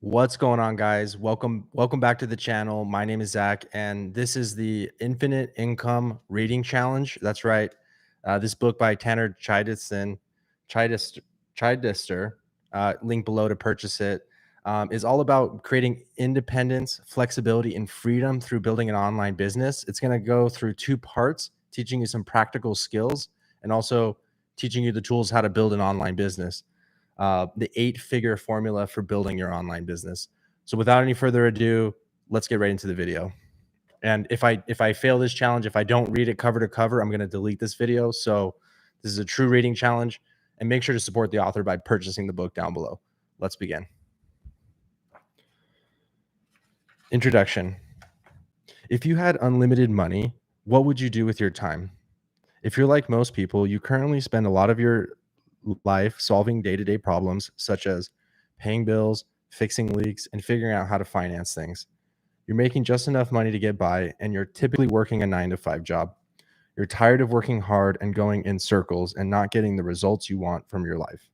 What's going on, guys? Welcome back to the channel. My name is Zach, and this is the Infinite Income Reading Challenge. That's right. This book by Tanner Chidester, Chidester link below to purchase it, is all about creating independence, flexibility, and freedom through building an online business. It's going to go through two parts, teaching you some practical skills and also teaching you the tools how to build an online business, the 8-figure formula for building your online business. So without any further ado, let's get right into the video. And if I fail this challenge, if I don't read it cover to cover, I'm going to delete this video. So this is a true reading challenge, and make sure to support the author by purchasing the book down below. Let's begin. Introduction. If you had unlimited money, what would you do with your time? If you're like most people, you currently spend a lot of your life solving day-to-day problems such as paying bills, fixing leaks, and figuring out how to finance things. You're making just enough money to get by, and you're typically working a 9-to-5 job. You're tired of working hard and going in circles and not getting the results you want from your life.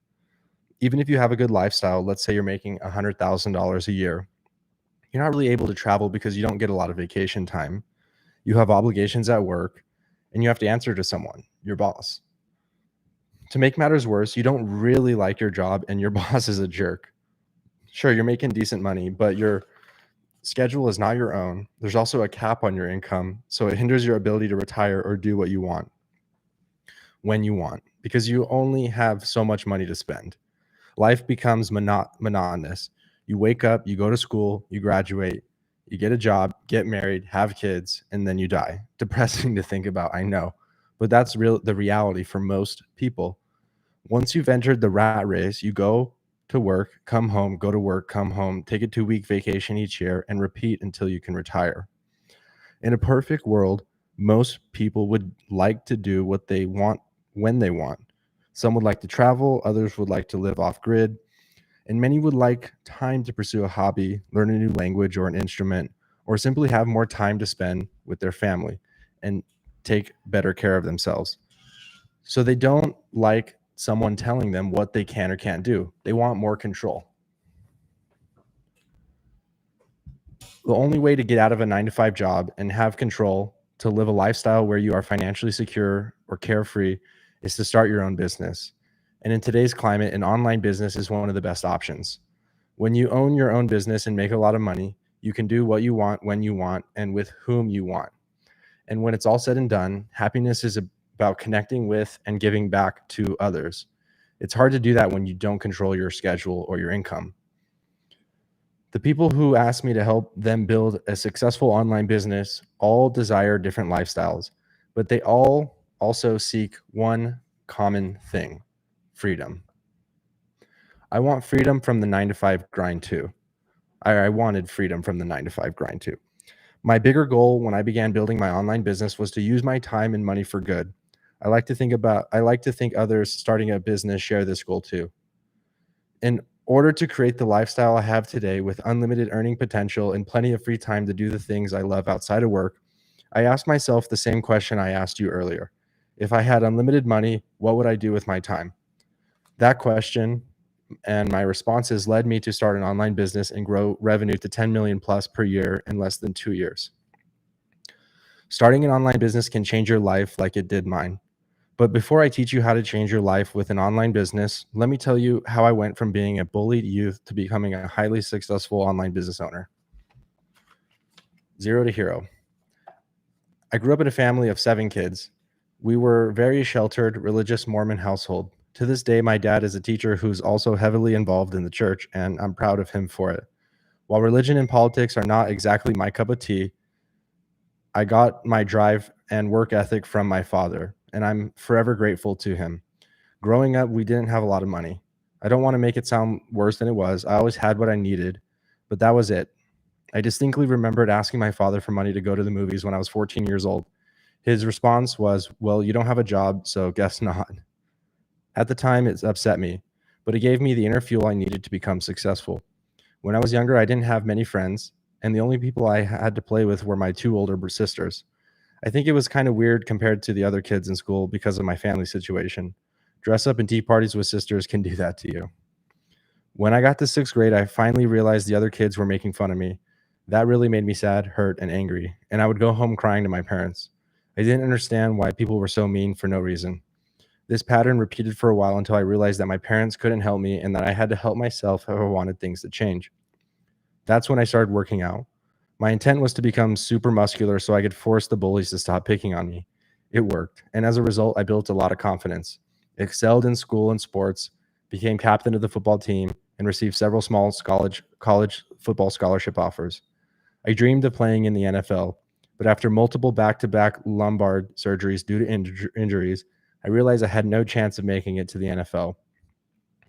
Even if you have a good lifestyle, let's say you're making $100,000 a year, you're not really able to travel because you don't get a lot of vacation time. You have obligations at work, and you have to answer to someone, your boss. To make matters worse, you don't really like your job and your boss is a jerk. Sure, you're making decent money, but your schedule is not your own. There's also a cap on your income, so it hinders your ability to retire or do what you want when you want because you only have so much money to spend. Life becomes monotonous. You wake up, you go to school, you graduate, you get a job, get married, have kids, and then you die. Depressing to think about, I know, but that's the reality for most people. Once you've entered the rat race, you go to work, come home, go to work, come home, take a 2-week vacation each year, and repeat until you can retire. In a perfect world, most people would like to do what they want when they want. Some would like to travel, others would like to live off grid, and many would like time to pursue a hobby, learn a new language or an instrument, or simply have more time to spend with their family and take better care of themselves. So they don't like someone telling them what they can or can't do. They want more control. The only way to get out of a 9-to-5 job and have control to live a lifestyle where you are financially secure or carefree is to start your own business. And in today's climate, an online business is one of the best options. When you own your own business and make a lot of money, you can do what you want, when you want, and with whom you want. And when it's all said and done, happiness is about connecting with and giving back to others. It's hard to do that when you don't control your schedule or your income. The people who ask me to help them build a successful online business all desire different lifestyles, but they all also seek one common thing: freedom. I want freedom from the 9-to-5 grind too. I wanted freedom from the 9-to-5 grind too. My bigger goal when I began building my online business was to use my time and money for good. I like to think others starting a business share this goal too. In order to create the lifestyle I have today with unlimited earning potential and plenty of free time to do the things I love outside of work, I asked myself the same question I asked you earlier. If I had unlimited money, what would I do with my time? That question and my responses led me to start an online business and grow revenue to 10 million plus per year in less than 2 years. Starting an online business can change your life like it did mine. But before I teach you how to change your life with an online business, let me tell you how I went from being a bullied youth to becoming a highly successful online business owner. 0 to hero. I grew up in a family of 7 kids. We were very sheltered, religious Mormon household. To this day, my dad is a teacher who's also heavily involved in the church, and I'm proud of him for it. While religion and politics are not exactly my cup of tea, I got my drive and work ethic from my father, and I'm forever grateful to him. Growing up, we didn't have a lot of money. I don't want to make it sound worse than it was. I always had what I needed, but that was it. I distinctly remembered asking my father for money to go to the movies when I was 14 years old. His response was, "Well, you don't have a job, so guess not." At the time, it upset me, but it gave me the inner fuel I needed to become successful. When I was younger, I didn't have many friends, and the only people I had to play with were my 2 older sisters. I think it was kind of weird compared to the other kids in school because of my family situation. Dress up and tea parties with sisters can do that to you. When I got to sixth grade, I finally realized the other kids were making fun of me. That really made me sad, hurt, and angry, and I would go home crying to my parents. I didn't understand why people were so mean for no reason. This pattern repeated for a while until I realized that my parents couldn't help me and that I had to help myself if I wanted things to change. That's when I started working out. My intent was to become super muscular so I could force the bullies to stop picking on me. It worked, and as a result, I built a lot of confidence, excelled in school and sports, became captain of the football team, and received several small college football scholarship offers. I dreamed of playing in the NFL, but after multiple back-to-back lumbar surgeries due to injuries, I realized I had no chance of making it to the NFL.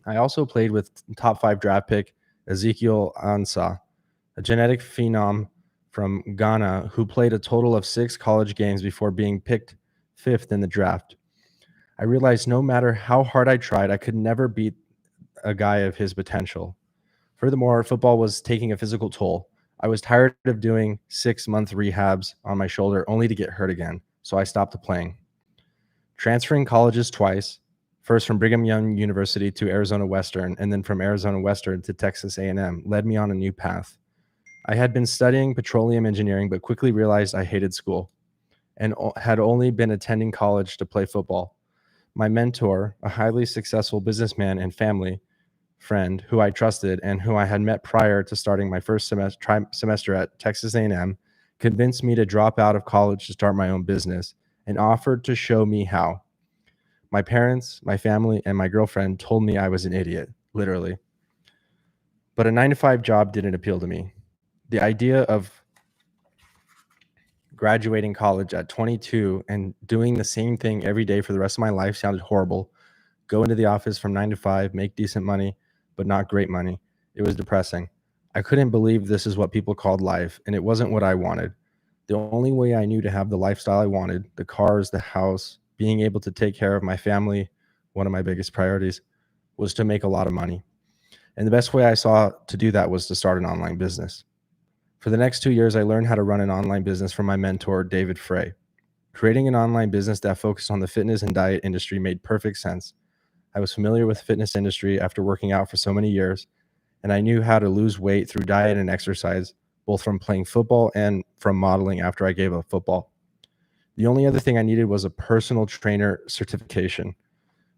I also played with top 5 draft pick Ezekiel Ansah, a genetic phenom from Ghana who played a total of 6 college games before being picked 5th in the draft. I realized no matter how hard I tried, I could never beat a guy of his potential. Furthermore, football was taking a physical toll. I was tired of doing 6-month rehabs on my shoulder only to get hurt again, so I stopped playing. Transferring colleges twice, first from Brigham Young University to Arizona Western, and then from Arizona Western to Texas A&M, led me on a new path. I had been studying petroleum engineering, but quickly realized I hated school and had only been attending college to play football. My mentor, a highly successful businessman and family friend who I trusted and who I had met prior to starting my first semester at Texas A&M, convinced me to drop out of college to start my own business and offered to show me how. My parents, my family, and my girlfriend told me I was an idiot, literally. But a 9-to-5 job didn't appeal to me. The idea of graduating college at 22 and doing the same thing every day for the rest of my life sounded horrible. Go into the office from 9 to 5, make decent money, but not great money. It was depressing. I couldn't believe this is what people called life, and it wasn't what I wanted. The only way I knew to have the lifestyle I wanted, the cars, the house, being able to take care of my family, one of my biggest priorities, was to make a lot of money. And the best way I saw to do that was to start an online business. For the next 2 years, I learned how to run an online business from my mentor, David Frey. Creating an online business that focused on the fitness and diet industry made perfect sense. I was familiar with the fitness industry after working out for so many years, and I knew how to lose weight through diet and exercise, both from playing football and from modeling after I gave up football. The only other thing I needed was a personal trainer certification,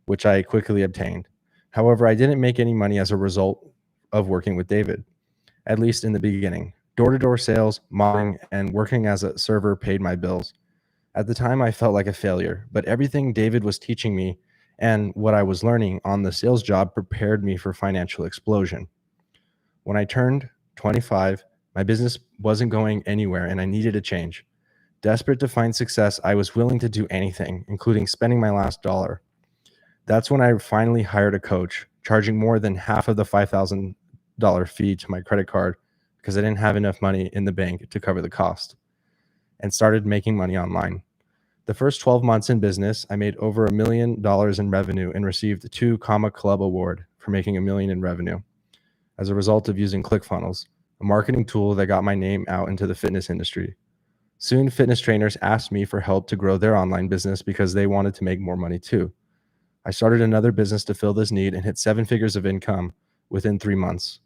which I quickly obtained. However, I didn't make any money as a result of working with David, at least in the beginning. Door-to-door sales, modeling, and working as a server paid my bills. At the time, I felt like a failure, but everything David was teaching me and what I was learning on the sales job prepared me for financial explosion. When I turned 25, my business wasn't going anywhere and I needed a change. Desperate to find success, I was willing to do anything, including spending my last dollar. That's when I finally hired a coach, charging more than half of the $5,000 fee to my credit card because I didn't have enough money in the bank to cover the cost, and started making money online. The first 12 months in business, I made over $1 million in revenue and received the 2 Comma Club Award for making $1 million in revenue as a result of using ClickFunnels, a marketing tool that got my name out into the fitness industry. Soon, fitness trainers asked me for help to grow their online business because they wanted to make more money too. I started another business to fill this need and hit 7 figures of income within 3 months.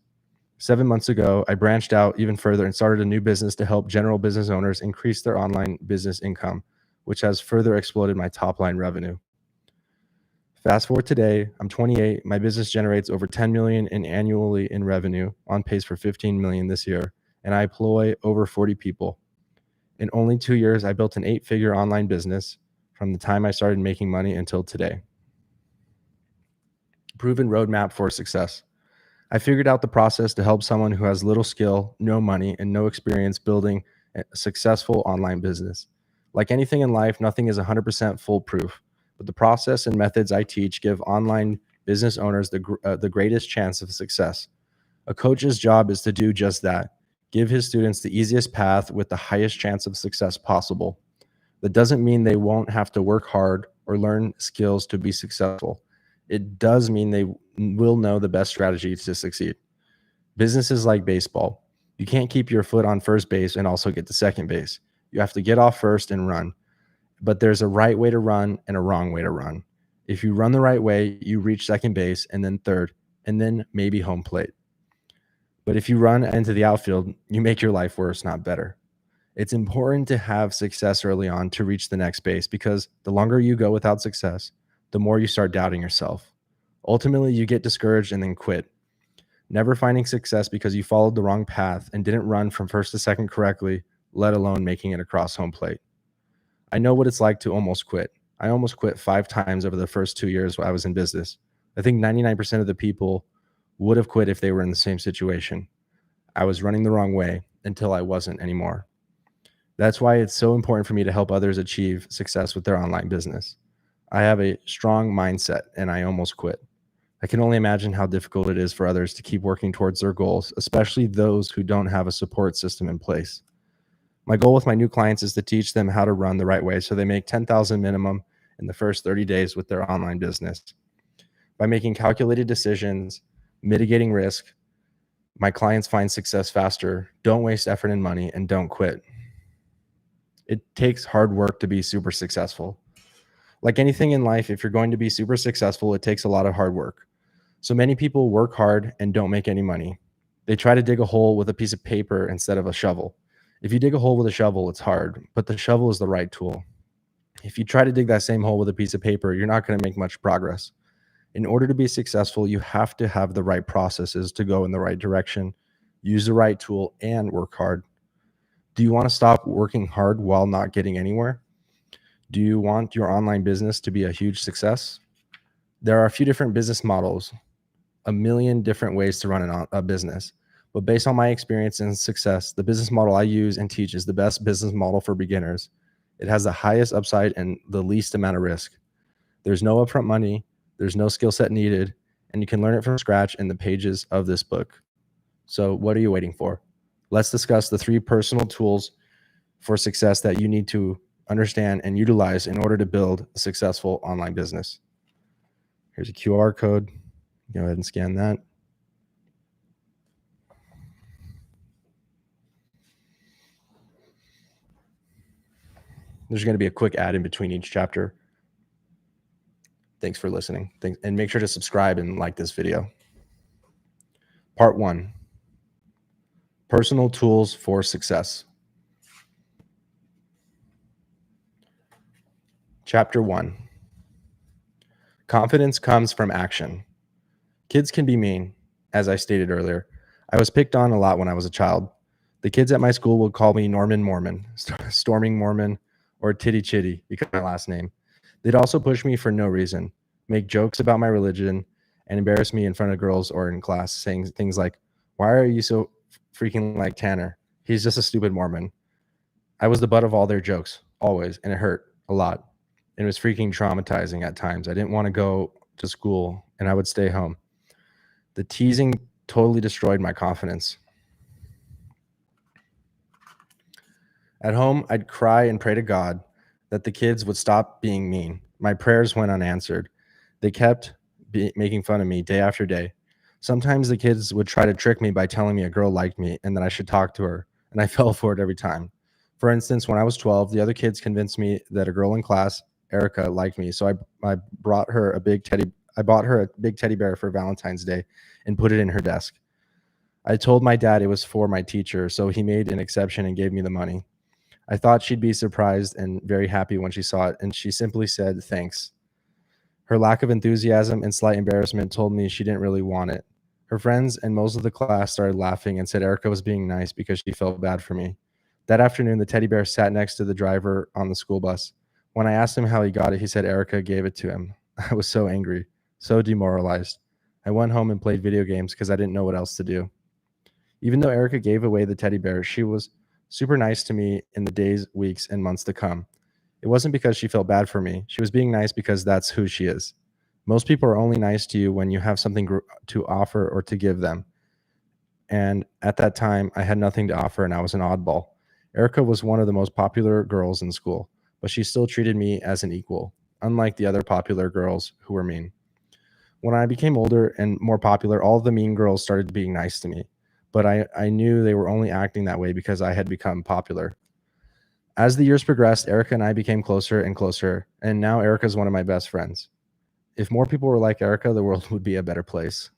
7 months ago, I branched out even further and started a new business to help general business owners increase their online business income, which has further exploded my top line revenue. Fast forward today, I'm 28. My business generates over 10 million annually in revenue, on pace for 15 million this year, and I employ over 40 people. In only 2 years, I built an 8-figure online business from the time I started making money until today. Proven roadmap for success. I figured out the process to help someone who has little skill, no money, and no experience building a successful online business. Like anything in life, nothing is 100% foolproof, but the process and methods I teach give online business owners the greatest chance of success. A coach's job is to do just that, give his students the easiest path with the highest chance of success possible. That doesn't mean they won't have to work hard or learn skills to be successful. It does mean they will know the best strategy to succeed. Business is like baseball. You can't keep your foot on first base and also get to second base. You have to get off first and run. But there's a right way to run and a wrong way to run. If you run the right way, you reach second base and then third and then maybe home plate. But if you run into the outfield, you make your life worse, not better. It's important to have success early on to reach the next base, because the longer you go without success, the more you start doubting yourself. Ultimately, you get discouraged and then quit, never finding success because you followed the wrong path and didn't run from first to second correctly, let alone making it across home plate. I know what it's like to almost quit. I almost quit 5 times over the first 2 years while I was in business. I think 99% of the people would have quit if they were in the same situation. I was running the wrong way until I wasn't anymore. That's why it's so important for me to help others achieve success with their online business. I have a strong mindset and I almost quit. I can only imagine how difficult it is for others to keep working towards their goals, especially those who don't have a support system in place. My goal with my new clients is to teach them how to run the right way so they make $10,000 minimum in the first 30 days with their online business. By making calculated decisions, mitigating risk, my clients find success faster, don't waste effort and money, and don't quit. It takes hard work to be super successful. Like anything in life, if you're going to be super successful, it takes a lot of hard work. So many people work hard and don't make any money. They try to dig a hole with a piece of paper instead of a shovel. If you dig a hole with a shovel, it's hard, but the shovel is the right tool. If you try to dig that same hole with a piece of paper, you're not going to make much progress. In order to be successful, you have to have the right processes to go in the right direction, use the right tool, and work hard. Do you want to stop working hard while not getting anywhere? Do you want your online business to be a huge success? There are a few different business models, a million different ways to run a business. But based on my experience and success, the business model I use and teach is the best business model for beginners. It has the highest upside and the least amount of risk. There's no upfront money, there's no skill set needed, and you can learn it from scratch in the pages of this book. So what are you waiting for? Let's discuss the 3 personal tools for success that you need to understand and utilize in order to build a successful online business. Here's a QR code. Go ahead and scan that. There's going to be a quick ad in between each chapter. Thanks for listening. And make sure to subscribe and like this video. Part 1, personal tools for success. Chapter 1, confidence comes from action. Kids can be mean, as I stated earlier. I was picked on a lot when I was a child. The kids at my school would call me Norman Mormon, Storming Mormon, or Titty Chitty because of my last name. They'd also push me for no reason, make jokes about my religion, and embarrass me in front of girls or in class, saying things like, "Why are you so freaking like Tanner? He's just a stupid Mormon." I was the butt of all their jokes, always, and it hurt a lot. And it was freaking traumatizing at times. I didn't want to go to school, and I would stay home. The teasing totally destroyed my confidence. At home, I'd cry and pray to God that the kids would stop being mean. My prayers went unanswered. They kept making fun of me day after day. Sometimes the kids would try to trick me by telling me a girl liked me and that I should talk to her, and I fell for it every time. For instance, when I was 12, the other kids convinced me that a girl in class, Erica, liked me, so I bought her a big teddy bear for Valentine's Day and put it in her desk. I told my dad it was for my teacher, so he made an exception and gave me the money. I thought she'd be surprised and very happy when she saw it, and she simply said thanks. Her lack of enthusiasm and slight embarrassment told me she didn't really want it. Her friends and most of the class started laughing and said Erica was being nice because she felt bad for me. That afternoon, the teddy bear sat next to the driver on the school bus. When I asked him how he got it, he said Erica gave it to him. I was so angry, so demoralized. I went home and played video games because I didn't know what else to do. Even though Erica gave away the teddy bear, she was super nice to me in the days, weeks, and months to come. It wasn't because she felt bad for me. She was being nice because that's who she is. Most people are only nice to you when you have something to offer or to give them. And at that time, I had nothing to offer and I was an oddball. Erica was one of the most popular girls in school, but she still treated me as an equal, unlike the other popular girls who were mean. When I became older and more popular, all of the mean girls started being nice to me. But I knew they were only acting that way because I had become popular. As the years progressed, Erica and I became closer and closer, and now Erica is one of my best friends. If more people were like Erica, the world would be a better place.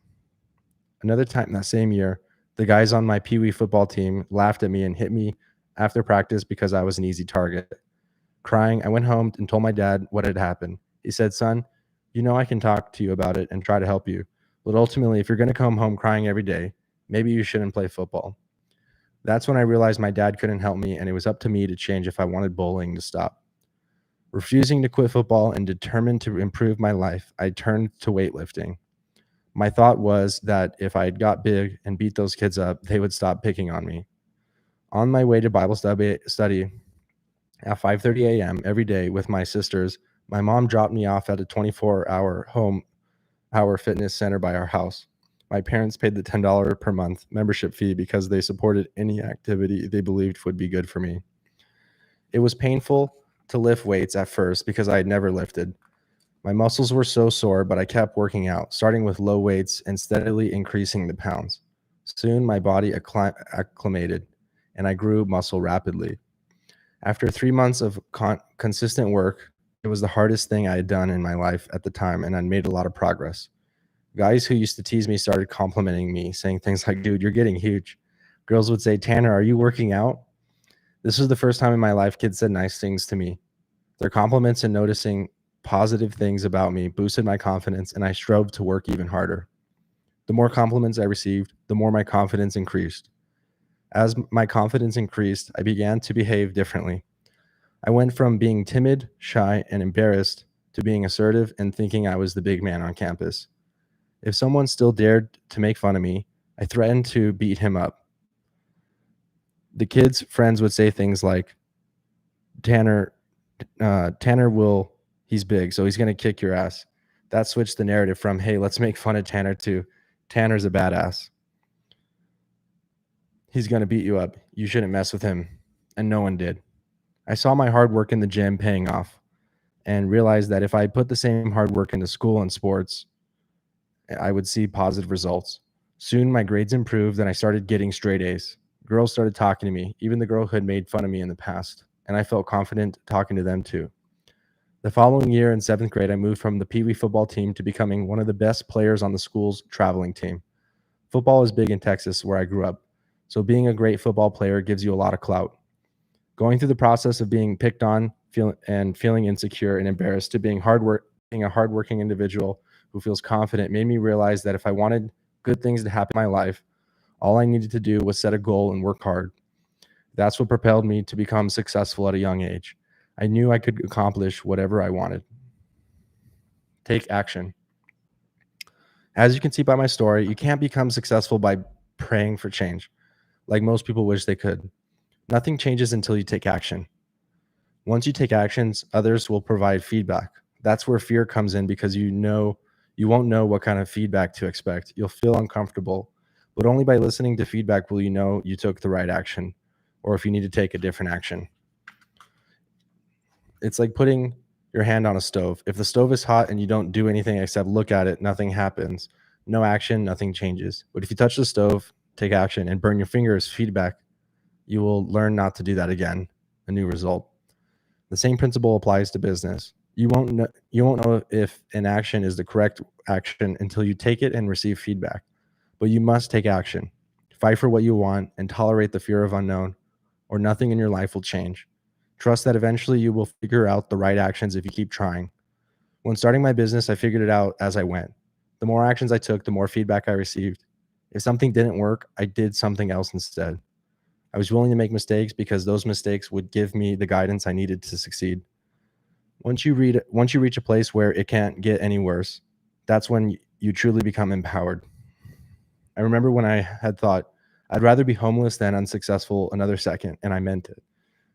Another time that same year, the guys on my Pee Wee football team laughed at me and hit me after practice because I was an easy target. Crying, I went home and told my dad what had happened. He said, "Son, you know I can talk to you about it and try to help you. But ultimately, if you're going to come home crying every day, maybe you shouldn't play football." That's when I realized my dad couldn't help me, and it was up to me to change if I wanted bullying to stop. Refusing to quit football and determined to improve my life, I turned to weightlifting. My thought was that if I got big and beat those kids up, they would stop picking on me. On my way to Bible study at 5:30 a.m. every day with my sisters, my mom dropped me off at a 24-hour hour fitness center by our house. My parents paid the $10 per month membership fee because they supported any activity they believed would be good for me. It was painful to lift weights at first because I had never lifted. My muscles were so sore, but I kept working out, starting with low weights and steadily increasing the pounds. Soon my body acclimated and I grew muscle rapidly. After 3 months of consistent work, it was the hardest thing I had done in my life at the time, and I made a lot of progress. Guys who used to tease me started complimenting me, saying things like, "Dude, you're getting huge." Girls would say, "Tanner, are you working out?" This was the first time in my life kids said nice things to me. Their compliments and noticing positive things about me boosted my confidence, and I strove to work even harder. The more compliments I received, the more my confidence increased. As my confidence increased, I began to behave differently. I went from being timid, shy, and embarrassed to being assertive and thinking I was the big man on campus. If someone still dared to make fun of me, I threatened to beat him up. The kids' friends would say things like, Tanner he's big, so he's going to kick your ass. That switched the narrative from, hey, let's make fun of Tanner to Tanner's a badass. He's going to beat you up. You shouldn't mess with him. And no one did. I saw my hard work in the gym paying off and realized that if I put the same hard work into school and sports, I would see positive results. Soon my grades improved and I started getting straight A's. Girls started talking to me, even the girl who had made fun of me in the past, and I felt confident talking to them too. The following year in 7th grade, I moved from the Pee Wee football team to becoming one of the best players on the school's traveling team. Football is big in Texas, where I grew up, so being a great football player gives you a lot of clout. Going through the process of being picked on, feeling insecure and embarrassed to being a hardworking individual who feels confident made me realize that if I wanted good things to happen in my life, all I needed to do was set a goal and work hard. That's what propelled me to become successful at a young age. I knew I could accomplish whatever I wanted. Take action. As you can see by my story, you can't become successful by praying for change, like most people wish they could. Nothing changes until you take action. Once you take actions, others will provide feedback. That's where fear comes in because you won't know what kind of feedback to expect. You'll feel uncomfortable, but only by listening to feedback will you know you took the right action or if you need to take a different action. It's like putting your hand on a stove. If the stove is hot and you don't do anything except look at it, nothing happens. No action, nothing changes. But if you touch the stove, take action, and burn your fingers, feedback, you will learn not to do that again. A new result. The same principle applies to business. You won't know if an action is the correct action until you take it and receive feedback. But you must take action. Fight for what you want and tolerate the fear of unknown, or nothing in your life will change. Trust that eventually you will figure out the right actions if you keep trying. When starting my business, I figured it out as I went. The more actions I took, the more feedback I received. If something didn't work, I did something else instead. I was willing to make mistakes because those mistakes would give me the guidance I needed to succeed. Once you reach a place where it can't get any worse, that's when you truly become empowered. I remember when I had thought, I'd rather be homeless than unsuccessful another second, and I meant it.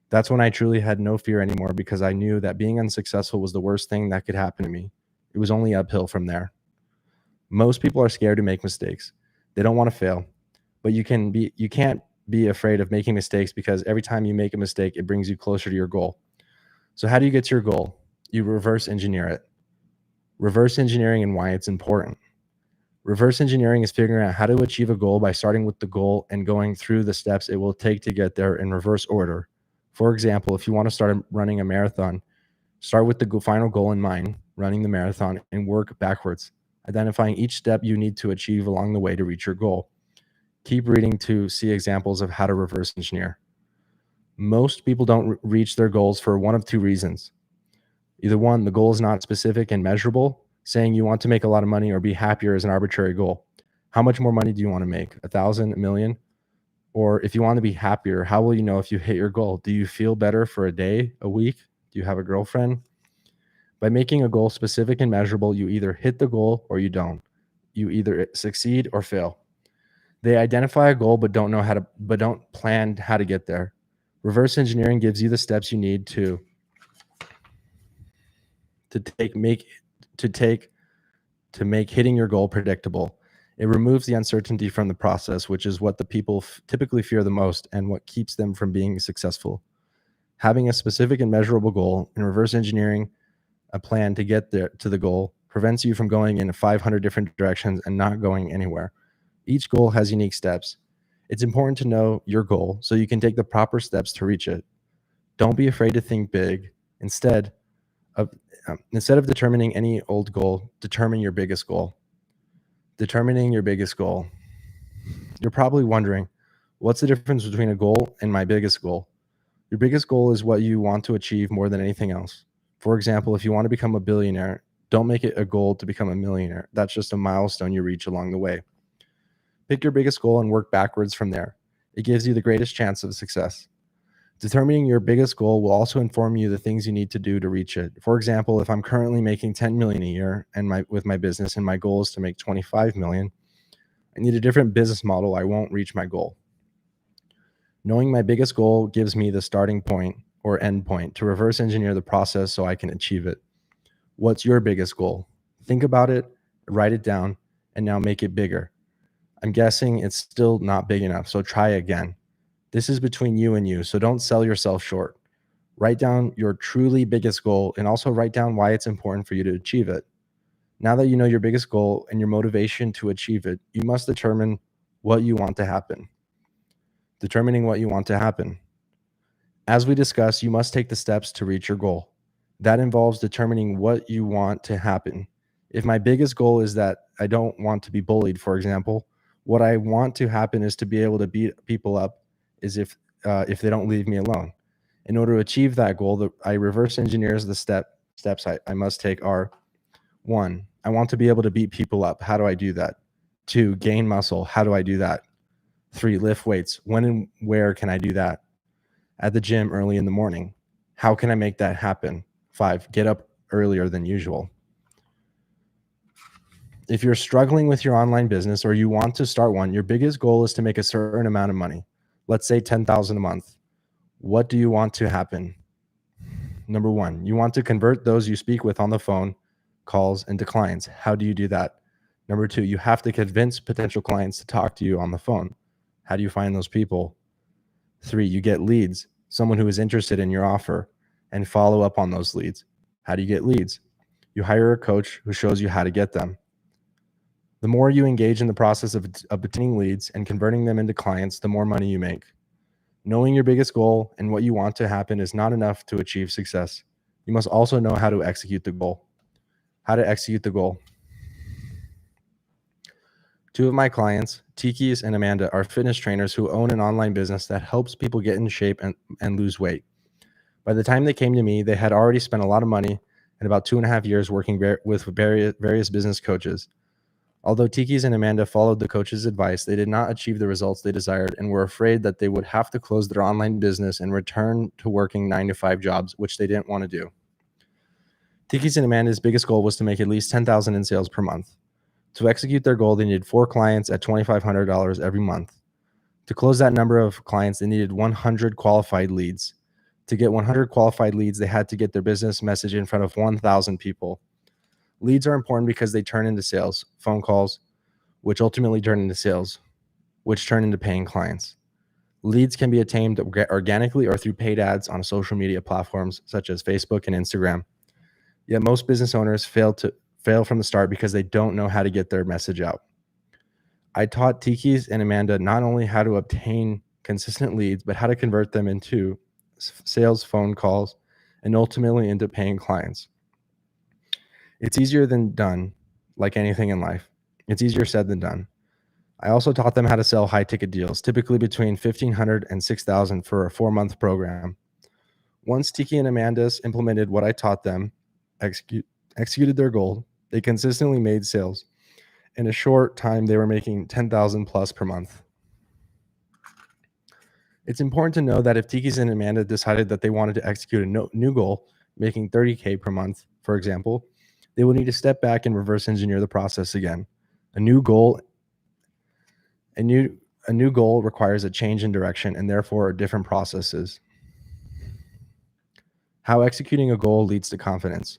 That's when I truly had no fear anymore because I knew that being unsuccessful was the worst thing that could happen to me. It was only uphill from there. Most people are scared to make mistakes. They don't want to fail, but you can't be afraid of making mistakes because every time you make a mistake, it brings you closer to your goal. So how do you get to your goal? You reverse engineer it. Reverse engineering and why it's important. Reverse engineering is figuring out how to achieve a goal by starting with the goal and going through the steps it will take to get there in reverse order. For example, if you want to start running a marathon, start with the final goal in mind, running the marathon, and work backwards. identifying each step you need to achieve along the way to reach your goal. Keep reading to see examples of how to reverse engineer. Most people don't reach their goals for one of two reasons. Either one, the goal is not specific and measurable. Saying you want to make a lot of money or be happier is an arbitrary goal. How much more money do you want to make? 1,000, a million? Or if you want to be happier, how will you know if you hit your goal? Do you feel better for a day, a week? Do you have a girlfriend? By making a goal specific and measurable, you either hit the goal or you don't. You either succeed or fail. They identify a goal but don't plan how to get there. Reverse engineering gives you the steps you need to make hitting your goal predictable. It removes the uncertainty from the process, which is what the people typically fear the most and what keeps them from being successful. Having a specific and measurable goal and reverse engineering a plan to get there to the goal prevents you from going in 500 different directions and not going anywhere. Each goal has unique steps. It's important to know your goal so you can take the proper steps to reach it. Don't be afraid to think big. Instead of determining any old goal, determine your biggest goal. Determining your biggest goal. You're probably wondering, what's the difference between a goal and my biggest goal? Your biggest goal is what you want to achieve more than anything else. For example, if you want to become a billionaire, don't make it a goal to become a millionaire. That's just a milestone you reach along the way. Pick your biggest goal and work backwards from there. It gives you the greatest chance of success. Determining your biggest goal will also inform you the things you need to do to reach it. For example, if I'm currently making 10 million a year with my business and my goal is to make 25 million, I need a different business model. I won't reach my goal. Knowing my biggest goal gives me the starting point or end point to reverse engineer the process so I can achieve it. What's your biggest goal? Think about it, write it down, and now make it bigger. I'm guessing it's still not big enough, so try again. This is between you and you, so don't sell yourself short. Write down your truly biggest goal and also write down why it's important for you to achieve it. Now that you know your biggest goal and your motivation to achieve it, you must determine what you want to happen. Determining what you want to happen. As we discussed, you must take the steps to reach your goal. That involves determining what you want to happen. If my biggest goal is that I don't want to be bullied, for example, what I want to happen is to be able to beat people up if they don't leave me alone. In order to achieve that goal, I reverse engineers the steps I must take are: 1, I want to be able to beat people up. How do I do that? 2, gain muscle. How do I do that? 3, lift weights. When and where can I do that? At the gym early in the morning. How can I make that happen? 5, get up earlier than usual. If you're struggling with your online business or you want to start one, your biggest goal is to make a certain amount of money. Let's say $10,000 a month. What do you want to happen? Number 1, you want to convert those you speak with on the phone calls into clients. How do you do that? Number 2, you have to convince potential clients to talk to you on the phone. How do you find those people? 3, you get leads, someone who is interested in your offer, and follow up on those leads. How do you get leads? You hire a coach who shows you how to get them. The more you engage in the process of obtaining leads and converting them into clients, the more money you make. Knowing your biggest goal and what you want to happen is not enough to achieve success. You must also know how to execute the goal. How to execute the goal. 2 of my clients, Tikis and Amanda, are fitness trainers who own an online business that helps people get in shape and lose weight. By the time they came to me, they had already spent a lot of money and about 2.5 years working with various business coaches. Although Tikis and Amanda followed the coach's advice, they did not achieve the results they desired and were afraid that they would have to close their online business and return to working 9-to-5 jobs, which they didn't want to do. Tikis and Amanda's biggest goal was to make at least $10,000 in sales per month. To execute their goal, they needed 4 clients at $2,500 every month. To close that number of clients, they needed 100 qualified leads. To get 100 qualified leads, they had to get their business message in front of 1,000 people. Leads are important because they turn into sales, phone calls, which ultimately turn into sales, which turn into paying clients. Leads can be attained organically or through paid ads on social media platforms such as Facebook and Instagram. Yet most business owners fail from the start because they don't know how to get their message out. I taught Tikis and Amanda not only how to obtain consistent leads, but how to convert them into sales phone calls and ultimately into paying clients. It's easier than done. like anything in life. It's easier said than done. I also taught them how to sell high-ticket deals, typically between $1,500 and $6,000 for a 4-month program. Once Tiki and Amanda's implemented what I taught them, executed their goal, they consistently made sales. In a short time, they were making $10,000 plus per month. It's important to know that if Tiki's and Amanda decided that they wanted to execute a new goal, making $30K per month, for example, they will need to step back and reverse engineer the process again. A new goal requires a change in direction and therefore different processes. How executing a goal leads to confidence.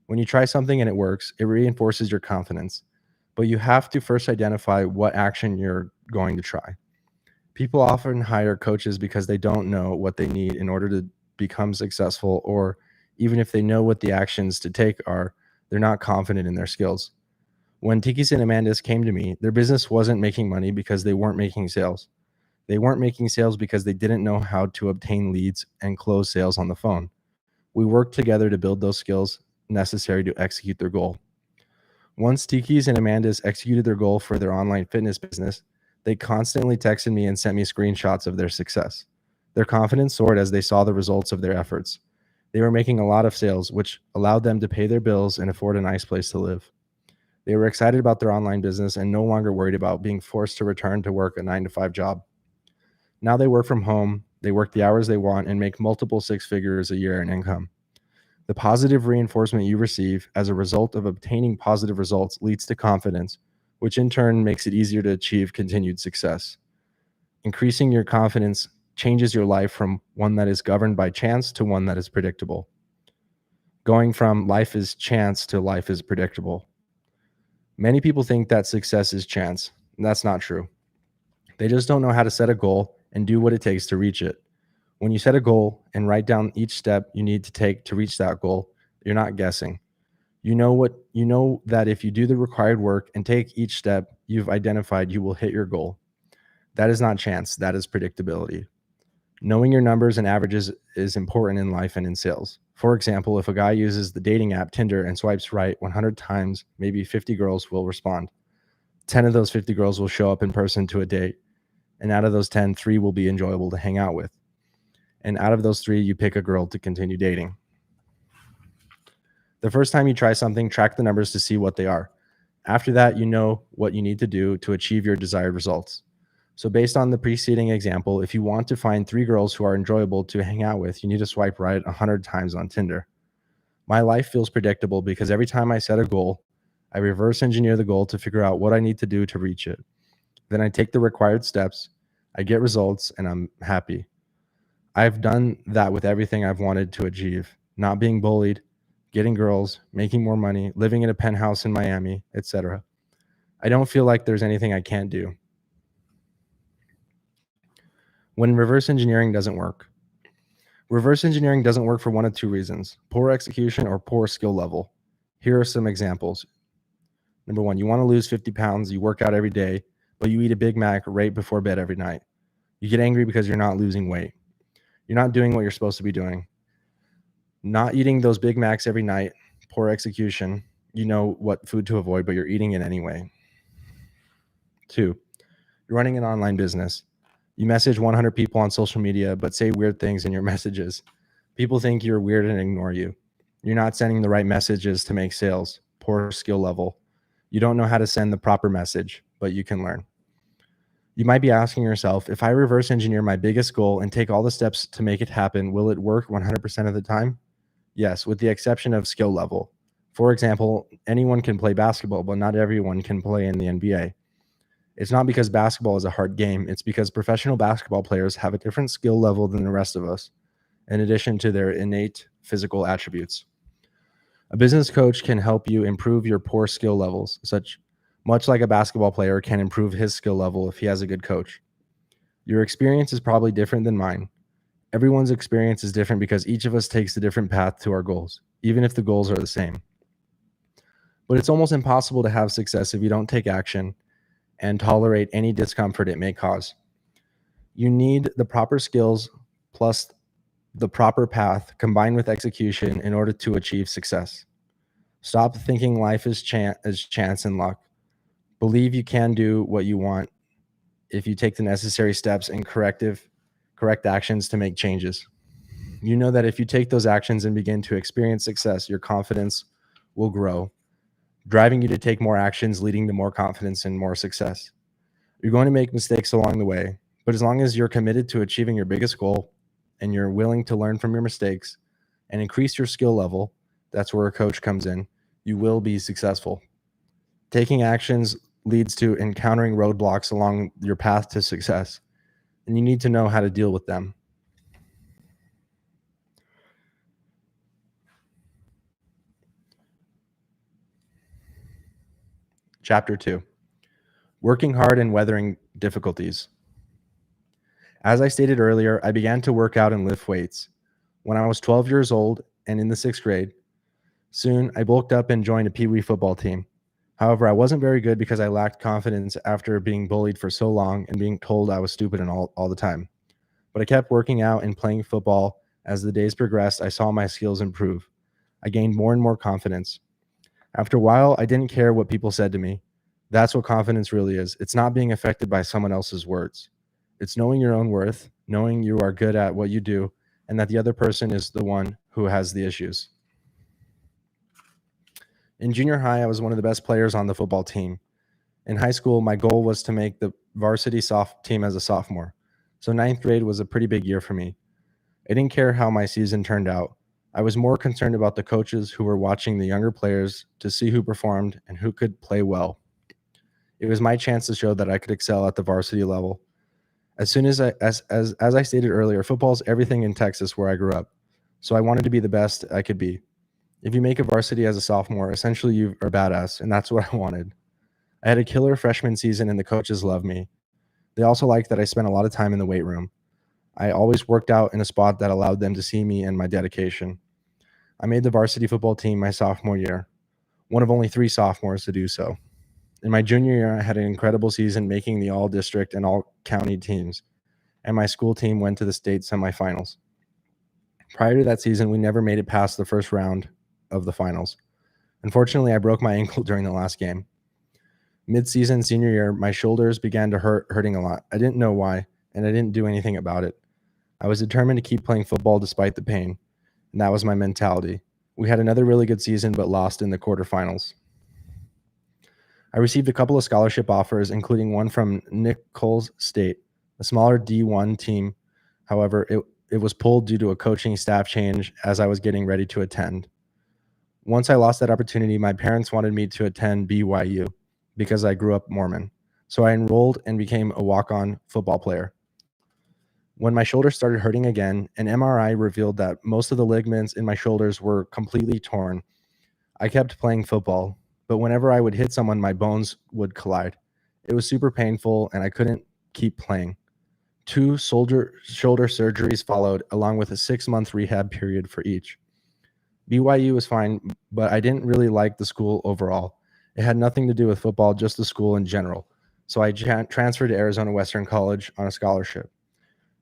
When you try something and it works, it reinforces your confidence. But you have to first identify what action you're going to try. People often hire coaches because they don't know what they need in order to become successful, or even if they know what the actions to take are, they're not confident in their skills. When Tiki's and Amanda's came to me, their business wasn't making money because they weren't making sales. They weren't making sales because they didn't know how to obtain leads and close sales on the phone. We worked together to build those skills necessary to execute their goal. Once Tiki's and Amanda's executed their goal for their online fitness business, they constantly texted me and sent me screenshots of their success. Their confidence soared as they saw the results of their efforts. They were making a lot of sales, which allowed them to pay their bills and afford a nice place to live. They were excited about their online business and no longer worried about being forced to return to work a 9-to-5 job. Now they work from home, they work the hours they want, and make multiple 6 figures a year in income. The positive reinforcement you receive as a result of obtaining positive results leads to confidence, which in turn makes it easier to achieve continued success. Increasing your confidence changes your life from one that is governed by chance to one that is predictable. Going from life is chance to life is predictable. Many people think that success is chance, and that's not true. They just don't know how to set a goal and do what it takes to reach it. When you set a goal and write down each step you need to take to reach that goal, you're not guessing. You know that if you do the required work and take each step you've identified, you will hit your goal. That is not chance, that is predictability. Knowing your numbers and averages is important in life and in sales. For example, if a guy uses the dating app Tinder and swipes right 100 times, maybe 50 girls will respond. 10 of those 50 girls will show up in person to a date. And out of those 10, 3 will be enjoyable to hang out with. And out of those 3, you pick a girl to continue dating. The first time you try something, track the numbers to see what they are. After that, you know what you need to do to achieve your desired results. So based on the preceding example, if you want to find 3 girls who are enjoyable to hang out with, you need to swipe right 100 times on Tinder. My life feels predictable because every time I set a goal, I reverse engineer the goal to figure out what I need to do to reach it. Then I take the required steps, I get results, and I'm happy. I've done that with everything I've wanted to achieve, not being bullied, getting girls, making more money, living in a penthouse in Miami, etc. I don't feel like there's anything I can't do. When reverse engineering doesn't work. Reverse engineering doesn't work for one of 2 reasons: poor execution or poor skill level. Here are some examples. Number 1, you want to lose 50 pounds, you work out every day, but you eat a Big Mac right before bed every night. You get angry because you're not losing weight. You're not doing what you're supposed to be doing. Not eating those Big Macs every night, poor execution. You know what food to avoid, but you're eating it anyway. 2, you're running an online business. You message 100 people on social media, but say weird things in your messages. People think you're weird and ignore you. You're not sending the right messages to make sales, poor skill level. You don't know how to send the proper message, but you can learn. You might be asking yourself, if I reverse engineer my biggest goal and take all the steps to make it happen, will it work 100% of the time? Yes, with the exception of skill level. For example, anyone can play basketball, but not everyone can play in the NBA. It's not because basketball is a hard game. It's because professional basketball players have a different skill level than the rest of us, in addition to their innate physical attributes. A business coach can help you improve your poor skill levels, much like a basketball player can improve his skill level if he has a good coach. Your experience is probably different than mine. Everyone's experience is different because each of us takes a different path to our goals, even if the goals are the same. But it's almost impossible to have success if you don't take action and tolerate any discomfort it may cause. You need the proper skills plus the proper path combined with execution in order to achieve success. Stop thinking life is chance and luck. Believe you can do what you want if you take the necessary steps and correct actions to make changes. You know that if you take those actions and begin to experience success, your confidence will grow, driving you to take more actions, leading to more confidence and more success. You're going to make mistakes along the way, but as long as you're committed to achieving your biggest goal and you're willing to learn from your mistakes and increase your skill level, that's where a coach comes in. You will be successful. Taking actions leads to encountering roadblocks along your path to success, and you need to know how to deal with them. Chapter 2, Working Hard and Weathering Difficulties. As I stated earlier, I began to work out and lift weights when I was 12 years old and in the 6th grade. Soon, I bulked up and joined a Pee-wee football team. However, I wasn't very good because I lacked confidence after being bullied for so long and being told I was stupid and all the time. But I kept working out and playing football. As the days progressed, I saw my skills improve. I gained more and more confidence. After a while, I didn't care what people said to me. That's what confidence really is. It's not being affected by someone else's words. It's knowing your own worth, knowing you are good at what you do, and that the other person is the one who has the issues. In junior high, I was one of the best players on the football team. In high school, my goal was to make the varsity soft team as a sophomore. So 9th grade was a pretty big year for me. I didn't care how my season turned out. I was more concerned about the coaches who were watching the younger players to see who performed and who could play well. It was my chance to show that I could excel at the varsity level. As I stated earlier, football is everything in Texas where I grew up. So I wanted to be the best I could be. If you make a varsity as a sophomore, essentially you are badass, and that's what I wanted. I had a killer freshman season and the coaches loved me. They also liked that I spent a lot of time in the weight room. I always worked out in a spot that allowed them to see me and my dedication. I made the varsity football team my sophomore year, one of only 3 sophomores to do so. In my junior year, I had an incredible season, making the all-district and all-county teams, and my school team went to the state semifinals. Prior to that season, we never made it past the first round of the finals. Unfortunately, I broke my ankle during the last game. Mid-season senior year, my shoulders began to hurting a lot. I didn't know why, and I didn't do anything about it. I was determined to keep playing football despite the pain, and that was my mentality. We had another really good season, but lost in the quarterfinals. I received a couple of scholarship offers, including one from Nichols State, a smaller D1 team. However, it was pulled due to a coaching staff change as I was getting ready to attend. Once I lost that opportunity, my parents wanted me to attend BYU because I grew up Mormon. So I enrolled and became a walk-on football player. When my shoulder started hurting again, an MRI revealed that most of the ligaments in my shoulders were completely torn. I kept playing football, but whenever I would hit someone, my bones would collide. It was super painful, and I couldn't keep playing. 2 shoulder surgeries followed, along with a 6-month rehab period for each. BYU was fine, but I didn't really like the school overall. It had nothing to do with football, just the school in general. So I transferred to Arizona Western College on a scholarship.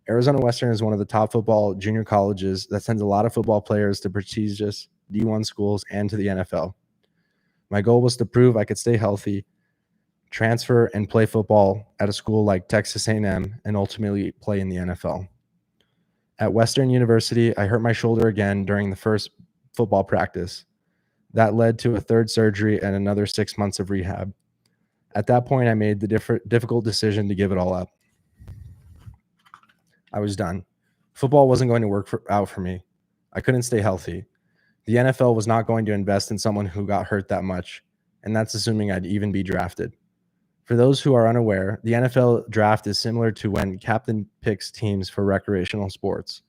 Arizona Western is one of the top football junior colleges that sends a lot of football players to prestigious D1 schools and to the NFL. My goal was to prove I could stay healthy, transfer and play football at a school like Texas A&M, and ultimately play in the NFL. At Western University, I hurt my shoulder again during the first football practice. That led to a 3rd surgery and another 6 months of rehab. At that point, I made the difficult decision to give it all up. I was done. Football wasn't going to work out for me. I couldn't stay healthy. The NFL was not going to invest in someone who got hurt that much, and that's assuming I'd even be drafted. For those who are unaware, the NFL draft is similar to when captain picks teams for recreational sports.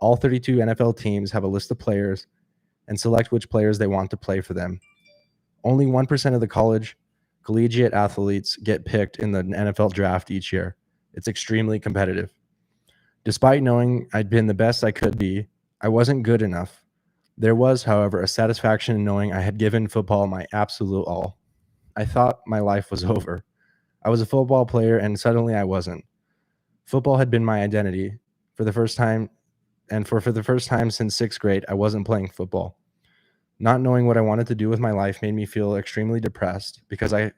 All 32 NFL teams have a list of players and select which players they want to play for them. Only 1% of the collegiate athletes get picked in the NFL draft each year. It's extremely competitive. Despite knowing I'd been the best I could be, I wasn't good enough. There was, however, a satisfaction in knowing I had given football my absolute all. I thought my life was over. I was a football player, and suddenly I wasn't. Football had been my identity. For the first time since 6th grade, I wasn't playing football. Not knowing what I wanted to do with my life made me feel extremely depressed because I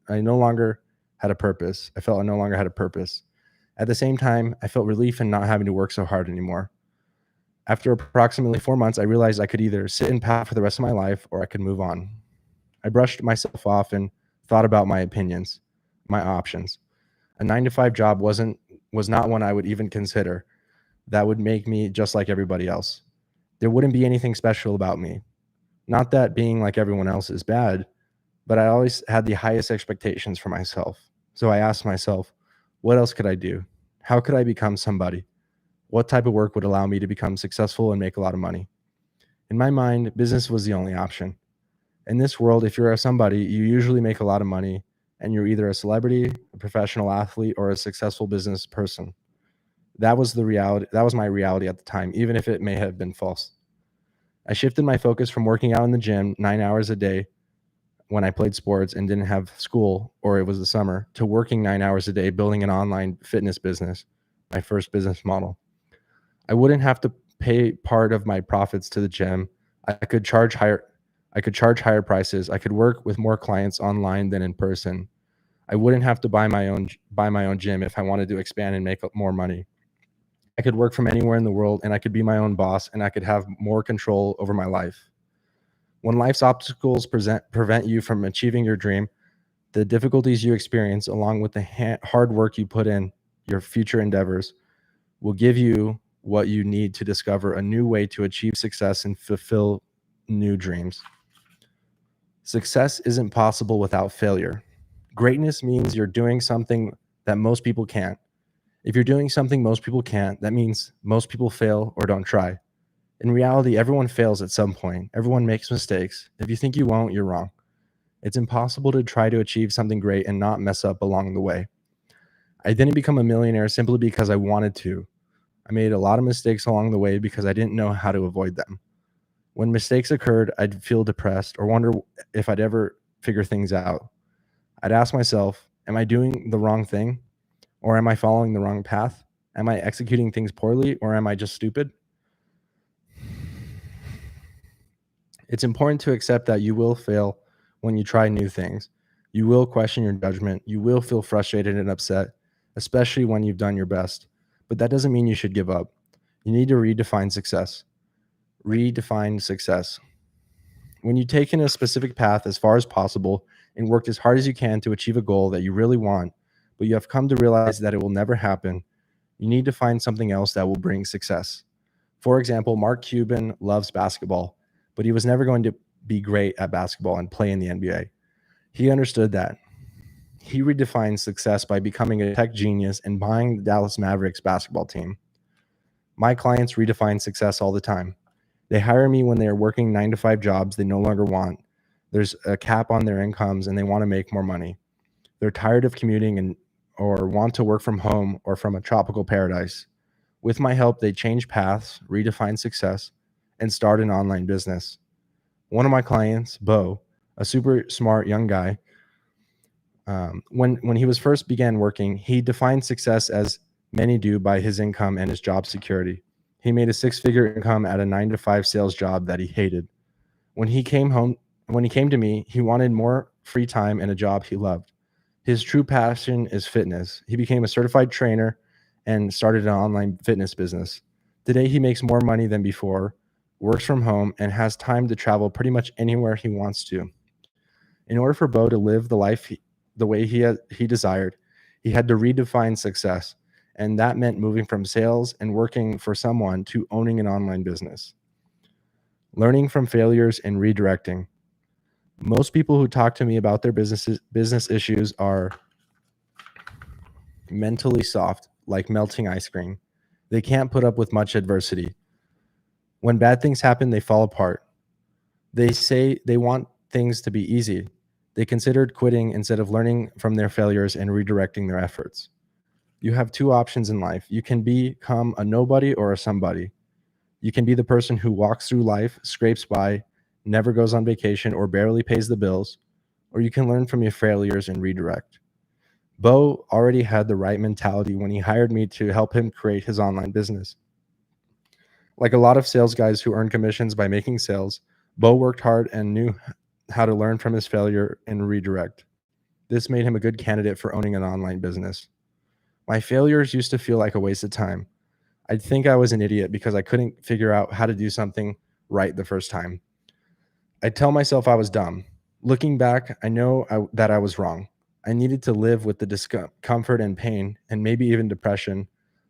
no longer had a purpose. I felt I no longer had a purpose. At the same time, I felt relief in not having to work so hard anymore. After approximately 4 months, I realized I could either sit in pat for the rest of my life or I could move on. I brushed myself off and thought about my opinions, my options. A 9 to 5 job was not one I would even consider. That would make me just like everybody else. There wouldn't be anything special about me. Not that being like everyone else is bad, but I always had the highest expectations for myself. So I asked myself, what else could I do? How could I become somebody? What type of work would allow me to become successful and make a lot of money? In my mind, business was the only option. In this world, if you're a somebody, you usually make a lot of money and you're either a celebrity, a professional athlete, or a successful business person. That was the reality. That was my reality at the time, even if it may have been false. I shifted my focus from working out in the gym 9 hours a day when I played sports and didn't have school or it was the summer to working 9 hours a day building an online fitness business, my first business model. I wouldn't have to pay part of my profits to the gym. I could charge higher prices. I could work with more clients online than in person. I wouldn't have to buy my own gym if I wanted to expand and make more money. I could work from anywhere in the world and I could be my own boss and I could have more control over my life. When life's obstacles prevent you from achieving your dream, the difficulties you experience, along with the hard work you put in your future endeavors, will give you what you need to discover a new way to achieve success and fulfill new dreams. Success isn't possible without failure. Greatness means you're doing something that most people can't. If you're doing something most people can't, that means most people fail or don't try. In reality, everyone fails at some point. Everyone makes mistakes. If you think you won't, you're wrong. It's impossible to try to achieve something great and not mess up along the way. I didn't become a millionaire simply because I wanted to. I made a lot of mistakes along the way because I didn't know how to avoid them. When mistakes occurred, I'd feel depressed or wonder if I'd ever figure things out. I'd ask myself, am I doing the wrong thing? Or am I following the wrong path? Am I executing things poorly or am I just stupid? It's important to accept that you will fail when you try new things. You will question your judgment. You will feel frustrated and upset, especially when you've done your best. But that doesn't mean you should give up. You need to redefine success. Redefine success. When you take in a specific path as far as possible and worked as hard as you can to achieve a goal that you really want, but you have come to realize that it will never happen, you need to find something else that will bring success. For example, Mark Cuban loves basketball, but he was never going to be great at basketball and play in the NBA. He understood that. He redefined success by becoming a tech genius and buying the Dallas Mavericks basketball team. My clients redefine success all the time. They hire me when they are working 9 to 5 jobs they no longer want. There's a cap on their incomes and they want to make more money. They're tired of commuting or want to work from home or from a tropical paradise. With my help, they change paths, redefine success, and start an online business. One of my clients, Bo, a super smart young guy, when he was first began working, he defined success as many do by his income and his job security. He made a 6-figure income at a 9 to 5 sales job that he hated. When he came to me, he wanted more free time and a job he loved. His true passion is fitness. He became a certified trainer and started an online fitness business. Today, he makes more money than before, works from home, and has time to travel pretty much anywhere he wants to. In order for Bo to live the life the way he desired, he had to redefine success. And that meant moving from sales and working for someone to owning an online business. Learning from failures and redirecting. Most people who talk to me about their business issues are mentally soft, like melting ice cream. They can't put up with much adversity. When bad things happen, they fall apart. They say they want things to be easy. They considered quitting instead of learning from their failures and redirecting their efforts. You have 2 options in life. You can become a nobody or a somebody. You can be the person who walks through life, scrapes by, never goes on vacation, or barely pays the bills, or you can learn from your failures and redirect. Bo already had the right mentality when he hired me to help him create his online business. Like a lot of sales guys who earn commissions by making sales, Bo worked hard and knew how to learn from his failure and redirect. This made him a good candidate for owning an online business. My failures used to feel like a waste of time. I'd think I was an idiot because I couldn't figure out how to do something right the first time. I'd tell myself I was dumb. Looking back, I know that I was wrong. I needed to live with the discomfort and pain, and maybe even depression,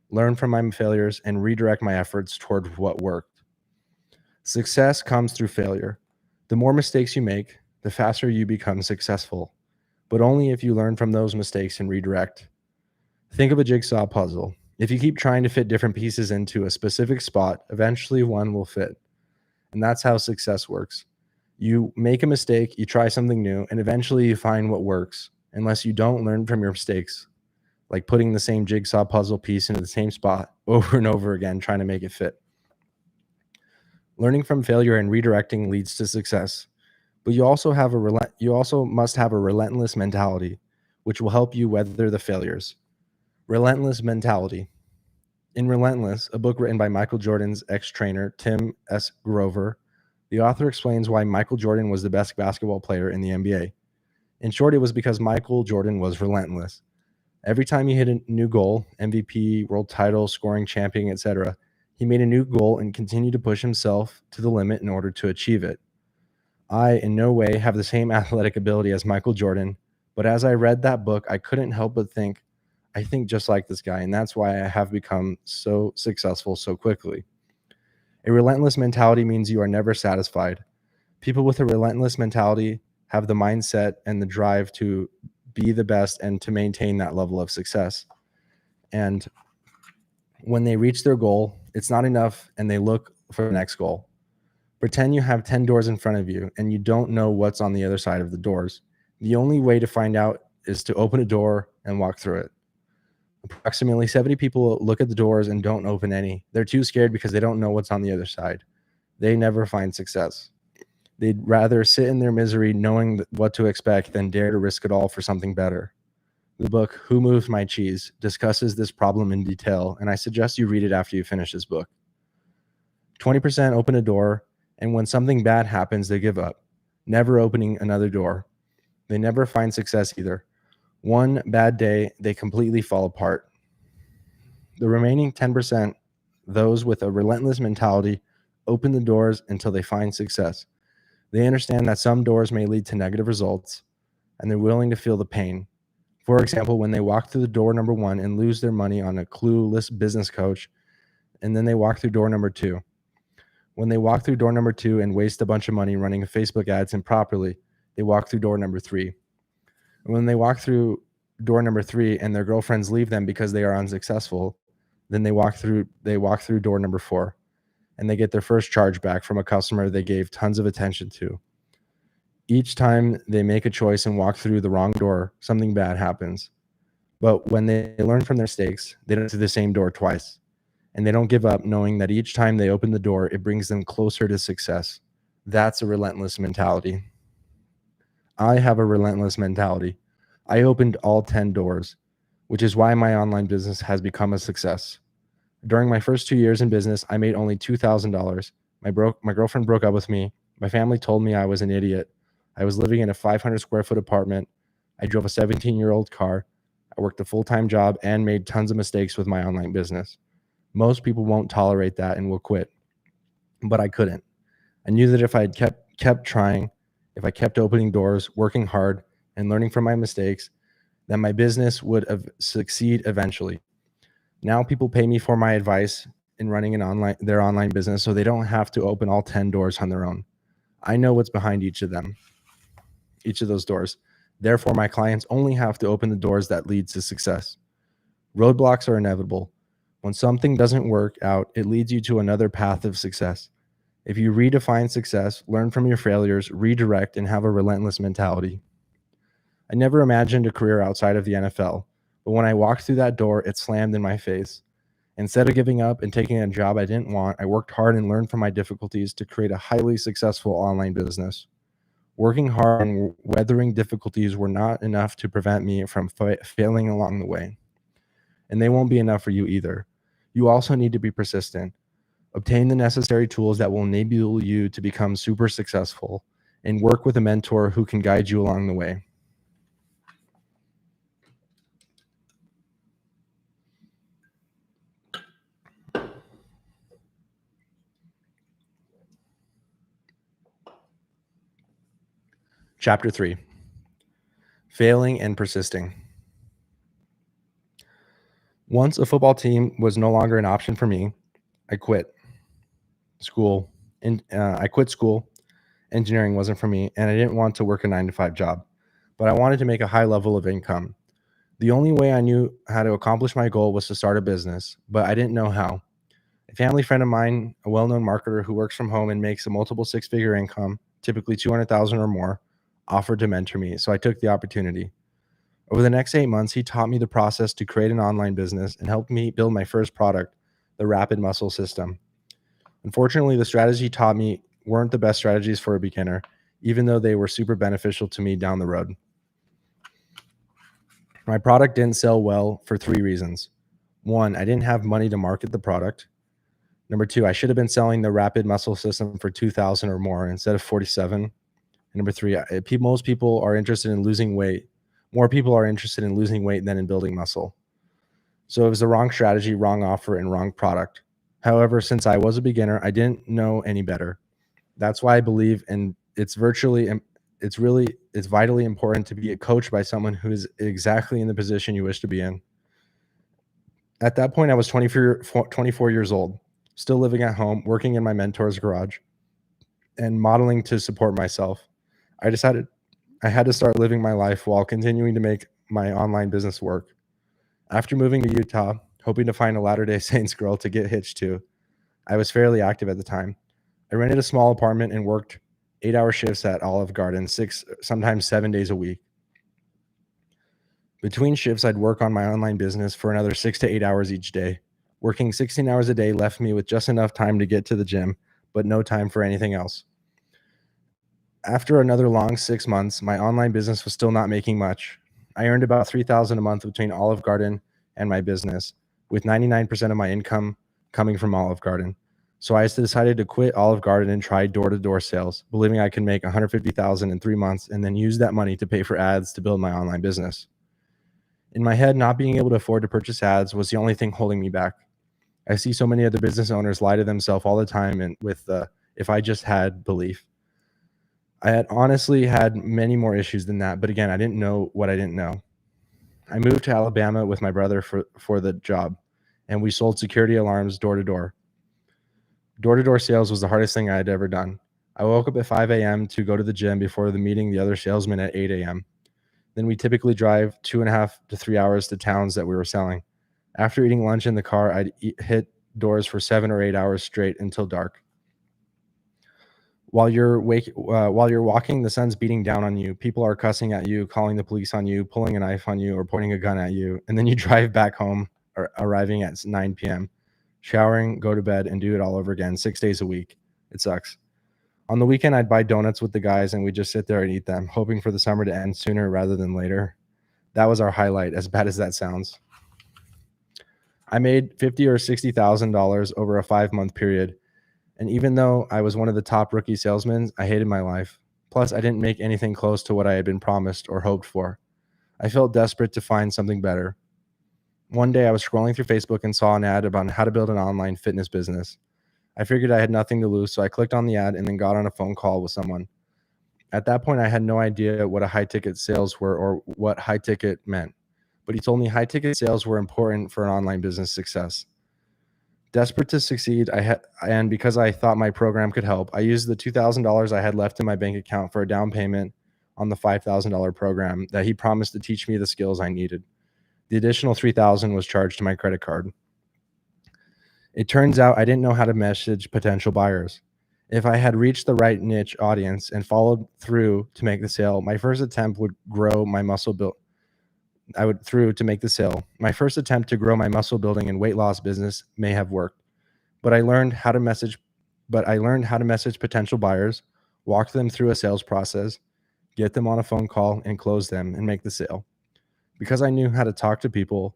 learn from my failures, and redirect my efforts toward what worked. Success comes through failure. The more mistakes you make, the faster you become successful, but only if you learn from those mistakes and redirect. Think of a jigsaw puzzle. If you keep trying to fit different pieces into a specific spot, eventually one will fit. And that's how success works. You make a mistake, you try something new, and eventually you find what works, unless you don't learn from your mistakes, like putting the same jigsaw puzzle piece into the same spot over and over again, trying to make it fit. Learning from failure and redirecting leads to success. But you also must have a relentless mentality, which will help you weather the failures. Relentless mentality. In Relentless, a book written by Michael Jordan's ex-trainer, Tim S. Grover, the author explains why Michael Jordan was the best basketball player in the NBA. In short, it was because Michael Jordan was relentless. Every time he hit a new goal, MVP, world title, scoring champion, etc., he made a new goal and continued to push himself to the limit in order to achieve it. I, in no way, have the same athletic ability as Michael Jordan, but as I read that book, I couldn't help but think, I think just like this guy, and that's why I have become so successful so quickly. A relentless mentality means you are never satisfied. People with a relentless mentality have the mindset and the drive to be the best and to maintain that level of success. And when they reach their goal, it's not enough and they look for the next goal. Pretend you have 10 doors in front of you and you don't know what's on the other side of the doors. The only way to find out is to open a door and walk through it. Approximately 70 people look at the doors and don't open any. They're too scared because they don't know what's on the other side. They never find success. They'd rather sit in their misery knowing what to expect than dare to risk it all for something better. The book, Who Moved My Cheese, discusses this problem in detail, and I suggest you read it after you finish this book. 20% open a door, and when something bad happens, they give up, never opening another door. They never find success either. One bad day, they completely fall apart. The remaining 10%, those with a relentless mentality, open the doors until they find success. They understand that some doors may lead to negative results, and they're willing to feel the pain. For example, when they walk through the door number 1 and lose their money on a clueless business coach, and then they walk through door number 2. When they walk through door number 2 and waste a bunch of money running Facebook ads improperly, they walk through door number 3. When they walk through door number 3 and their girlfriends leave them because they are unsuccessful, then they walk through door number 4, and they get their first charge back from a customer they gave tons of attention to. Each time they make a choice and walk through the wrong door, something bad happens. But when they learn from their mistakes, they don't do the same door twice. And they don't give up, knowing that each time they open the door, it brings them closer to success. That's a relentless mentality. I have a relentless mentality. I opened all 10 doors, which is why my online business has become a success. During my first 2 years in business, I made only $2,000. My girlfriend broke up with me. My family told me I was an idiot. I was living in a 500 square foot apartment. I drove a 17-year-old car. I worked a full-time job and made tons of mistakes with my online business. Most people won't tolerate that and will quit, but I couldn't. I knew that if I had kept trying, if I kept opening doors, working hard, and learning from my mistakes, then my business would have succeed eventually. Now people pay me for my advice in running their online business, so they don't have to open all 10 doors on their own. I know what's behind each of those doors. Therefore, my clients only have to open the doors that lead to success. Roadblocks are inevitable. When something doesn't work out, it leads you to another path of success. If you redefine success, learn from your failures, redirect, and have a relentless mentality. I never imagined a career outside of the NFL, but when I walked through that door, it slammed in my face. Instead of giving up and taking a job I didn't want, I worked hard and learned from my difficulties to create a highly successful online business. Working hard and weathering difficulties were not enough to prevent me from failing along the way. And they won't be enough for you either. You also need to be persistent. Obtain the necessary tools that will enable you to become super successful, and work with a mentor who can guide you along the way. Chapter 3, Failing and Persisting. Once a football team was no longer an option for me, I quit school. I quit school. Engineering wasn't for me, and I didn't want to work a 9-to-5 job, but I wanted to make a high level of income. The only way I knew how to accomplish my goal was to start a business, but I didn't know how. A family friend of mine, a well-known marketer who works from home and makes a multiple six-figure income, typically $200,000 or more, offered to mentor me, so I took the opportunity. Over the next 8 months, he taught me the process to create an online business and helped me build my first product, the Rapid Muscle System. Unfortunately, the strategies he taught me weren't the best strategies for a beginner, even though they were super beneficial to me down the road. My product didn't sell well for 3 reasons. 1, I didn't have money to market the product. Number 2, I should have been selling the Rapid Muscle System for $2,000 or more instead of $47. And number 3, most people are interested in losing weight. More people are interested in losing weight than in building muscle. So it was the wrong strategy, wrong offer, and wrong product. However, since I was a beginner, I didn't know any better. That's why I believe, and it's vitally important to be a coach by someone who is exactly in the position you wish to be in. At that point, I was 24 years old, still living at home, working in my mentor's garage, and modeling to support myself. I decided I had to start living my life while continuing to make my online business work. After moving to Utah, hoping to find a Latter-day Saints girl to get hitched to, I was fairly active at the time. I rented a small apartment and worked 8-hour shifts at Olive Garden, 6, sometimes 7 days a week. Between shifts, I'd work on my online business for another 6 to 8 hours each day. Working 16 hours a day left me with just enough time to get to the gym, but no time for anything else. After another long 6 months, my online business was still not making much. I earned about $3,000 a month between Olive Garden and my business, with 99% of my income coming from Olive Garden. So I decided to quit Olive Garden and try door-to-door sales, believing I could make $150,000 in 3 months and then use that money to pay for ads to build my online business. In my head, not being able to afford to purchase ads was the only thing holding me back. I see so many other business owners lie to themselves all the time, and with the "if I just had" belief. I had honestly had many more issues than that, but again, I didn't know what I didn't know. I moved to Alabama with my brother for the job, and we sold security alarms door to door. Door-to-door sales was the hardest thing I had ever done. I woke up at 5 a.m. to go to the gym before the meeting the other salesmen at 8 a.m. Then we typically drive 2.5 to 3 hours to towns that we were selling. After eating lunch in the car, I'd hit doors for 7 or 8 hours straight until dark. While you're walking, the sun's beating down on you. People are cussing at you, calling the police on you, pulling a knife on you, or pointing a gun at you. And then you drive back home, arriving at 9 p.m., showering, go to bed, and do it all over again 6 days a week. It sucks. On the weekend, I'd buy donuts with the guys, and we'd just sit there and eat them, hoping for the summer to end sooner rather than later. That was our highlight, as bad as that sounds. I made $50,000 or $60,000 over a 5-month period. And even though I was one of the top rookie salesmen, I hated my life. Plus, I didn't make anything close to what I had been promised or hoped for. I felt desperate to find something better. One day, I was scrolling through Facebook and saw an ad about how to build an online fitness business. I figured I had nothing to lose, so I clicked on the ad and then got on a phone call with someone. At that point, I had no idea what a high-ticket sales were or what high-ticket meant. But he told me high-ticket sales were important for an online business success. Desperate to succeed, and because I thought my program could help, I used the $2,000 I had left in my bank account for a down payment on the $5,000 program that he promised to teach me the skills I needed. The additional $3,000 was charged to my credit card. It turns out I didn't know how to message potential buyers. If I had reached the right niche audience and followed through to make the sale, my first attempt to grow my muscle building and weight loss business may have worked. But I learned how to message potential buyers, walk them through a sales process, get them on a phone call, and close them and make the sale. Because I knew how to talk to people,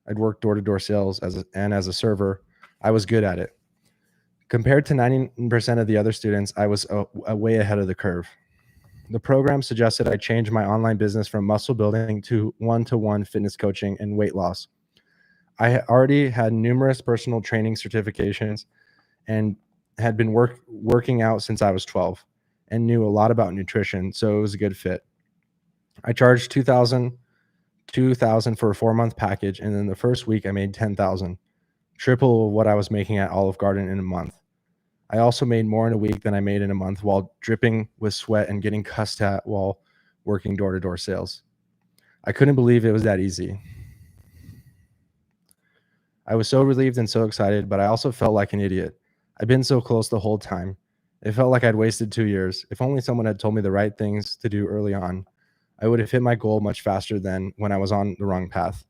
I'd worked door-to-door sales as a server. I was good at it. Compared to 90% of the other students, I was way ahead of the curve. The program suggested I change my online business from muscle building to one-to-one fitness coaching and weight loss. I already had numerous personal training certifications and had been working out since I was 12 and knew a lot about nutrition, so it was a good fit. I charged $2,000 for a 4-month package, and in the first week I made $10,000, triple what I was making at Olive Garden in a month. I also made more in a week than I made in a month while dripping with sweat and getting cussed at while working door-to-door sales. I couldn't believe it was that easy. I was so relieved and so excited, but I also felt like an idiot. I'd been so close the whole time. It felt like I'd wasted 2 years. If only someone had told me the right things to do early on, I would have hit my goal much faster than when I was on the wrong path.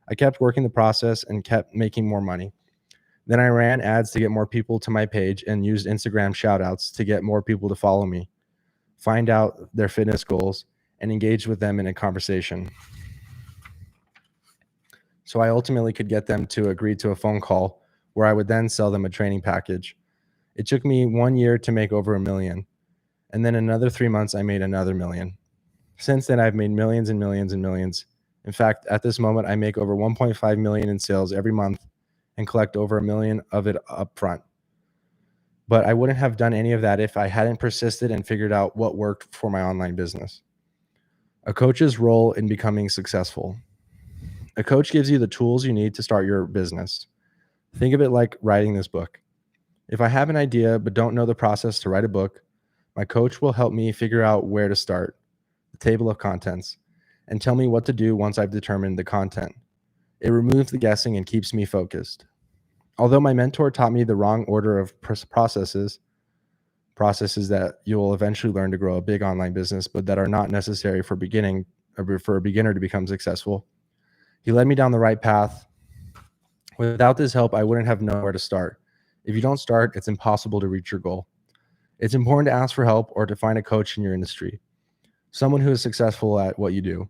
I kept working the process and kept making more money. Then I ran ads to get more people to my page and used Instagram shoutouts to get more people to follow me, find out their fitness goals, and engage with them in a conversation. So I ultimately could get them to agree to a phone call where I would then sell them a training package. It took me 1 year to make over $1 million. And then another 3 months, I made another $1 million. Since then, I've made millions and millions and millions. In fact, at this moment, I make over 1.5 million in sales every month and collect over $1 million of it up front. But I wouldn't have done any of that if I hadn't persisted and figured out what worked for my online business. A coach's role in becoming successful. A coach gives you the tools you need to start your business. Think of it like writing this book. If I have an idea but don't know the process to write a book, my coach will help me figure out where to start, the table of contents, and tell me what to do once I've determined the content. It removes the guessing and keeps me focused. Although my mentor taught me the wrong order of processes that you will eventually learn to grow a big online business, but that are not necessary for a beginner to become successful, he led me down the right path. Without this help, I wouldn't have known where to start. If you don't start, it's impossible to reach your goal. It's important to ask for help or to find a coach in your industry, someone who is successful at what you do.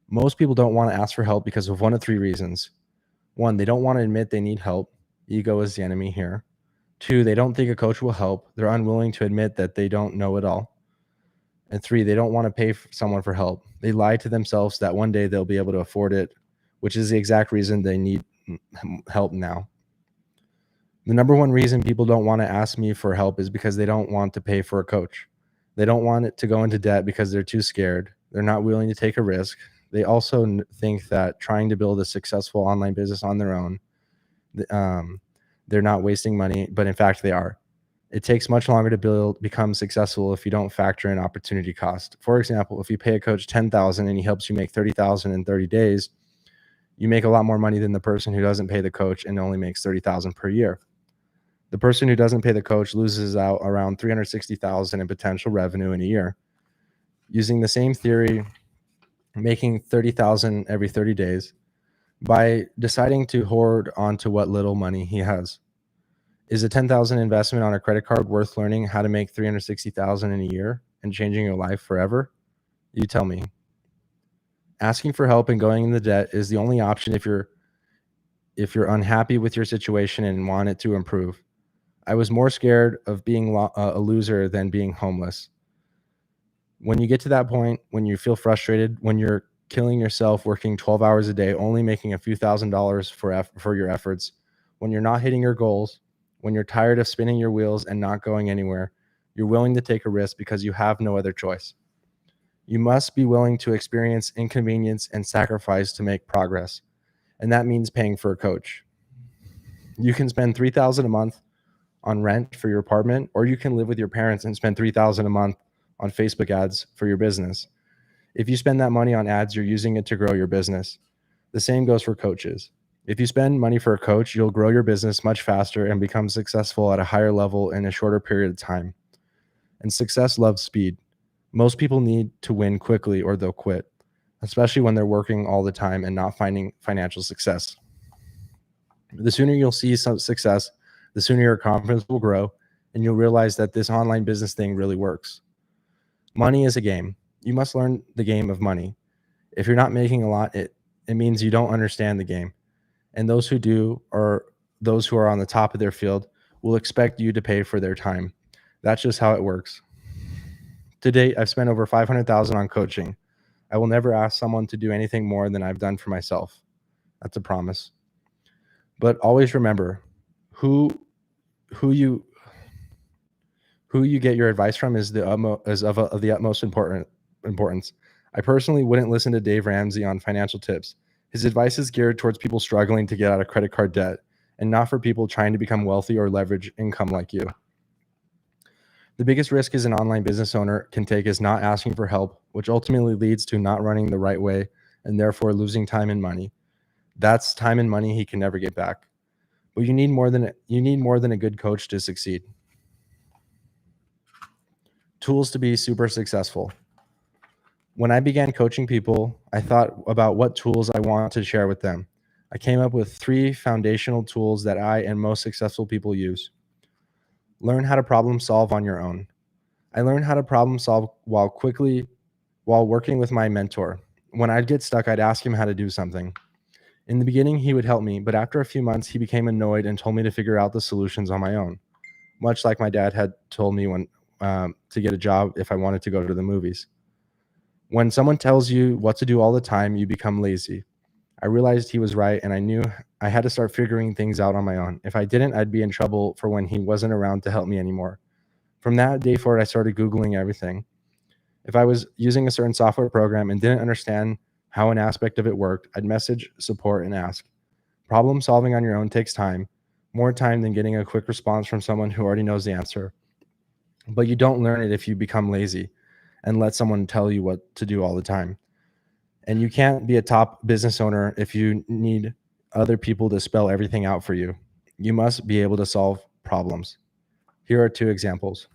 Most people don't want to ask for help because of one of 3 reasons. 1, they don't want to admit they need help. Ego is the enemy here. 2, they don't think a coach will help. They're unwilling to admit that they don't know it all. And 3, they don't want to pay someone for help. They lie to themselves that one day they'll be able to afford it, which is the exact reason they need help now. The number one reason people don't want to ask me for help is because they don't want to pay for a coach. They don't want it to go into debt because they're too scared. They're not willing to take a risk. They also think that trying to build a successful online business on their own, they're not wasting money, but in fact they are. It takes much longer to become successful if you don't factor in opportunity cost. For example, if you pay a coach $10,000 and he helps you make $30,000 in 30 days, you make a lot more money than the person who doesn't pay the coach and only makes $30,000 per year. The person who doesn't pay the coach loses out around $360,000 in potential revenue in a year. Using the same theory, making $30,000 every 30 days by deciding to hoard onto what little money he has. Is a $10,000 investment on a credit card worth learning how to make $360,000 in a year and changing your life forever? You tell me. Asking for help and going into debt is the only option if you're unhappy with your situation and want it to improve. I was more scared of being a loser than being homeless. When you get to that point, when you feel frustrated, when you're killing yourself working 12 hours a day, only making a few $1,000s for your efforts, when you're not hitting your goals, when you're tired of spinning your wheels and not going anywhere, you're willing to take a risk because you have no other choice. You must be willing to experience inconvenience and sacrifice to make progress. And that means paying for a coach. You can spend $3,000 a month on rent for your apartment, or you can live with your parents and spend $3,000 a month on Facebook ads for your business. If you spend that money on ads, you're using it to grow your business. The same goes for coaches. If you spend money for a coach, you'll grow your business much faster and become successful at a higher level in a shorter period of time. And success loves speed. Most people need to win quickly or they'll quit, especially when they're working all the time and not finding financial success. The sooner you'll see some success, the sooner your confidence will grow, and you'll realize that this online business thing really works. Money is a game. You must learn the game of money. If you're not making a lot, it means you don't understand the game. And those who do, or those who are on the top of their field, will expect you to pay for their time. That's just how it works. To date, I've spent over $500,000 on coaching. I will never ask someone to do anything more than I've done for myself. That's a promise. But always remember, who you get your advice from is of the utmost importance. I personally wouldn't listen to Dave Ramsey on financial tips. His advice is geared towards people struggling to get out of credit card debt, and not for people trying to become wealthy or leverage income like you. The biggest risk as an online business owner can take is not asking for help, which ultimately leads to not running the right way and therefore losing time and money. That's time and money he can never get back. But you need more than a good coach to succeed. Tools to be super successful. When I began coaching people, I thought about what tools I want to share with them. I came up with 3 foundational tools that I and most successful people use. Learn how to problem solve on your own. I learned how to problem solve while working with my mentor. When I'd get stuck, I'd ask him how to do something. In the beginning, he would help me, but after a few months, he became annoyed and told me to figure out the solutions on my own, much like my dad had told me when to get a job if I wanted to go to the movies. When someone tells you what to do all the time, you become lazy. I realized he was right, and I knew I had to start figuring things out on my own. If I didn't, I'd be in trouble for when he wasn't around to help me anymore. From that day forward, I started Googling everything. If I was using a certain software program and didn't understand how an aspect of it worked, I'd message support and ask. Problem solving on your own takes time, more time than getting a quick response from someone who already knows the answer. But you don't learn it if you become lazy and let someone tell you what to do all the time. And you can't be a top business owner if you need other people to spell everything out for you. You must be able to solve problems. Here are 2 examples.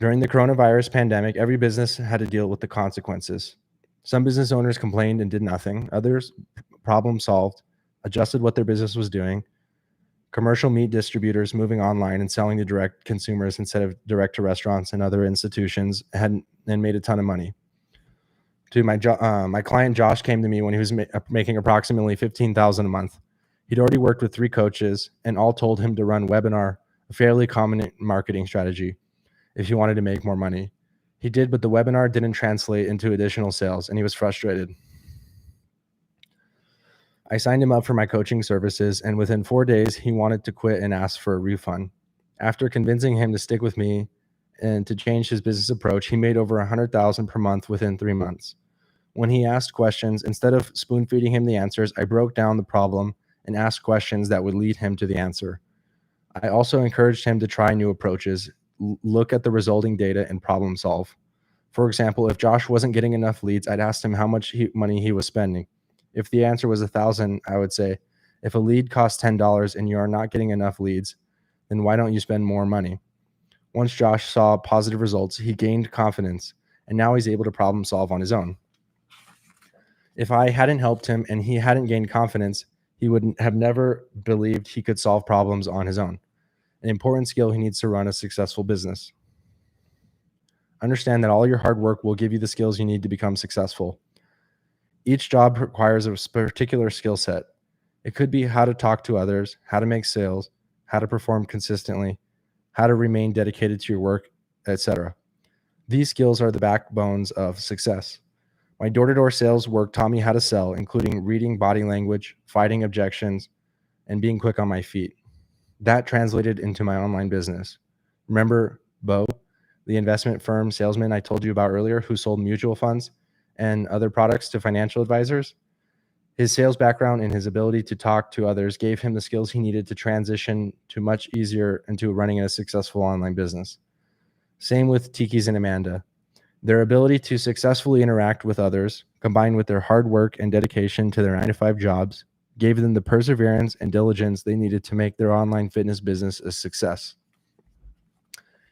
During the coronavirus pandemic, every business had to deal with the consequences. Some business owners complained and did nothing. Others problem solved, adjusted what their business was doing. Commercial meat distributors moving online and selling to direct consumers instead of direct to restaurants and other institutions and made a ton of money. My client Josh came to me when he was making approximately $15,000 a month. He'd already worked with 3 coaches, and all told him to run webinar, a fairly common marketing strategy, if he wanted to make more money. He did, but the webinar didn't translate into additional sales, and he was frustrated. I signed him up for my coaching services, and within 4 days, he wanted to quit and asked for a refund. After convincing him to stick with me and to change his business approach, he made over $100,000 per month within 3 months. When he asked questions, instead of spoon-feeding him the answers, I broke down the problem and asked questions that would lead him to the answer. I also encouraged him to try new approaches, look at the resulting data, and problem solve. For example, if Josh wasn't getting enough leads, I'd ask him how much money he was spending. If the answer was $1,000, I would say, if a lead costs $10 and you are not getting enough leads, then why don't you spend more money? Once Josh saw positive results, he gained confidence, and now he's able to problem solve on his own. If I hadn't helped him and he hadn't gained confidence, he would have never believed he could solve problems on his own. An important skill he needs to run a successful business. Understand that all your hard work will give you the skills you need to become successful. Each job requires a particular skill set. It could be how to talk to others, how to make sales, how to perform consistently, how to remain dedicated to your work, etc. These skills are the backbones of success. My door-to-door sales work taught me how to sell, including reading body language, fighting objections, and being quick on my feet. That translated into my online business. Remember Bo, the investment firm salesman I told you about earlier, who sold mutual funds and other products to financial advisors? His sales background and his ability to talk to others gave him the skills he needed to transition to much easier into running a successful online business. Same with Tiki's and Amanda. Their ability to successfully interact with others, combined with their hard work and dedication to their 9-to-5 jobs, gave them the perseverance and diligence they needed to make their online fitness business a success.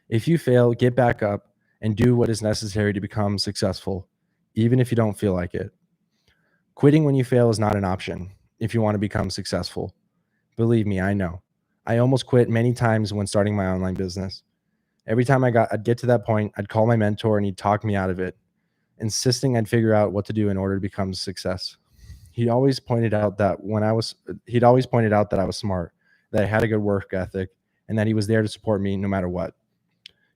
If you fail, get back up and do what is necessary to become successful, even if you don't feel like it. Quitting when you fail is not an option if you want to become successful. Believe me, I know. I almost quit many times when starting my online business. Every time I'd get to that point, I'd call my mentor and he'd talk me out of it, insisting I'd figure out what to do in order to become a success. He'd always pointed out that I was smart, that I had a good work ethic, and that he was there to support me no matter what.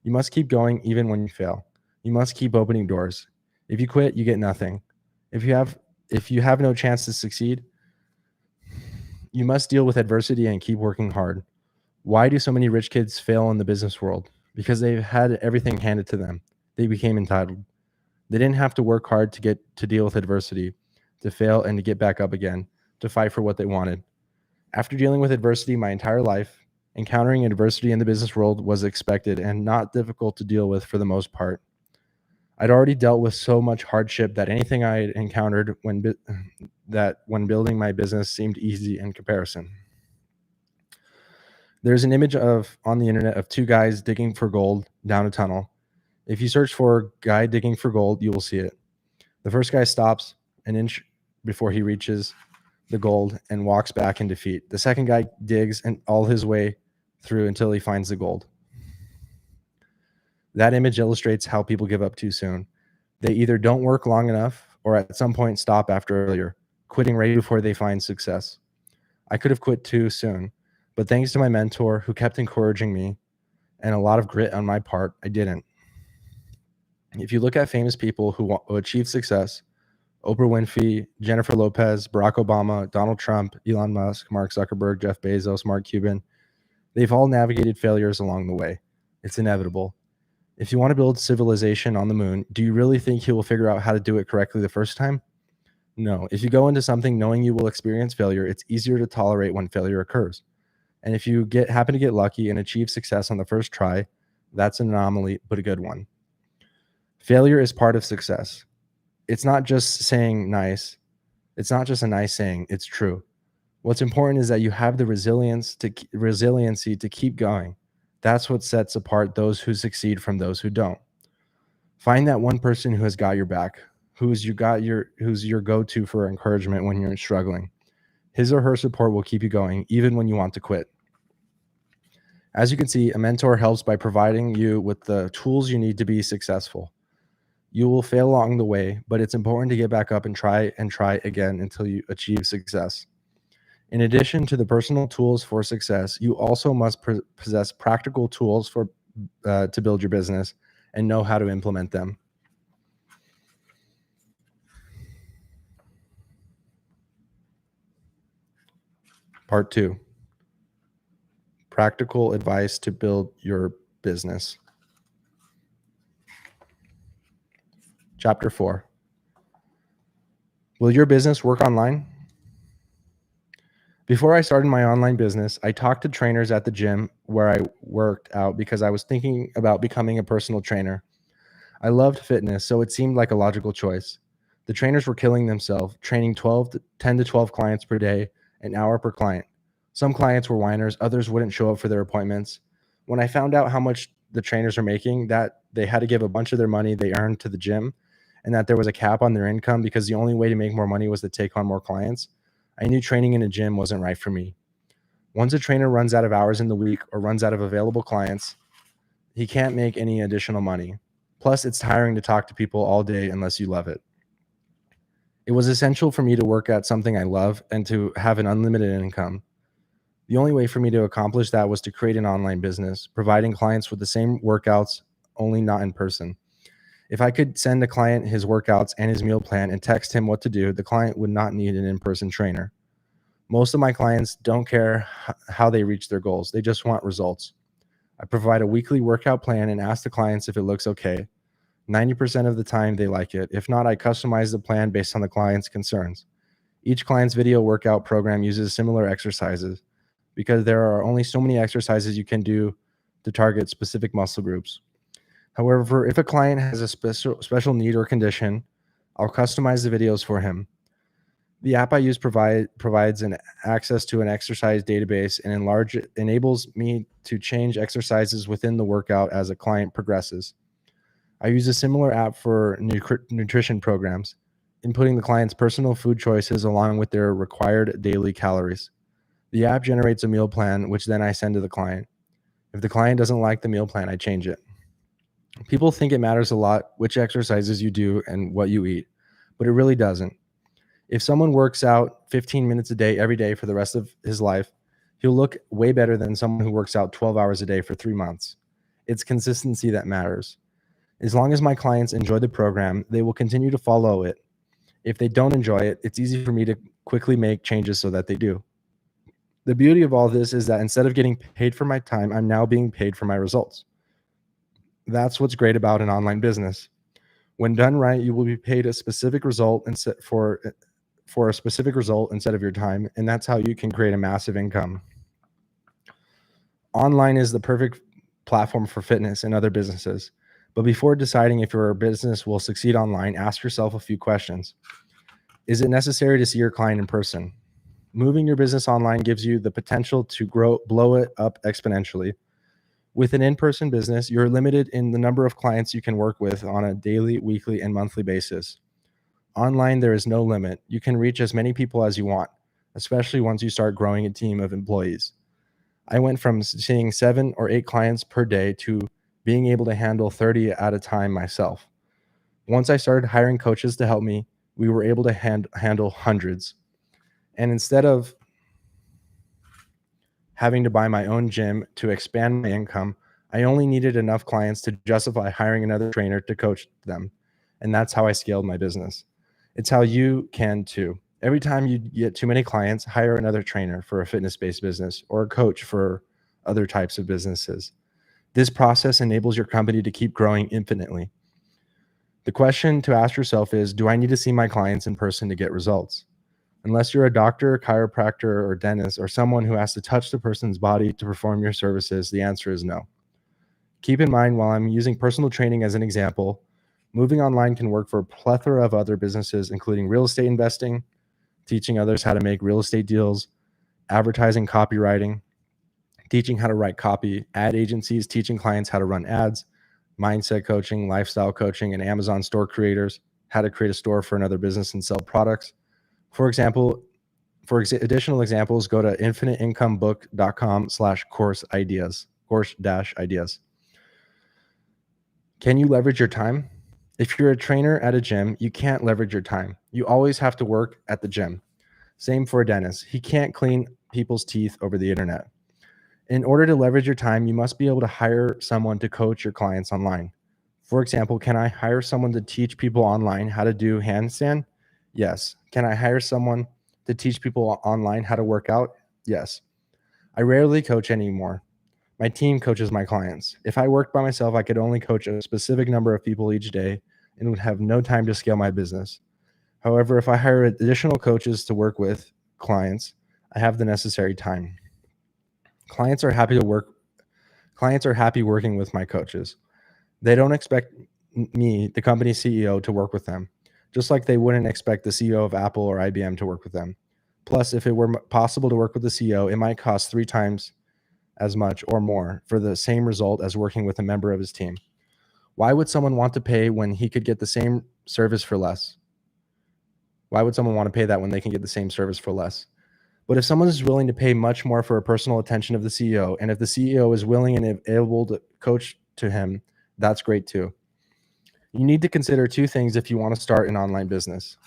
You must keep going even when you fail. You must keep opening doors. If you quit, you get nothing. If you have no chance to succeed, you must deal with adversity and keep working hard. Why do so many rich kids fail in the business world? Because they've had everything handed to them. They became entitled. They didn't have to work hard to deal with adversity, to fail and to get back up again, to fight for what they wanted. After dealing with adversity my entire life, encountering adversity in the business world was expected and not difficult to deal with for the most part. I'd already dealt with so much hardship that anything I had encountered when building my business seemed easy in comparison. There's an image on the internet of two guys digging for gold down a tunnel. If you search for guy digging for gold, you will see it. The first guy stops an inch before he reaches the gold and walks back in defeat. The second guy digs and all his way through until he finds the gold. That image illustrates how people give up too soon. They either don't work long enough or at some point stop after earlier, quitting right before they find success. I could have quit too soon, but thanks to my mentor who kept encouraging me and a lot of grit on my part, I didn't. If you look at famous people who achieve success, Oprah Winfrey, Jennifer Lopez, Barack Obama, Donald Trump, Elon Musk, Mark Zuckerberg, Jeff Bezos, Mark Cuban, they've all navigated failures along the way. It's inevitable. If you want to build civilization on the moon, do you really think you will figure out how to do it correctly the first time? No. If you go into something knowing you will experience failure, it's easier to tolerate when failure occurs. And if you happen to get lucky and achieve success on the first try, that's an anomaly, but a good one. Failure is part of success. It's not just saying nice. It's not just a nice saying. It's true. What's important is that you have the resiliency to keep going. That's what sets apart those who succeed from those who don't. Find that one person who has got your back, who's your go-to for encouragement when you're struggling. His or her support will keep you going, even when you want to quit. As you can see, a mentor helps by providing you with the tools you need to be successful. You will fail along the way, but it's important to get back up and try again until you achieve success. In addition to the personal tools for success, you also must possess practical tools to build your business and know how to implement them. Part 2. Practical advice to build your business. Chapter 4. Will your business work online? Before I started my online business, I talked to trainers at the gym where I worked out because I was thinking about becoming a personal trainer. I loved fitness, so it seemed like a logical choice. The trainers were killing themselves, training 10 to 12 clients per day, an hour per client. Some clients were whiners, others wouldn't show up for their appointments. When I found out how much the trainers are making, that they had to give a bunch of their money they earned to the gym, and that there was a cap on their income because the only way to make more money was to take on more clients, I knew training in a gym wasn't right for me. Once a trainer runs out of hours in the week or runs out of available clients, he can't make any additional money. Plus, it's tiring to talk to people all day unless you love it. It was essential for me to work at something I love and to have an unlimited income. The only way for me to accomplish that was to create an online business, providing clients with the same workouts, only not in person. If I could send a client his workouts and his meal plan and text him what to do, the client would not need an in-person trainer. Most of my clients don't care how they reach their goals. They just want results. I provide a weekly workout plan and ask the clients if it looks okay. 90% of the time they like it. If not, I customize the plan based on the client's concerns. Each client's video workout program uses similar exercises because there are only so many exercises you can do to target specific muscle groups. However, if a client has a special need or condition, I'll customize the videos for him. The app I use provides an access to an exercise database and enables me to change exercises within the workout as a client progresses. I use a similar app for nutrition programs, inputting the client's personal food choices along with their required daily calories. The app generates a meal plan, which then I send to the client. If the client doesn't like the meal plan, I change it. People think it matters a lot which exercises you do and what you eat, but it really doesn't. If someone works out 15 minutes a day every day for the rest of his life, He'll look way better than someone who works out 12 hours a day for 3 months. It's consistency that matters. As long as my clients enjoy the program, they will continue to follow it. If they don't enjoy it, it's easy for me to quickly make changes so that they do. The beauty of all this is that instead of getting paid for my time, I'm now being paid for my results. That's what's great about an online business. When done right, you will be paid a specific result for a specific result instead of your time, and that's how you can create a massive income. Online is the perfect platform for fitness and other businesses. But before deciding if your business will succeed online, ask yourself a few questions. Is it necessary to see your client in person? Moving your business online gives you the potential to blow it up exponentially. With an in-person business, you're limited in the number of clients you can work with on a daily, weekly, and monthly basis. Online, there is no limit. You can reach as many people as you want, especially once you start growing a team of employees. I went from seeing 7 or 8 clients per day to being able to handle 30 at a time myself. Once I started hiring coaches to help me, we were able to handle hundreds. And instead of having to buy my own gym to expand my income, I only needed enough clients to justify hiring another trainer to coach them. And that's how I scaled my business. It's how you can too. Every time you get too many clients, hire another trainer for a fitness-based business or a coach for other types of businesses. This process enables your company to keep growing infinitely. The question to ask yourself is, do I need to see my clients in person to get results? Unless you're a doctor, chiropractor, or dentist, or someone who has to touch the person's body to perform your services, the answer is no. Keep in mind, while I'm using personal training as an example, moving online can work for a plethora of other businesses, including real estate investing, teaching others how to make real estate deals, advertising, copywriting, teaching how to write copy, ad agencies, teaching clients how to run ads, mindset coaching, lifestyle coaching, and Amazon store creators, how to create a store for another business and sell products. For example, additional examples, go to infiniteincomebook.com/course-ideas. Can you leverage your time? If you're a trainer at a gym, you can't leverage your time. You always have to work at the gym. Same for a dentist. He can't clean people's teeth over the internet. In order to leverage your time, you must be able to hire someone to coach your clients online. For example, can I hire someone to teach people online how to do handstand? Yes. Can I hire someone to teach people online how to work out? Yes. I rarely coach anymore. My team coaches my clients. If I worked by myself, I could only coach a specific number of people each day and would have no time to scale my business. However, if I hire additional coaches to work with clients, I have the necessary time. Clients are happy working with my coaches. They don't expect me, the company CEO, to work with them, just like they wouldn't expect the CEO of Apple or IBM to work with them. Plus, if it were possible to work with the CEO, it might cost 3 times as much or more for the same result as working with a member of his team. Why would someone want to pay when he could get the same service for less? Why would someone want to pay that when they can get the same service for less? But if someone is willing to pay much more for a personal attention of the CEO, and if the CEO is willing and able to coach to him, that's great too. You need to consider 2 things if you want to start an online business.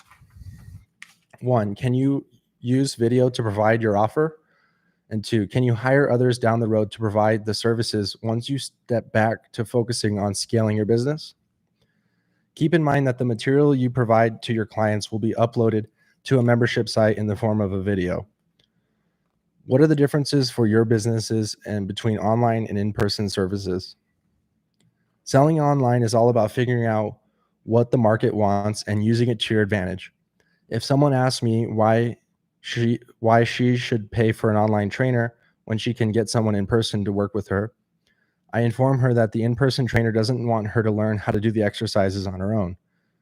1, can you use video to provide your offer? And 2, can you hire others down the road to provide the services once you step back to focusing on scaling your business? Keep in mind that the material you provide to your clients will be uploaded to a membership site in the form of a video. What are the differences for your businesses and between online and in-person services? Selling online is all about figuring out what the market wants and using it to your advantage. If someone asks me why she should pay for an online trainer when she can get someone in person to work with her, I inform her that the in-person trainer doesn't want her to learn how to do the exercises on her own.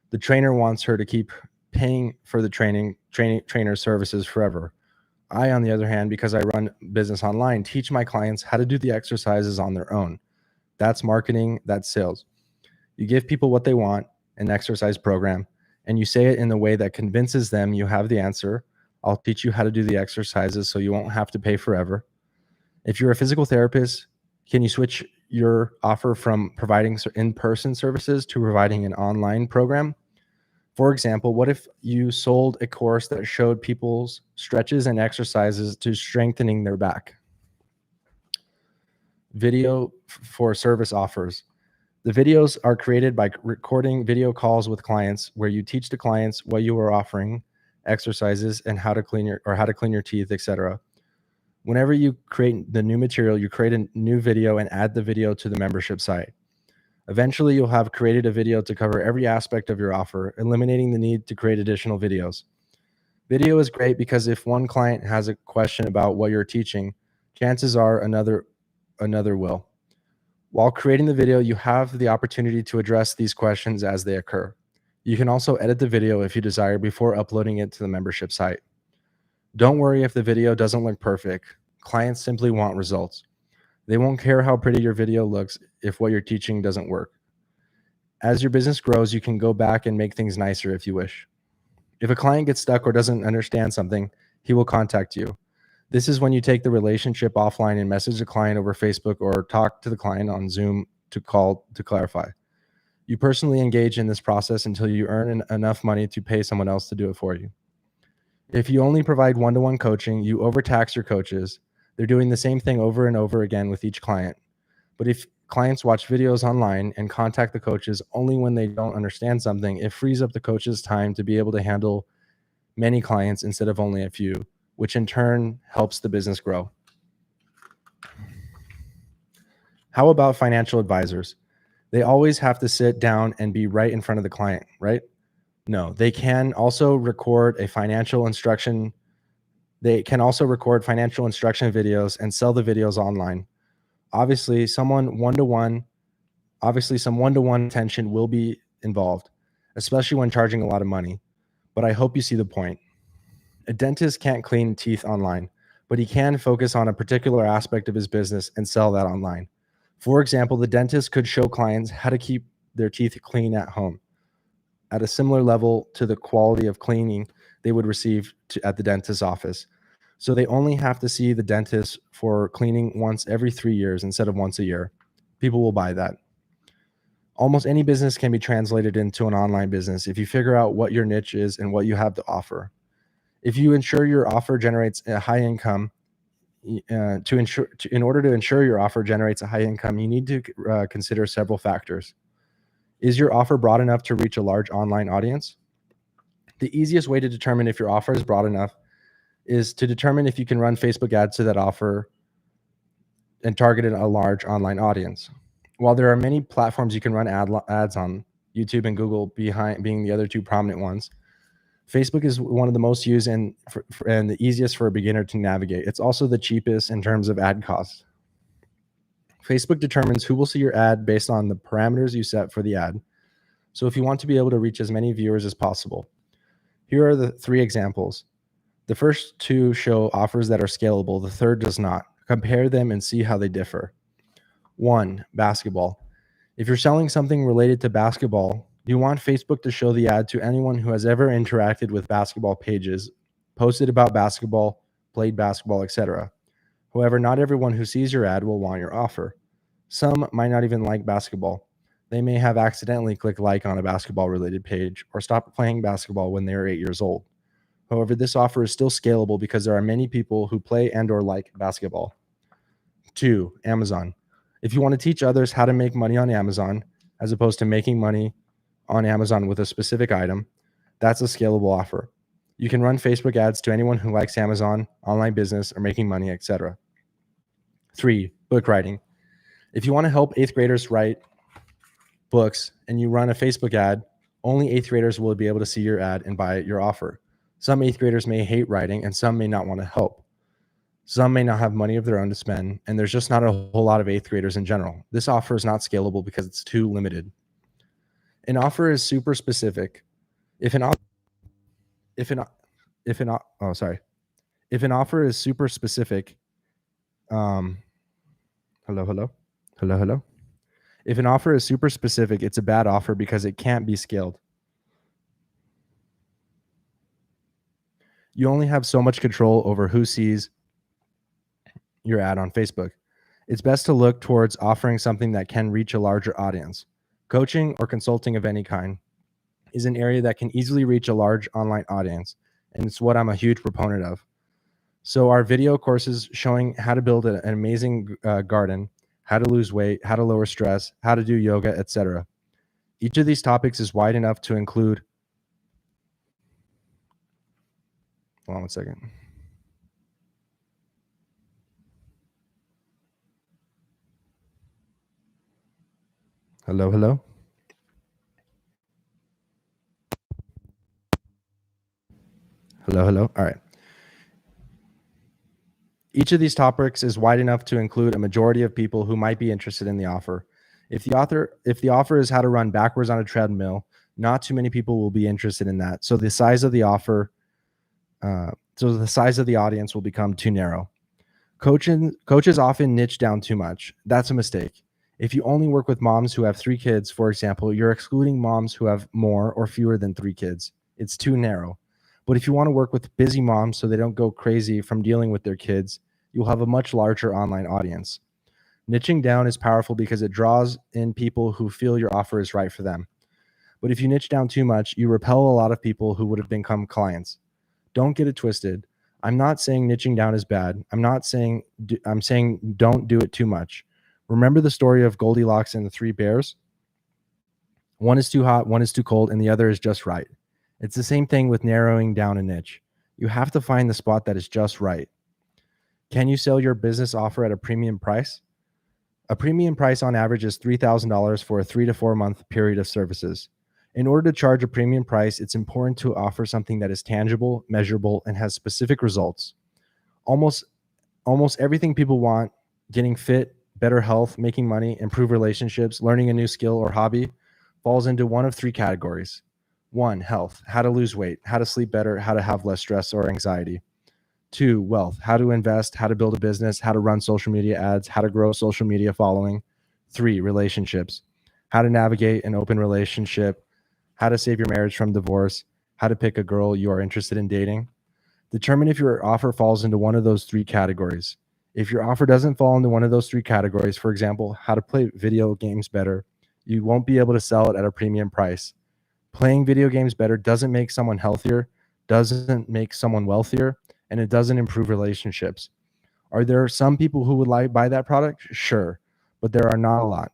The trainer wants her to keep paying for the trainer services forever. I, on the other hand, because I run business online, teach my clients how to do the exercises on their own. That's marketing, that's sales. You give people what they want, an exercise program, and you say it in a way that convinces them you have the answer. I'll teach you how to do the exercises so you won't have to pay forever. If you're a physical therapist, can you switch your offer from providing in-person services to providing an online program? For example, what if you sold a course that showed people's stretches and exercises to strengthening their back? video for service offers. The videos are created by recording video calls with clients where you teach the clients what you are offering, exercises, and how to clean your teeth, etc. Whenever you create the new material, you create a new video and add the video to the membership site. Eventually, you'll have created a video to cover every aspect of your offer, eliminating the need to create additional videos. Video is great because if one client has a question about what you're teaching, chances are another will. While creating the video, you have the opportunity to address these questions as they occur. You can also edit the video if you desire before uploading it to the membership site. Don't worry if the video doesn't look perfect. Clients simply want results. They won't care how pretty your video looks if what you're teaching doesn't work. As your business grows, you can go back and make things nicer if you wish. If a client gets stuck or doesn't understand something, he will contact you. This is when you take the relationship offline and message the client over Facebook or talk to the client on Zoom to call to clarify. You personally engage in this process until you earn enough money to pay someone else to do it for you. If you only provide one-to-one coaching, you overtax your coaches. They're doing the same thing over and over again with each client. But if clients watch videos online and contact the coaches only when they don't understand something, it frees up the coach's time to be able to handle many clients instead of only a few, which in turn helps the business grow. How about financial advisors? They always have to sit down and be right in front of the client, right? No, they can also record financial instruction videos and sell the videos online. Obviously, some one-to-one attention will be involved, especially when charging a lot of money. But I hope you see the point. A dentist can't clean teeth online, but he can focus on a particular aspect of his business and sell that online. For example, the dentist could show clients how to keep their teeth clean at home at a similar level to the quality of cleaning they would receive at the dentist's office. So they only have to see the dentist for cleaning once every 3 years instead of once a year. People will buy that. Almost any business can be translated into an online business if you figure out what your niche is and what you have to offer. If you ensure your offer generates a high income, in order to ensure your offer generates a high income, you need to consider several factors. Is your offer broad enough to reach a large online audience? The easiest way to determine if your offer is broad enough is to determine if you can run Facebook ads to that offer and target a large online audience. While there are many platforms you can run ads on, YouTube and Google being the other two prominent ones, Facebook is one of the most used and the easiest for a beginner to navigate. It's also the cheapest in terms of ad costs. Facebook determines who will see your ad based on the parameters you set for the ad. So if you want to be able to reach as many viewers as possible, here are the 3 examples. The first 2 show offers that are scalable. The third does not. Compare them and see how they differ. 1, basketball. If you're selling something related to basketball, you want Facebook to show the ad to anyone who has ever interacted with basketball pages, posted about basketball, played basketball, etc. However, not everyone who sees your ad will want your offer. Some might not even like basketball. They may have accidentally clicked like on a basketball-related page or stopped playing basketball when they were 8 years old. However, this offer is still scalable because there are many people who play and or like basketball. 2, Amazon. If you want to teach others how to make money on Amazon, as opposed to making money on Amazon with a specific item, that's a scalable offer. You can run Facebook ads to anyone who likes Amazon, online business, or making money, etc. 3, book writing. If you want to help 8th graders write books and you run a Facebook ad, only 8th graders will be able to see your ad and buy your offer. Some 8th graders may hate writing and some may not want to help. Some may not have money of their own to spend, and there's just not a whole lot of 8th graders in general. This offer is not scalable because it's too limited. An offer is super specific. If an offer is super specific, hello. If an offer is super specific, it's a bad offer because it can't be scaled. You only have so much control over who sees your ad on Facebook. It's best to look towards offering something that can reach a larger audience. Coaching or consulting of any kind is an area that can easily reach a large online audience, and it's what I'm a huge proponent of. So our video courses showing how to build an amazing garden, how to lose weight, how to lower stress, how to do yoga, etc. Each of these topics is wide enough to include. Hold on one second. Hello, hello. Hello, hello. All right. Each of these topics is wide enough to include a majority of people who might be interested in the offer. If the offer is how to run backwards on a treadmill, not too many people will be interested in that. So the size of the offer, so the size of the audience will become too narrow. Coaches often niche down too much. That's a mistake. If you only work with moms who have 3 kids, for example, you're excluding moms who have more or fewer than 3 kids. It's too narrow. But if you want to work with busy moms so they don't go crazy from dealing with their kids, you'll have a much larger online audience. Niching down is powerful because it draws in people who feel your offer is right for them. But if you niche down too much, you repel a lot of people who would have become clients. Don't get it twisted. I'm not saying niching down is bad. I'm saying don't do it too much. Remember the story of Goldilocks and the 3 bears? One is too hot, one is too cold, and the other is just right. It's the same thing with narrowing down a niche. You have to find the spot that is just right. Can you sell your business offer at a premium price? A premium price on average is $3,000 for a 3 to 4 month period of services. In order to charge a premium price, it's important to offer something that is tangible, measurable, and has specific results. Almost everything people want, getting fit, better health, making money, improve relationships, learning a new skill or hobby, falls into one of 3 categories. 1, health, how to lose weight, how to sleep better, how to have less stress or anxiety. 2, wealth, how to invest, how to build a business, how to run social media ads, how to grow a social media following. 3, relationships, how to navigate an open relationship, how to save your marriage from divorce, how to pick a girl you are interested in dating. Determine if your offer falls into one of those 3 categories. If your offer doesn't fall into one of those 3 categories, for example, how to play video games better, you won't be able to sell it at a premium price. Playing video games better doesn't make someone healthier, doesn't make someone wealthier, and it doesn't improve relationships. Are there some people who would buy that product? Sure, but there are not a lot.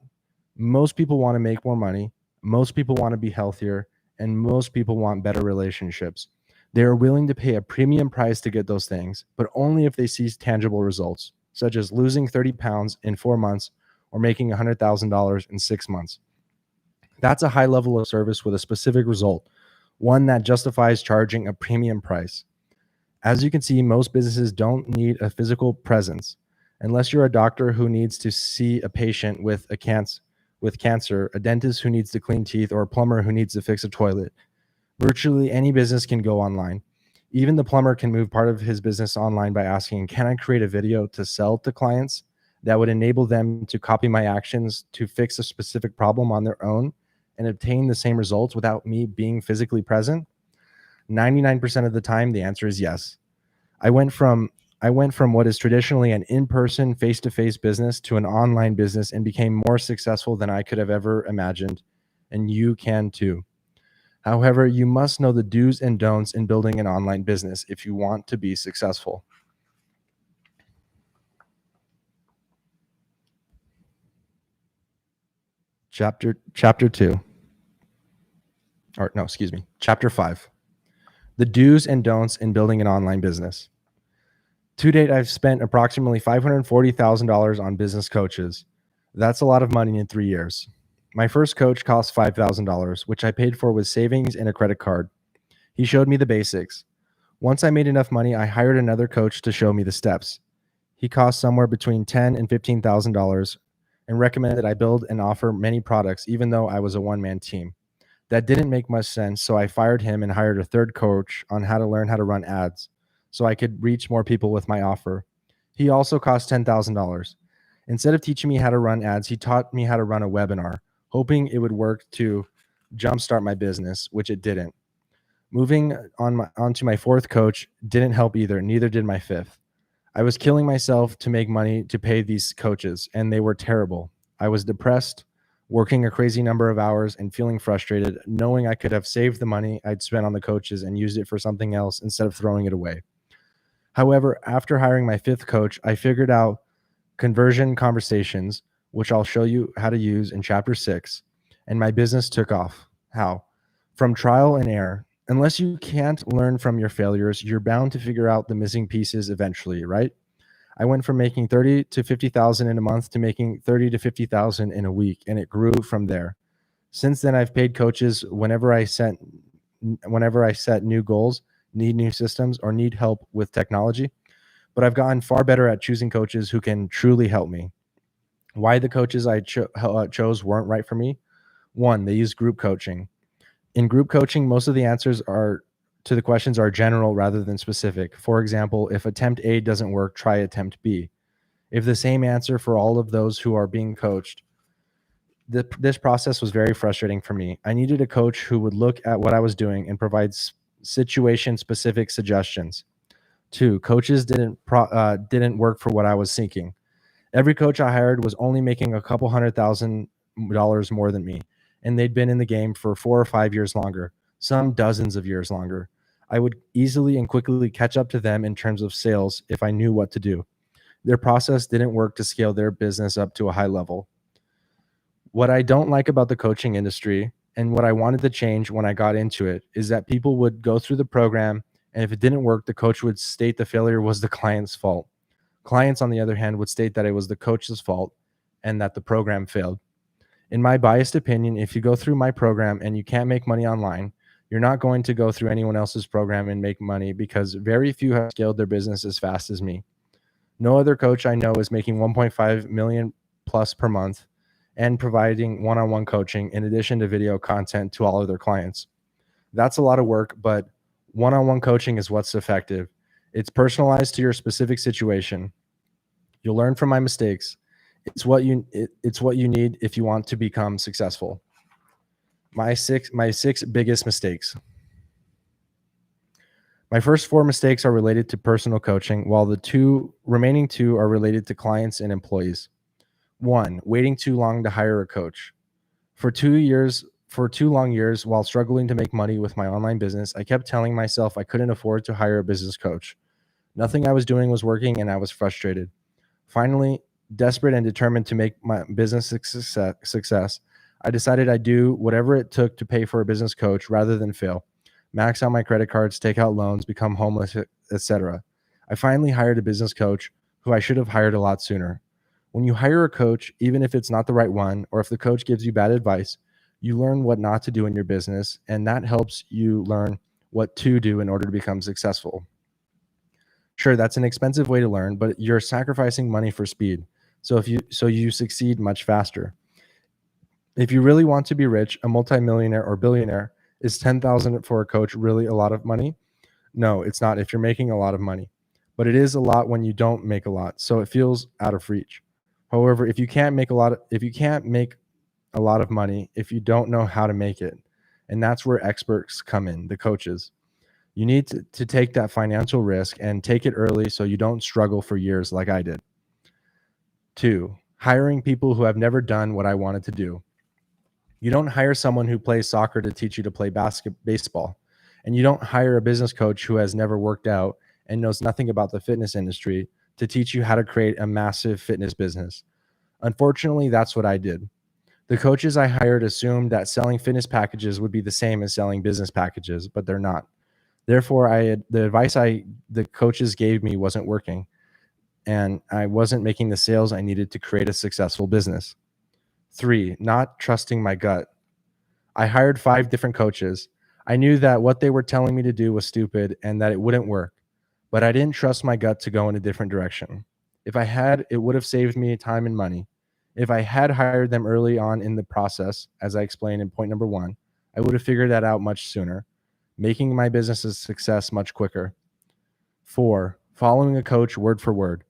Most people want to make more money. Most people want to be healthier, and most people want better relationships. They are willing to pay a premium price to get those things, but only if they see tangible results, such as losing 30 pounds in 4 months or making $100,000 in 6 months. That's a high level of service with a specific result, one that justifies charging a premium price. As you can see, most businesses don't need a physical presence. Unless you're a doctor who needs to see a patient with cancer, a dentist who needs to clean teeth, or a plumber who needs to fix a toilet. Virtually any business can go online. Even the plumber can move part of his business online by asking, can I create a video to sell to clients that would enable them to copy my actions to fix a specific problem on their own and obtain the same results without me being physically present? 99% of the time, the answer is yes. I went from what is traditionally an in-person, face-to-face business to an online business and became more successful than I could have ever imagined, and you can too. However, you must know the do's and don'ts in building an online business if you want to be successful. Chapter 2. Chapter 5. The do's and don'ts in building an online business. To date, I've spent approximately $540,000 on business coaches. That's a lot of money in 3 years. My first coach cost $5,000, which I paid for with savings and a credit card. He showed me the basics. Once I made enough money, I hired another coach to show me the steps. He cost somewhere between $10,000 and $15,000 and recommended I build and offer many products, even though I was a one-man team. That didn't make much sense, so I fired him and hired a third coach on how to learn how to run ads so I could reach more people with my offer. He also cost $10,000. Instead of teaching me how to run ads, he taught me how to run a webinar, hoping it would work to jumpstart my business, which it didn't. Moving on to my fourth coach didn't help either, neither did my fifth. I was killing myself to make money to pay these coaches, and they were terrible. I was depressed, working a crazy number of hours and feeling frustrated, knowing I could have saved the money I'd spent on the coaches and used it for something else instead of throwing it away. However, after hiring my fifth coach, I figured out conversion conversations, which I'll show you how to use in chapter 6, and my business took off. How? From trial and error. Unless you can't learn from your failures, you're bound to figure out the missing pieces eventually, right? I went from making 30 to 50,000 in a month to making 30 to 50,000 in a week, and it grew from there. Since then, I've paid coaches whenever I set new goals, need new systems, or need help with technology. But I've gotten far better at choosing coaches who can truly help me. Why the coaches I chose weren't right for me? One, they use group coaching. In group coaching, most of the answers to the questions are general rather than specific. For example, if attempt A doesn't work, try attempt B. If the same answer for all of those who are being coached, this process was very frustrating for me. I needed a coach who would look at what I was doing and provide situation-specific suggestions. Two, coaches didn't work for what I was seeking. Every coach I hired was only making a couple $100,000 more than me, and they'd been in the game for 4 or 5 years longer, some dozens of years longer. I would easily and quickly catch up to them in terms of sales if I knew what to do. Their process didn't work to scale their business up to a high level. What I don't like about the coaching industry, and what I wanted to change when I got into it, is that people would go through the program, and if it didn't work, the coach would state the failure was the client's fault. Clients, on the other hand, would state that it was the coach's fault and that the program failed. In my biased opinion, if you go through my program and you can't make money online, you're not going to go through anyone else's program and make money, because very few have scaled their business as fast as me. No other coach I know is making 1.5 million plus per month and providing one-on-one coaching in addition to video content to all of their clients. That's a lot of work, but one-on-one coaching is what's effective. It's personalized to your specific situation. You'll learn from my mistakes. It's what you need if you want to become successful. My six biggest mistakes. My first 4 mistakes are related to personal coaching, while the remaining two are related to clients and employees. 1, waiting too long to hire a coach. For 2 long years, while struggling to make money with my online business, I kept telling myself I couldn't afford to hire a business coach. Nothing I was doing was working, and I was frustrated. Finally, desperate and determined to make my business success, I decided I'd do whatever it took to pay for a business coach rather than fail. Max out my credit cards, take out loans, become homeless, etc. I finally hired a business coach who I should have hired a lot sooner. When you hire a coach, even if it's not the right one, or if the coach gives you bad advice, you learn what not to do in your business, and that helps you learn what to do in order to become successful. Sure, that's an expensive way to learn, but you're sacrificing money for speed. So you succeed much faster. If you really want to be rich, a multimillionaire or billionaire, is $10,000 for a coach really a lot of money? No, it's not if you're making a lot of money, but it is a lot when you don't make a lot, so it feels out of reach. However, if you can't make a lot of money, if you don't know how to make it, and that's where experts come in, the coaches. You need to take that financial risk and take it early so you don't struggle for years like I did. 2, hiring people who have never done what I wanted to do. You don't hire someone who plays soccer to teach you to play baseball. And you don't hire a business coach who has never worked out and knows nothing about the fitness industry to teach you how to create a massive fitness business. Unfortunately, that's what I did. The coaches I hired assumed that selling fitness packages would be the same as selling business packages, but they're not. Therefore, the advice the coaches gave me wasn't working, and I wasn't making the sales I needed to create a successful business. 3, not trusting my gut. I hired 5 different coaches. I knew that what they were telling me to do was stupid and that it wouldn't work, but I didn't trust my gut to go in a different direction. If I had, it would have saved me time and money. If I had hired them early on in the process, as I explained in point number 1, I would have figured that out much sooner, making my business a success much quicker. 4, following a coach word for word.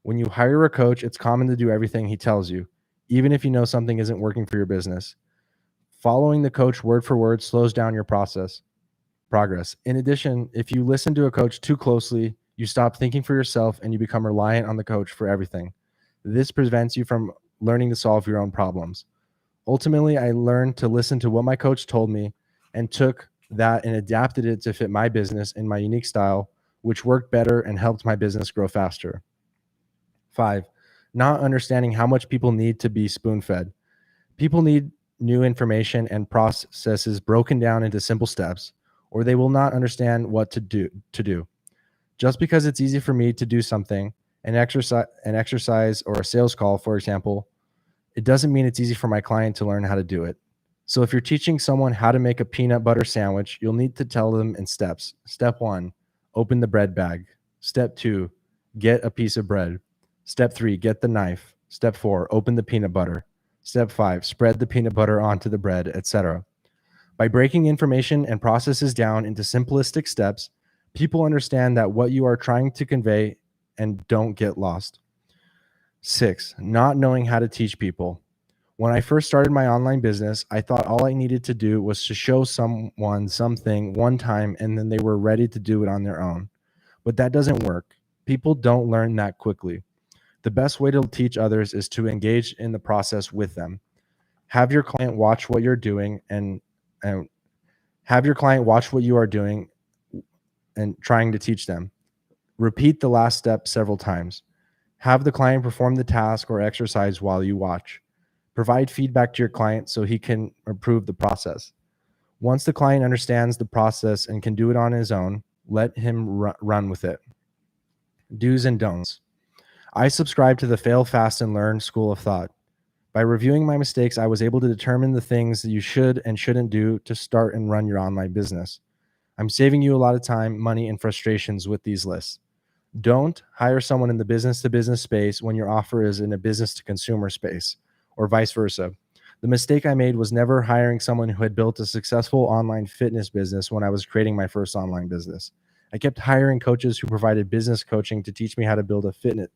When you hire a coach, it's common to do everything he tells you, even if you know something isn't working for your business. Following the coach word for word slows down your progress. In addition, if you listen to a coach too closely, you stop thinking for yourself and you become reliant on the coach for everything. This prevents you from learning to solve your own problems. Ultimately, I learned to listen to what my coach told me and took that and adapted it to fit my business in my unique style, which worked better and helped my business grow faster. 5, not understanding how much people need to be spoon-fed. People need new information and processes broken down into simple steps, or they will not understand what to do. Just because it's easy for me to do something, an exercise or a sales call, for example, it doesn't mean it's easy for my client to learn how to do it. So if you're teaching someone how to make a peanut butter sandwich, you'll need to tell them in steps. Step 1, open the bread bag. Step 2, get a piece of bread. Step 3, get the knife. Step 4, open the peanut butter. Step 5, spread the peanut butter onto the bread, etc. By breaking information and processes down into simplistic steps, people understand that what you are trying to convey and don't get lost. 6, not knowing how to teach people. When I first started my online business, I thought all I needed to do was to show someone something one time and then they were ready to do it on their own. But that doesn't work. People don't learn that quickly. The best way to teach others is to engage in the process with them. Have your client watch what you're doing and have your client watch what you are doing and trying to teach them. Repeat the last step several times. Have the client perform the task or exercise while you watch. Provide feedback to your client so he can improve the process. Once the client understands the process and can do it on his own, let him run with it. Do's and don'ts. I subscribe to the Fail Fast and Learn school of thought. By reviewing my mistakes, I was able to determine the things that you should and shouldn't do to start and run your online business. I'm saving you a lot of time, money, and frustrations with these lists. Don't hire someone in the business-to-business space when your offer is in a business-to-consumer space, or vice versa. The mistake I made was never hiring someone who had built a successful online fitness business when I was creating my first online business. I kept hiring coaches who provided business coaching to teach me how to build a fitness.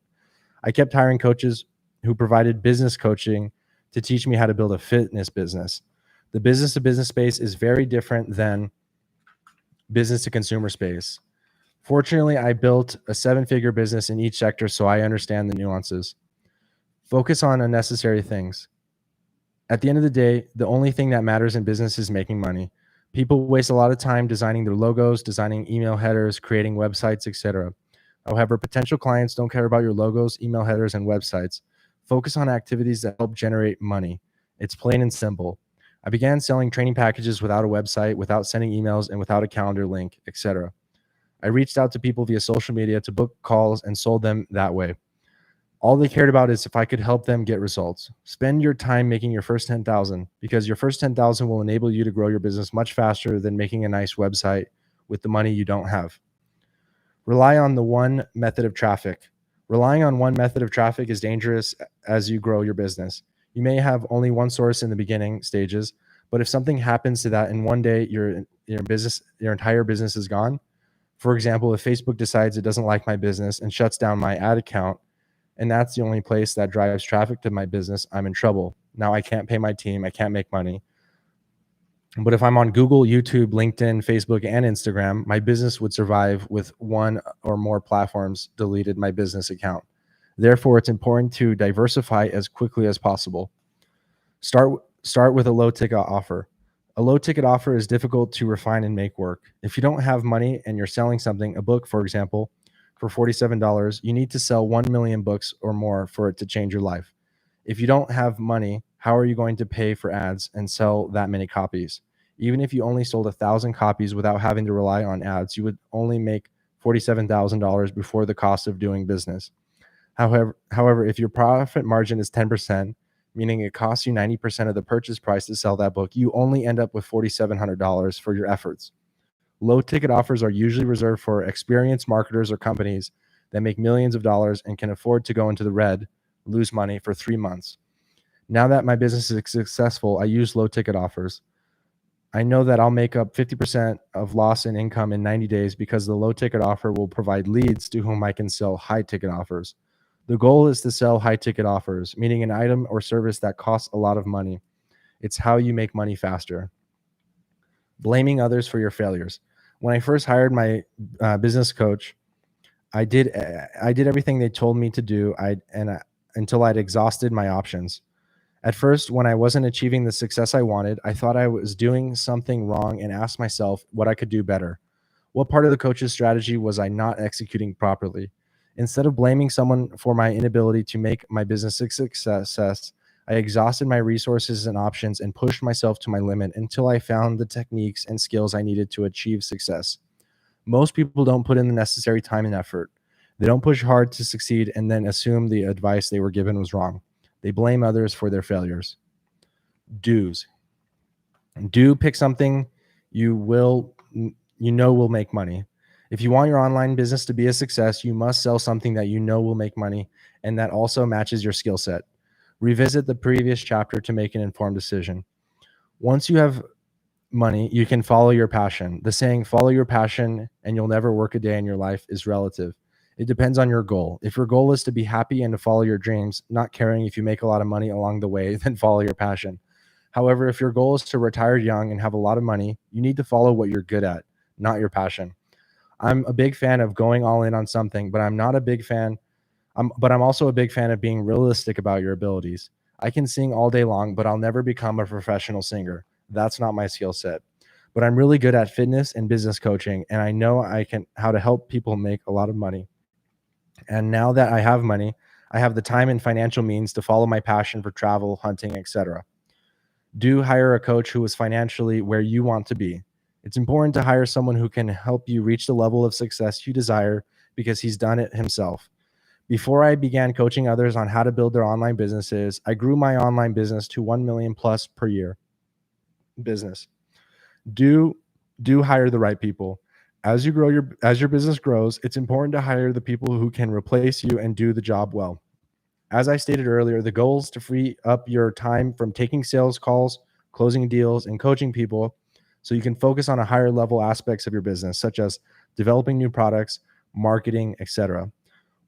I kept hiring coaches who provided business coaching to teach me how to build a fitness business. The business-to-business space is very different than business-to-consumer space. Fortunately, I built a 7-figure business in each sector, so I understand the nuances. Focus on unnecessary things. At the end of the day, the only thing that matters in business is making money. People waste a lot of time designing their logos, designing email headers, creating websites, etc. However, potential clients don't care about your logos, email headers, and websites. Focus on activities that help generate money. It's plain and simple. I began selling training packages without a website, without sending emails, and without a calendar link, etc. I reached out to people via social media to book calls and sold them that way. All they cared about is if I could help them get results. Spend your time making your first 10,000 because your first 10,000 will enable you to grow your business much faster than making a nice website with the money you don't have. Rely on the one method of traffic. Relying on one method of traffic is dangerous as you grow your business. You may have only one source in the beginning stages, but if something happens to that and one day your entire business is gone, for example, if Facebook decides it doesn't like my business and shuts down my ad account, and that's the only place that drives traffic to my business, I'm in trouble. Now I can't pay my team. I can't make money. But if I'm on Google, YouTube, LinkedIn, Facebook, and Instagram, my business would survive with one or more platforms deleted my business account. Therefore, it's important to diversify as quickly as possible. Start with a low ticket offer. A low ticket offer is difficult to refine and make work. If you don't have money and you're selling something, a book, for example, for $47, you need to sell 1 million books or more for it to change your life. If you don't have money, how are you going to pay for ads and sell that many copies? Even if you only sold 1,000 copies without having to rely on ads, you would only make $47,000 before the cost of doing business. However, if your profit margin is 10%, meaning it costs you 90% of the purchase price to sell that book, you only end up with $4,700 for your efforts. Low ticket offers are usually reserved for experienced marketers or companies that make millions of dollars and can afford to go into the red, lose money for 3 months. Now that my business is successful, I use low ticket offers. I know that I'll make up 50% of loss in income in 90 days because the low ticket offer will provide leads to whom I can sell high ticket offers. The goal is to sell high ticket offers, meaning an item or service that costs a lot of money. It's how you make money faster. Blaming others for your failures. When I first hired my business coach, I did everything they told me to do until I'd exhausted my options. At first, when I wasn't achieving the success I wanted, I thought I was doing something wrong and asked myself what I could do better. What part of the coach's strategy was I not executing properly? Instead of blaming someone for my inability to make my business a success, I exhausted my resources and options and pushed myself to my limit until I found the techniques and skills I needed to achieve success. Most people don't put in the necessary time and effort. They don't push hard to succeed and then assume the advice they were given was wrong. They blame others for their failures. Do's. Do pick something you know will make money. If you want your online business to be a success, you must sell something that you know will make money and that also matches your skill set. Revisit the previous chapter to make an informed decision. Once you have money, you can follow your passion. The saying, follow your passion and you'll never work a day in your life, is relative. It depends on your goal. If your goal is to be happy and to follow your dreams, not caring if you make a lot of money along the way, then follow your passion. However, if your goal is to retire young and have a lot of money, you need to follow what you're good at, not your passion. I'm a big fan of going all in on something, but I'm also a big fan of being realistic about your abilities. I can sing all day long, but I'll never become a professional singer. That's not my skill set. But I'm really good at fitness and business coaching, and I know how to help people make a lot of money. And now that I have money, I have the time and financial means to follow my passion for travel, hunting, etc. Do hire a coach who is financially where you want to be. It's important to hire someone who can help you reach the level of success you desire because he's done it himself. Before I began coaching others on how to build their online businesses, I grew my online business to 1 million plus per year business. Do hire the right people. As your business grows, it's important to hire the people who can replace you and do the job well. As I stated earlier, the goal is to free up your time from taking sales calls, closing deals, and coaching people so you can focus on a higher level aspects of your business, such as developing new products, marketing, etc.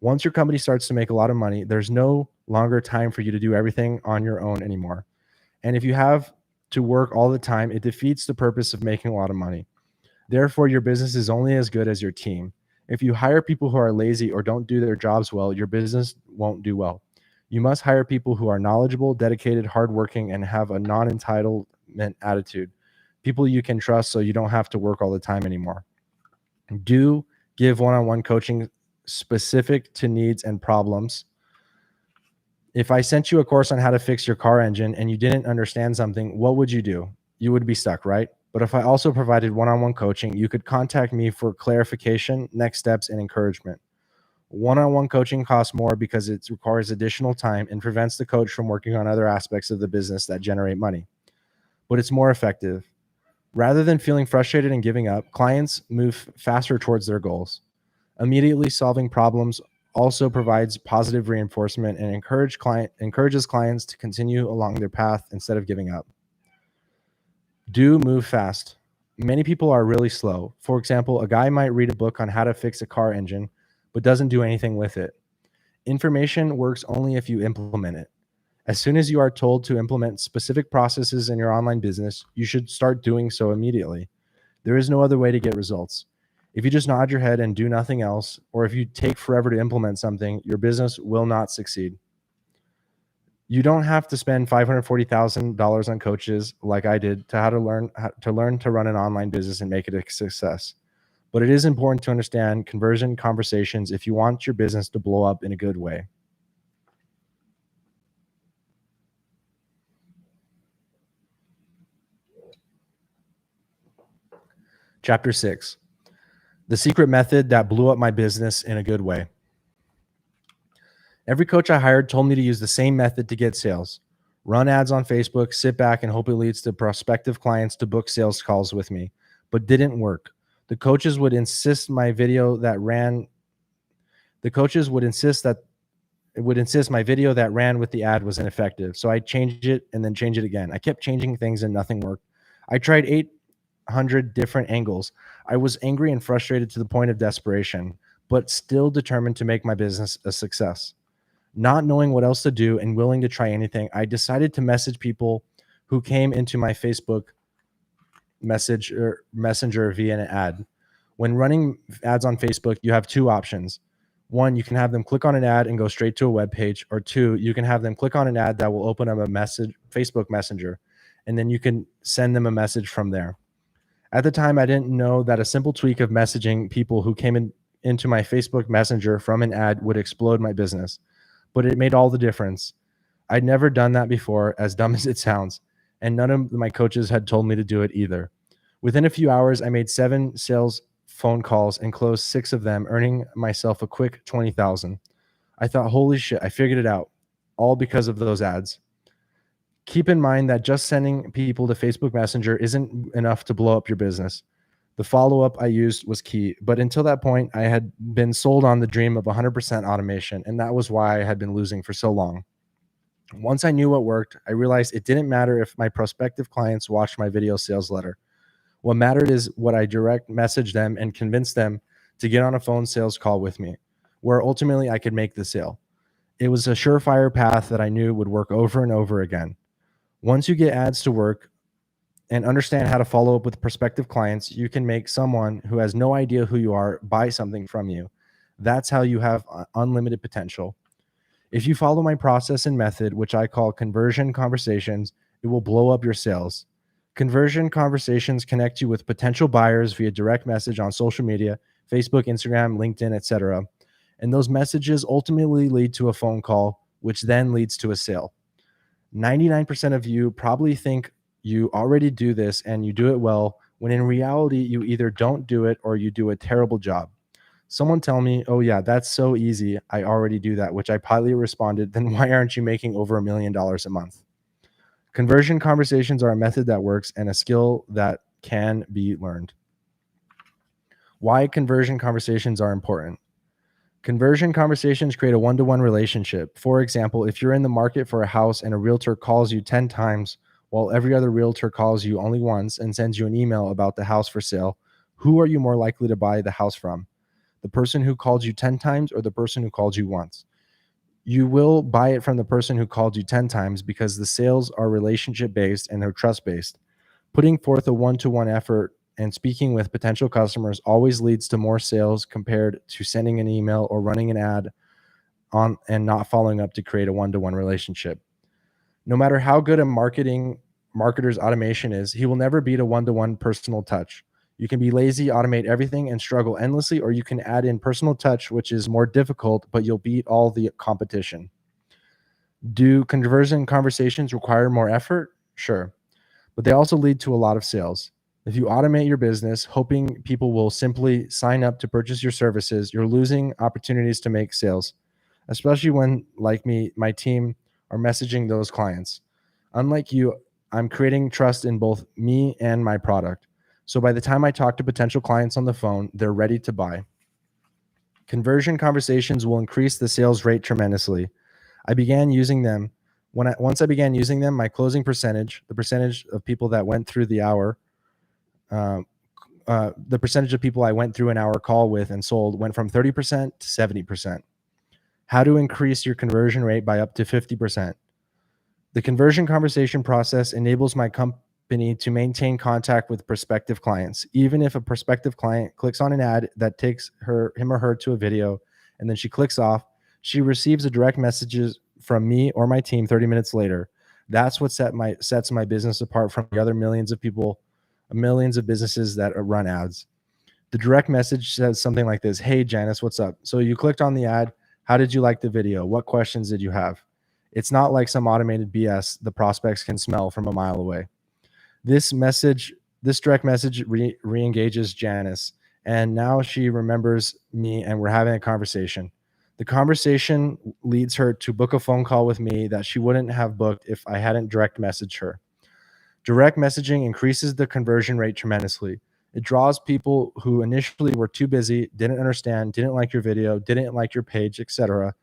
Once your company starts to make a lot of money, there's no longer time for you to do everything on your own anymore. And if you have to work all the time, it defeats the purpose of making a lot of money. Therefore, your business is only as good as your team. If you hire people who are lazy or don't do their jobs well, your business won't do well. You must hire people who are knowledgeable, dedicated, hardworking, and have a non-entitlement attitude. People you can trust so you don't have to work all the time anymore. Do give one-on-one coaching specific to needs and problems. If I sent you a course on how to fix your car engine and you didn't understand something, what would you do? You would be stuck, right? But if I also provided one-on-one coaching, you could contact me for clarification, next steps, and encouragement. One-on-one coaching costs more because it requires additional time and prevents the coach from working on other aspects of the business that generate money. But it's more effective. Rather than feeling frustrated and giving up, clients move faster towards their goals. Immediately solving problems also provides positive reinforcement and encourages clients to continue along their path instead of giving up. Do move fast. Many people are really slow. For example, a guy might read a book on how to fix a car engine, but doesn't do anything with it. Information works only if you implement it. As soon as you are told to implement specific processes in your online business, you should start doing so immediately. There is no other way to get results. If you just nod your head and do nothing else, or if you take forever to implement something, your business will not succeed. You don't have to spend $540,000 on coaches like I did to learn to run an online business and make it a success. But it is important to understand conversion conversations if you want your business to blow up in a good way. Chapter 6, the secret method that blew up my business in a good way. Every coach I hired told me to use the same method to get sales. Run ads on Facebook, sit back, and hope it leads to prospective clients to book sales calls with me, but didn't work. The coaches would insist my video that ran with the ad was ineffective. So I changed it and then changed it again. I kept changing things and nothing worked. I tried 800 different angles. I was angry and frustrated to the point of desperation, but still determined to make my business a success. Not knowing what else to do and willing to try anything, I decided to message people who came into my Facebook messenger via an ad. When running ads on Facebook, you have two options. One, you can have them click on an ad and go straight to a web page, or two, you can have them click on an ad that will open up a Facebook Messenger, and then you can send them a message from there. At the time, I didn't know that a simple tweak of messaging people who came into my Facebook Messenger from an ad would explode my business, but it made all the difference. I'd never done that before, as dumb as it sounds, and none of my coaches had told me to do it either. Within a few hours, I made 7 sales phone calls and closed 6 of them, earning myself a quick $20,000. I thought, holy shit, I figured it out, all because of those ads. Keep in mind that just sending people to Facebook Messenger isn't enough to blow up your business. The follow-up I used was key, but until that point, I had been sold on the dream of 100% automation, and that was why I had been losing for so long. Once I knew what worked, I realized it didn't matter if my prospective clients watched my video sales letter. What mattered is what I direct message them and convince them to get on a phone sales call with me, where ultimately I could make the sale. It was a surefire path that I knew would work over and over again. Once you get ads to work and understand how to follow up with prospective clients, you can make someone who has no idea who you are buy something from you. That's how you have unlimited potential. If you follow my process and method, which I call conversion conversations, it will blow up your sales. Conversion conversations connect you with potential buyers via direct message on social media, Facebook, Instagram, LinkedIn, etc. And those messages ultimately lead to a phone call, which then leads to a sale. 99% of you probably think you already do this and you do it well, when in reality, you either don't do it or you do a terrible job. Someone tell me, oh yeah, that's so easy, I already do that, which I politely responded, then why aren't you making over $1 million a month? Conversion conversations are a method that works and a skill that can be learned. Why conversion conversations are important. Conversion conversations create a one-to-one relationship. For example, if you're in the market for a house and a realtor calls you 10 times while every other realtor calls you only once and sends you an email about the house for sale, who are you more likely to buy the house from? The person who called you 10 times or the person who called you once? You will buy it from the person who called you 10 times because the sales are relationship-based and they're trust-based. Putting forth a one-to-one effort and speaking with potential customers always leads to more sales compared to sending an email or running an ad on and not following up to create a one-to-one relationship. No matter how good a marketer's automation is, he will never beat a one-to-one personal touch. You can be lazy, automate everything, and struggle endlessly, or you can add in personal touch, which is more difficult, but you'll beat all the competition. Do conversion conversations require more effort? Sure, but they also lead to a lot of sales. If you automate your business, hoping people will simply sign up to purchase your services, you're losing opportunities to make sales, especially when, like me, my team are messaging those clients. Unlike you, I'm creating trust in both me and my product. So by the time I talk to potential clients on the phone, they're ready to buy. Conversion conversations will increase the sales rate tremendously. I began using them. Once I began using them, my closing percentage, the percentage of people that went through the hour, the percentage of people I went through an hour call with and sold went from 30% to 70%. How to increase your conversion rate by up to 50%. The conversion conversation process enables my company to maintain contact with prospective clients. Even if a prospective client clicks on an ad that takes him or her to a video, and then she clicks off, she receives a direct messages from me or my team 30 minutes later. That's what sets my business apart from the other millions of businesses that run ads. The direct message says something like this: hey, Janice, what's up? So you clicked on the ad. How did you like the video? What questions did you have? It's not like some automated BS the prospects can smell from a mile away. This direct message re-engages Janice, and now she remembers me and we're having a conversation. The conversation leads her to book a phone call with me that she wouldn't have booked if I hadn't direct messaged her. Direct messaging increases the conversion rate tremendously. It draws people who initially were too busy, didn't understand, didn't like your video, didn't like your page, etc.,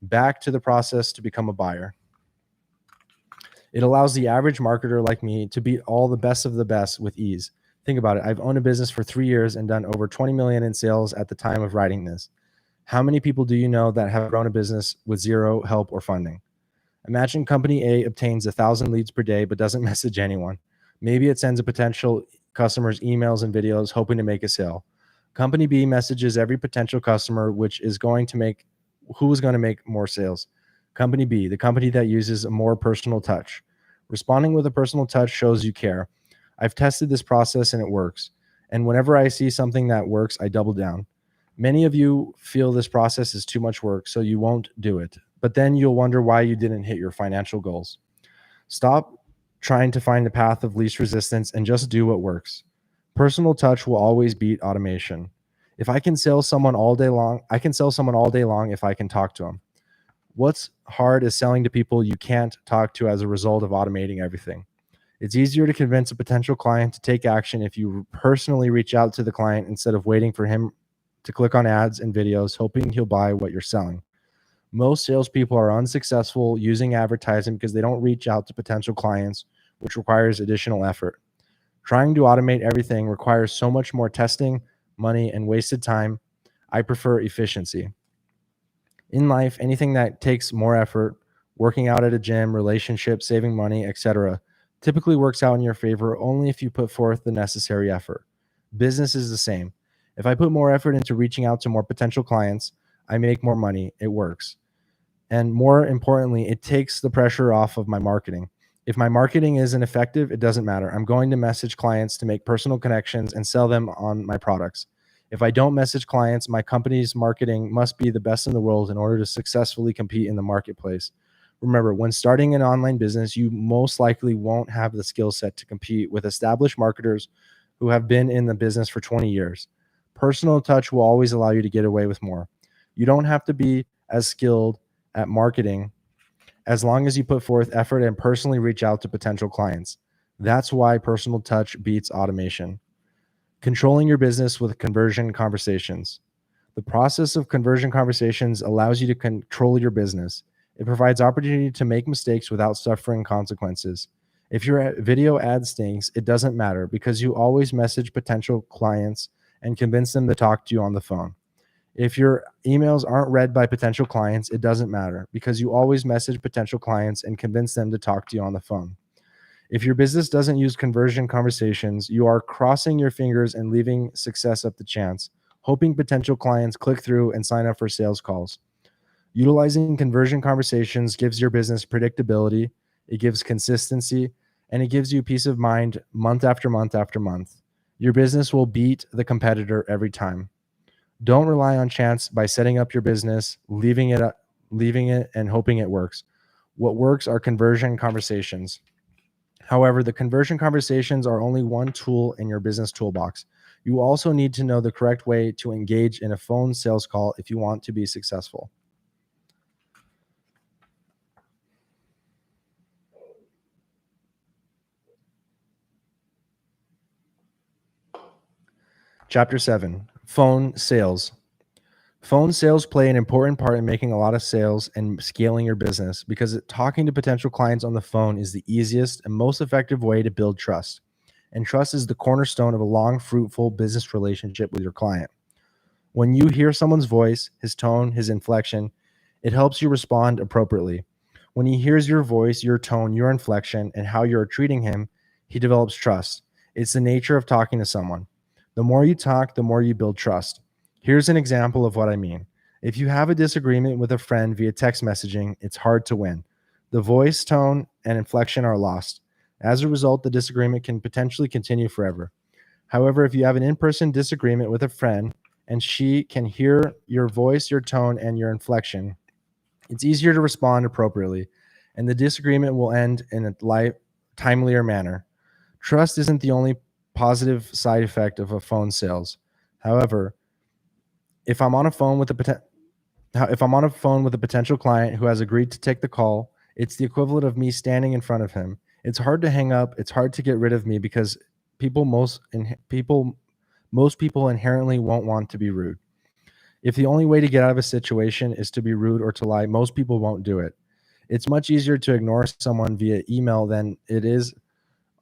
back to the process to become a buyer. It allows the average marketer like me to beat all the best of the best with ease. Think about it. I've owned a business for 3 years and done over 20 million in sales at the time of writing this. How many people do you know that have grown a business with zero help or funding? Imagine company A obtains 1,000 leads per day but doesn't message anyone. Maybe it sends a potential customer's emails and videos hoping to make a sale. Company B messages every potential customer, who is going to make more sales. Company B, the company that uses a more personal touch. Responding with a personal touch shows you care. I've tested this process and it works. And whenever I see something that works, I double down. Many of you feel this process is too much work, so you won't do it. But then you'll wonder why you didn't hit your financial goals. Stop trying to find the path of least resistance and just do what works. Personal touch will always beat automation. If I can sell someone all day long, I can sell someone all day long if I can talk to them. What's hard is selling to people you can't talk to as a result of automating everything. It's easier to convince a potential client to take action if you personally reach out to the client instead of waiting for him to click on ads and videos, hoping he'll buy what you're selling. Most salespeople are unsuccessful using advertising because they don't reach out to potential clients, which requires additional effort. Trying to automate everything requires so much more testing, money, and wasted time. I prefer efficiency. In life, anything that takes more effort, working out at a gym, relationships, saving money, etc., typically works out in your favor only if you put forth the necessary effort. Business is the same. If I put more effort into reaching out to more potential clients, I make more money. It works. And more importantly, it takes the pressure off of my marketing. If my marketing isn't effective, it doesn't matter. I'm going to message clients to make personal connections and sell them on my products. If I don't message clients, my company's marketing must be the best in the world in order to successfully compete in the marketplace. Remember, when starting an online business, you most likely won't have the skill set to compete with established marketers who have been in the business for 20 years. Personal touch will always allow you to get away with more. You don't have to be as skilled at marketing as long as you put forth effort and personally reach out to potential clients. That's why personal touch beats automation. Controlling your business with conversion conversations. The process of conversion conversations allows you to control your business. It provides opportunity to make mistakes without suffering consequences. If your video ad stinks, it doesn't matter because you always message potential clients and convince them to talk to you on the phone. If your emails aren't read by potential clients, it doesn't matter because you always message potential clients and convince them to talk to you on the phone. If your business doesn't use conversion conversations, you are crossing your fingers and leaving success up to chance, hoping potential clients click through and sign up for sales calls. Utilizing conversion conversations gives your business predictability, it gives consistency, and it gives you peace of mind month after month after month. Your business will beat the competitor every time. Don't rely on chance by setting up your business, leaving it and hoping it works. What works are conversion conversations. However, the conversion conversations are only one tool in your business toolbox. You also need to know the correct way to engage in a phone sales call if you want to be successful. Chapter 7, Phone Sales. Phone sales play an important part in making a lot of sales and scaling your business because talking to potential clients on the phone is the easiest and most effective way to build trust. And trust is the cornerstone of a long, fruitful business relationship with your client. When you hear someone's voice, his tone, his inflection, it helps you respond appropriately. When he hears your voice, your tone, your inflection, and how you're treating him, he develops trust. It's the nature of talking to someone. The more you talk, the more you build trust. Here's an example of what I mean. If you have a disagreement with a friend via text messaging, it's hard to win. The voice, tone, and inflection are lost. As a result, the disagreement can potentially continue forever. However, if you have an in-person disagreement with a friend and she can hear your voice, your tone, and your inflection, it's easier to respond appropriately, and the disagreement will end in a timelier manner. Trust isn't the only positive side effect of a phone sales. However, if I'm on a phone with a potential client who has agreed to take the call, it's the equivalent of me standing in front of him. It's hard to hang up. It's hard to get rid of me because most people inherently won't want to be rude. If the only way to get out of a situation is to be rude or to lie, most people won't do it. It's much easier to ignore someone via email than it is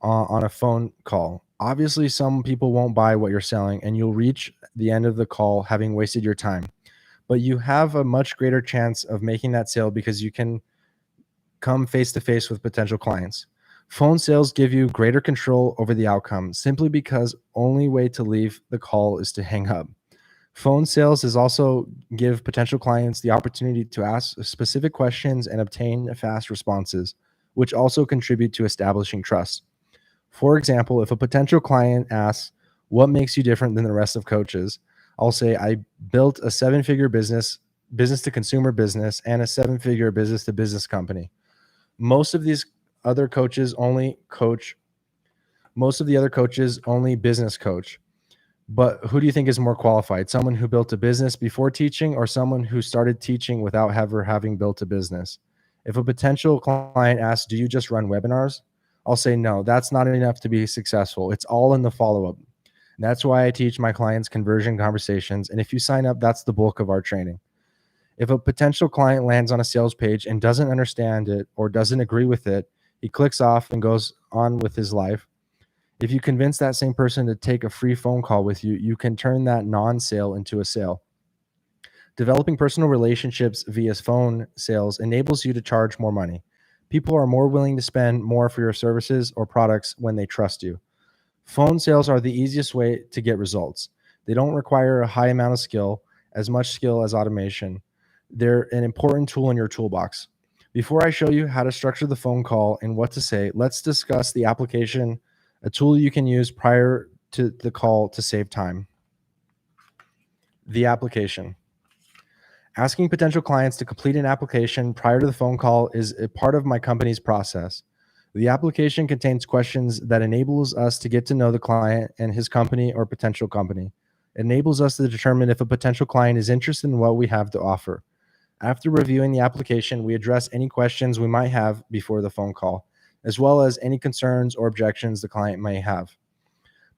on a phone call. Obviously, some people won't buy what you're selling, and you'll reach the end of the call having wasted your time. But you have a much greater chance of making that sale because you can come face to face with potential clients. Phone sales give you greater control over the outcome simply because only way to leave the call is to hang up. Phone sales is also give potential clients the opportunity to ask specific questions and obtain fast responses, which also contribute to establishing trust. For example, if a potential client asks, "What makes you different than the rest of coaches?" I'll say I built a 7-figure business to consumer business, and a 7-figure business to business company. Most of these other coaches only coach, most of the other coaches only business coach. But who do you think is more qualified? Someone who built a business before teaching, or someone who started teaching without ever having built a business? If a potential client asks, do you just run webinars? I'll say, no, that's not enough to be successful. It's all in the follow-up. That's why I teach my clients conversion conversations. And if you sign up, that's the bulk of our training. If a potential client lands on a sales page and doesn't understand it or doesn't agree with it, he clicks off and goes on with his life. If you convince that same person to take a free phone call with you, you can turn that non-sale into a sale. Developing personal relationships via phone sales enables you to charge more money. People are more willing to spend more for your services or products when they trust you. Phone sales are the easiest way to get results. They don't require a high amount of skill, as much skill as automation. They're an important tool in your toolbox. Before I show you how to structure the phone call and what to say, let's discuss the application, a tool you can use prior to the call to save time. The application. Asking potential clients to complete an application prior to the phone call is a part of my company's process. The application contains questions that enables us to get to know the client and his company or potential company. It enables us to determine if a potential client is interested in what we have to offer. After reviewing the application, we address any questions we might have before the phone call, as well as any concerns or objections the client may have.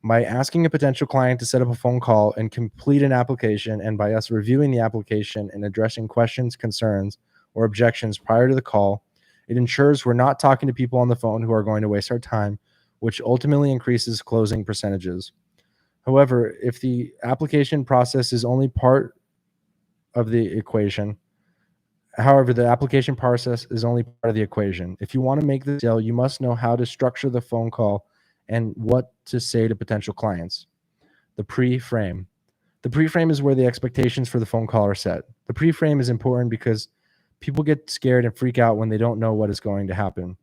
By asking a potential client to set up a phone call and complete an application, and by us reviewing the application and addressing questions, concerns, or objections prior to the call, it ensures we're not talking to people on the phone who are going to waste our time, which ultimately increases closing percentages. However, if the application process is only part of the equation, the application process is only part of the equation. If you want to make the sale, you must know how to structure the phone call and what to say to potential clients. The pre-frame. The pre-frame is where the expectations for the phone call are set. The pre-frame is important because people get scared and freak out when they don't know what is going to happen.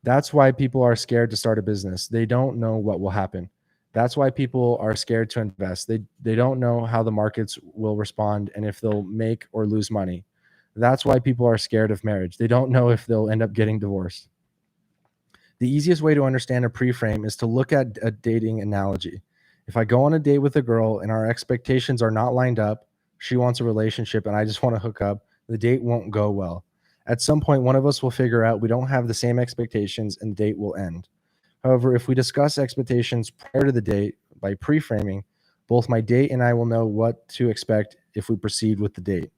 That's why people are scared to start a business. They don't know what will happen. That's why people are scared to invest. They don't know how the markets will respond and if they'll make or lose money. That's why people are scared of marriage. They don't know if they'll end up getting divorced. The easiest way to understand a pre-frame is to look at a dating analogy. If I go on a date with a girl and our expectations are not lined up, she wants a relationship and I just want to hook up, the date won't go well. At some point, one of us will figure out we don't have the same expectations and the date will end. However, if we discuss expectations prior to the date by pre-framing, both my date and I will know what to expect if we proceed with the date.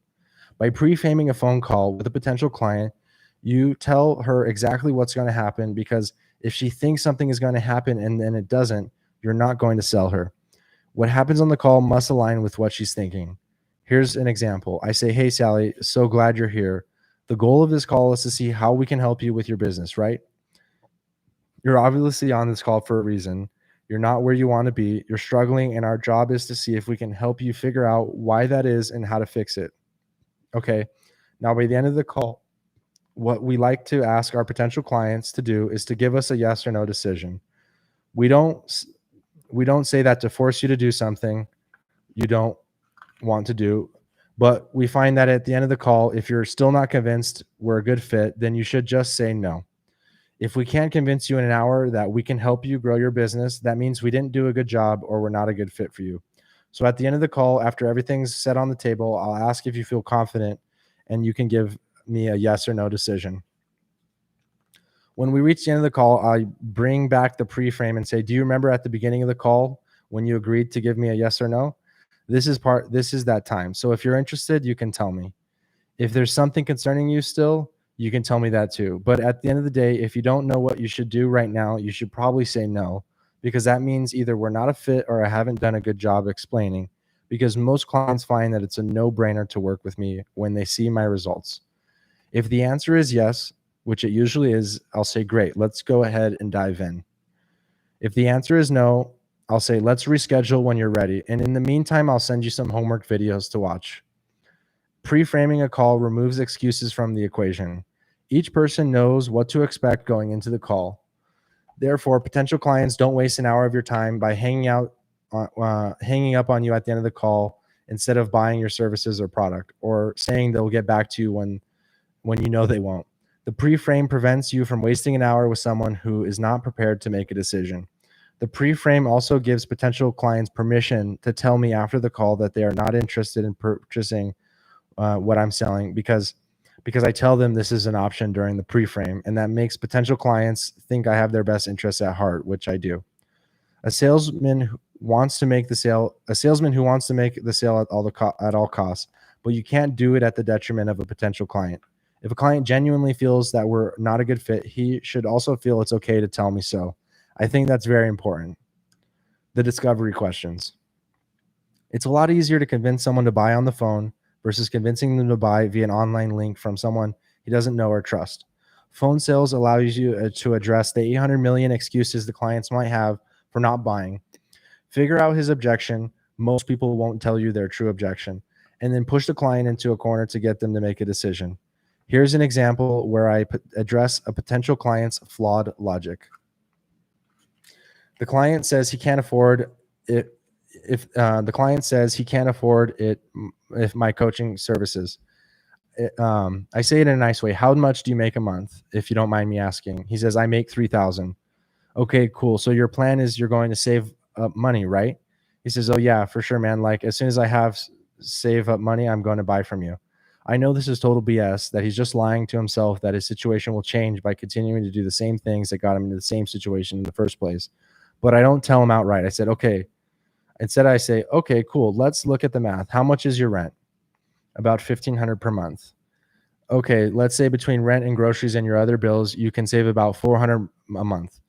By pre-framing a phone call with a potential client, you tell her exactly what's going to happen, because if she thinks something is going to happen and then it doesn't, you're not going to sell her. What happens on the call must align with what she's thinking. Here's an example. I say, hey, Sally, so glad you're here. The goal of this call is to see how we can help you with your business, right? You're obviously on this call for a reason. You're not where you want to be. You're struggling, and our job is to see if we can help you figure out why that is and how to fix it. Okay. Now, by the end of the call, what we like to ask our potential clients to do is to give us a yes or no decision. We don't say that to force you to do something you don't want to do, but we find that at the end of the call, if you're still not convinced we're a good fit, then you should just say no. If we can't convince you in an hour that we can help you grow your business, that means we didn't do a good job or we're not a good fit for you. So at the end of the call, after everything's set on the table, I'll ask if you feel confident and you can give me a yes or no decision. When we reach the end of the call, I bring back the pre-frame and say, do you remember at the beginning of the call when you agreed to give me a yes or no? This is that time. So if you're interested, you can tell me. If there's something concerning you still, you can tell me that too. But at the end of the day, if you don't know what you should do right now, you should probably say no, because that means either we're not a fit or I haven't done a good job explaining, because most clients find that it's a no-brainer to work with me when they see my results. If the answer is yes, which it usually is, I'll say, great, let's go ahead and dive in. If the answer is no, I'll say, let's reschedule when you're ready. And in the meantime, I'll send you some homework videos to watch. Pre-framing a call removes excuses from the equation. Each person knows what to expect going into the call. Therefore, potential clients don't waste an hour of your time by hanging out hanging up on you at the end of the call instead of buying your services or product, or saying they'll get back to you when you know they won't. The pre-frame prevents you from wasting an hour with someone who is not prepared to make a decision. The pre-frame also gives potential clients permission to tell me after the call that they are not interested in purchasing what I'm selling because I tell them this is an option during the pre-frame, and that makes potential clients think I have their best interests at heart, which I do. A salesman who wants to make the sale at all costs, but you can't do it at the detriment of a potential client. If a client genuinely feels that we're not a good fit, he should also feel it's okay to tell me so. I think that's very important. The discovery questions. It's a lot easier to convince someone to buy on the phone versus convincing them to buy via an online link from someone he doesn't know or trust. Phone sales allows you to address the 800 million excuses the clients might have for not buying. Figure out his objection. Most people won't tell you their true objection, and then push the client into a corner to get them to make a decision. Here's an example where I address a potential client's flawed logic. The client says he can't afford it if my coaching services. I say it in a nice way. How much do you make a month, if you don't mind me asking? He says, I make $3,000. Okay, cool. So your plan is you're going to save up money, right? He says, oh yeah, for sure, man. Like as soon as I have save up money, I'm going to buy from you. I know this is total BS, that he's just lying to himself, that his situation will change by continuing to do the same things that got him into the same situation in the first place. But I don't tell him outright. I said, okay. Instead, I say, okay, cool. Let's look at the math. How much is your rent? About $1,500 per month. Okay, let's say between rent and groceries and your other bills, you can save about $400 a month.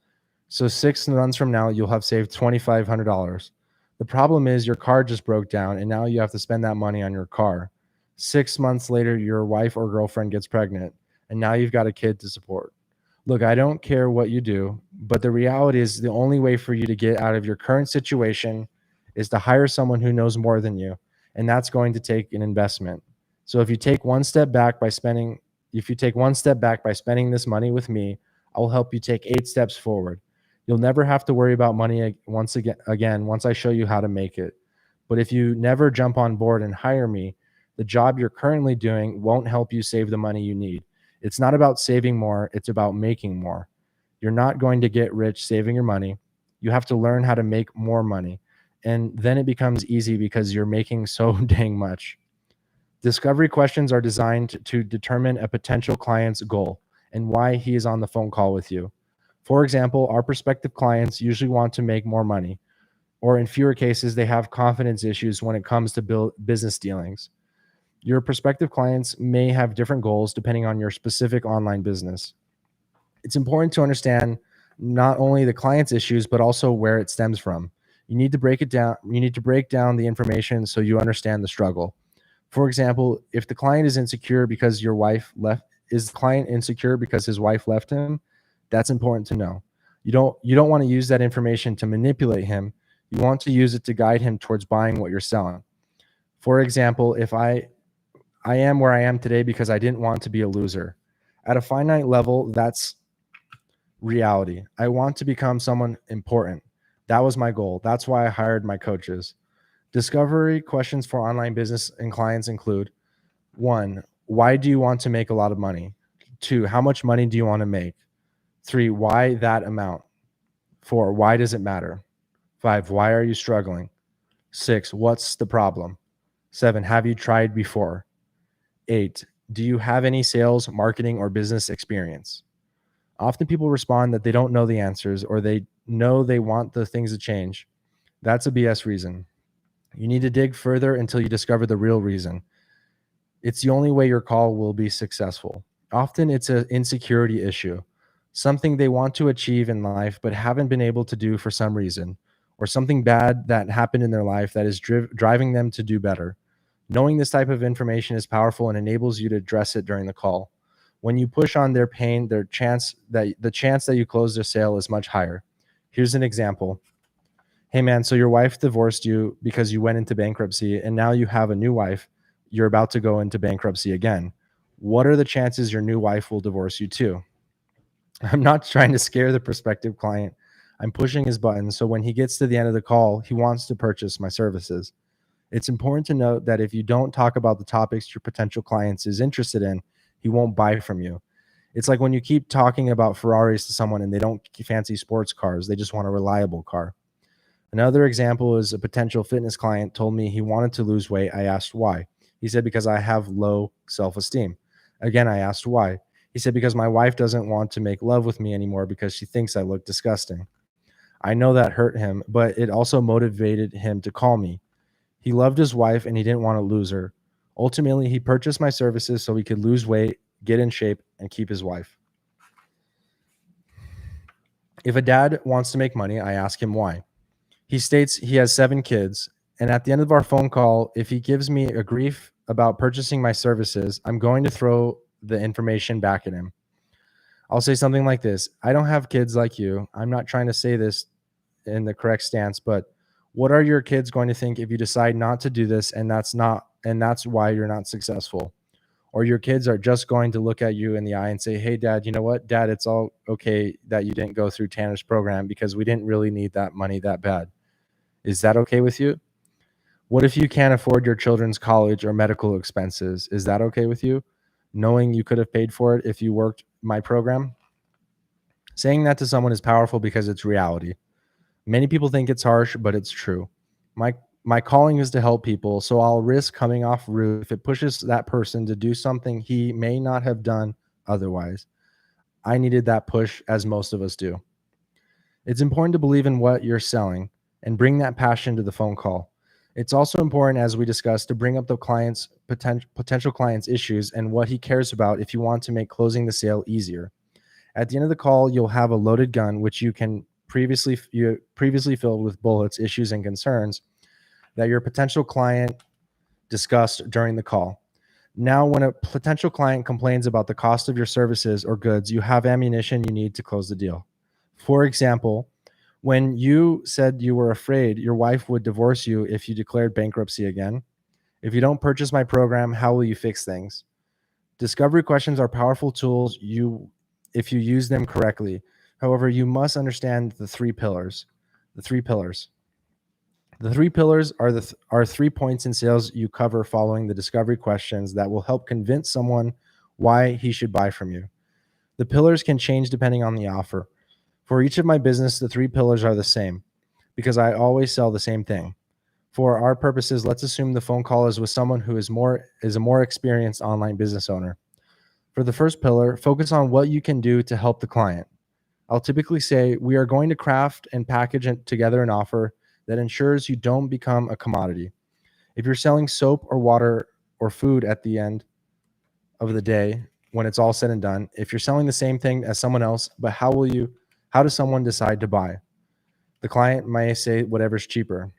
So 6 months from now, you'll have saved $2,500. The problem is your car just broke down, and now you have to spend that money on your car. 6 months later, your wife or girlfriend gets pregnant, and now you've got a kid to support. Look, I don't care what you do, but the reality is the only way for you to get out of your current situation is to hire someone who knows more than you, and that's going to take an investment. So if you take one step back by spending this money with me, I will help you take 8 steps forward. You'll never have to worry about money once I show you how to make it. But if you never jump on board and hire me, the job you're currently doing won't help you save the money you need. It's not about saving more, it's about making more. You're not going to get rich saving your money. You have to learn how to make more money. And then it becomes easy because you're making so dang much. Discovery questions are designed to determine a potential client's goal and why he is on the phone call with you. For example, our prospective clients usually want to make more money, or in fewer cases, they have confidence issues when it comes to business dealings. Your prospective clients may have different goals depending on your specific online business. It's important to understand not only the client's issues, but also where it stems from. You need to break it down. You need to break down the information so you understand the struggle. For example, if the client is insecure because is the client insecure because his wife left him? That's important to know. You don't want to use that information to manipulate him. You want to use it to guide him towards buying what you're selling. For example, if I am where I am today because I didn't want to be a loser. At a finite level, that's reality. I want to become someone important. That was my goal. That's why I hired my coaches. Discovery questions for online business and clients include: 1, why do you want to make a lot of money? 2, how much money do you want to make? 3, why that amount? 4, why does it matter? 5, why are you struggling? 6, what's the problem? 7, have you tried before? 8, do you have any sales, marketing, or business experience? Often people respond that they don't know the answers, or they know they want the things to change. That's a BS reason. You need to dig further until you discover the real reason. It's the only way your call will be successful. Often it's an insecurity issue, something they want to achieve in life but haven't been able to do for some reason, or something bad that happened in their life that is driving them to do better. Knowing this type of information is powerful and enables you to address it during the call. When you push on their pain, the chance that you close their sale is much higher. Here's an example. Hey man, so your wife divorced you because you went into bankruptcy, and now you have a new wife. You're about to go into bankruptcy again. What are the chances your new wife will divorce you too? I'm not trying to scare the prospective client. I'm pushing his buttons, so when he gets to the end of the call, he wants to purchase my services. It's important to note that if you don't talk about the topics your potential clients is interested in, he won't buy from you. It's like when you keep talking about Ferraris to someone and they don't fancy sports cars, they just want a reliable car. Another example is a potential fitness client told me he wanted to lose weight. I asked why. He said, because I have low self-esteem. Again, I asked why. He said, because my wife doesn't want to make love with me anymore because she thinks I look disgusting. I know that hurt him, but it also motivated him to call me. He loved his wife and he didn't want to lose her. Ultimately, he purchased my services so he could lose weight, get in shape, and keep his wife. If a dad wants to make money, I ask him why. He states he has 7 kids, and at the end of our phone call, if he gives me a grief about purchasing my services, I'm going to throw the information back at him. I'll say something like this: I don't have kids like you. I'm not trying to say this in the correct stance, but what are your kids going to think if you decide not to do this and that's why you're not successful? Or your kids are just going to look at you in the eye and say, "Hey dad, you know what? Dad, it's all okay that you didn't go through Tanner's program because we didn't really need that money that bad." Is that okay with you? What if you can't afford your children's college or medical expenses? Is that okay with you? Knowing you could have paid for it if you worked my program? Saying that to someone is powerful because it's reality. Many people think it's harsh, but it's true. My my calling is to help people, so I'll risk coming off rude if it pushes that person to do something he may not have done otherwise. I needed that push, as most of us do. It's important to believe in what you're selling and bring that passion to the phone call. It's also important, as we discussed, to bring up the client's potential client's issues and what he cares about if you want to make closing the sale easier. At the end of the call, you'll have a loaded gun, which you previously filled with bullets, issues, and concerns that your potential client discussed during the call. Now, when a potential client complains about the cost of your services or goods, you have ammunition you need to close the deal. For example, when you said you were afraid your wife would divorce you if you declared bankruptcy again, if you don't purchase my program, how will you fix things? Discovery questions are powerful tools if you use them correctly. However, you must understand the 3 pillars. The 3 pillars. The 3 pillars are 3 points in sales you cover following the discovery questions that will help convince someone why he should buy from you. The pillars can change depending on the offer. For each of my business, the 3 pillars are the same because I always sell the same thing. For our purposes, let's assume the phone call is with someone who is a more experienced online business owner. For the first pillar, focus on what you can do to help the client. I'll typically say, we are going to craft and package together an offer that ensures you don't become a commodity. If you're selling soap or water or food at the end of the day, when it's all said and done, if you're selling the same thing as someone else, but how does someone decide to buy? The client may say whatever's cheaper.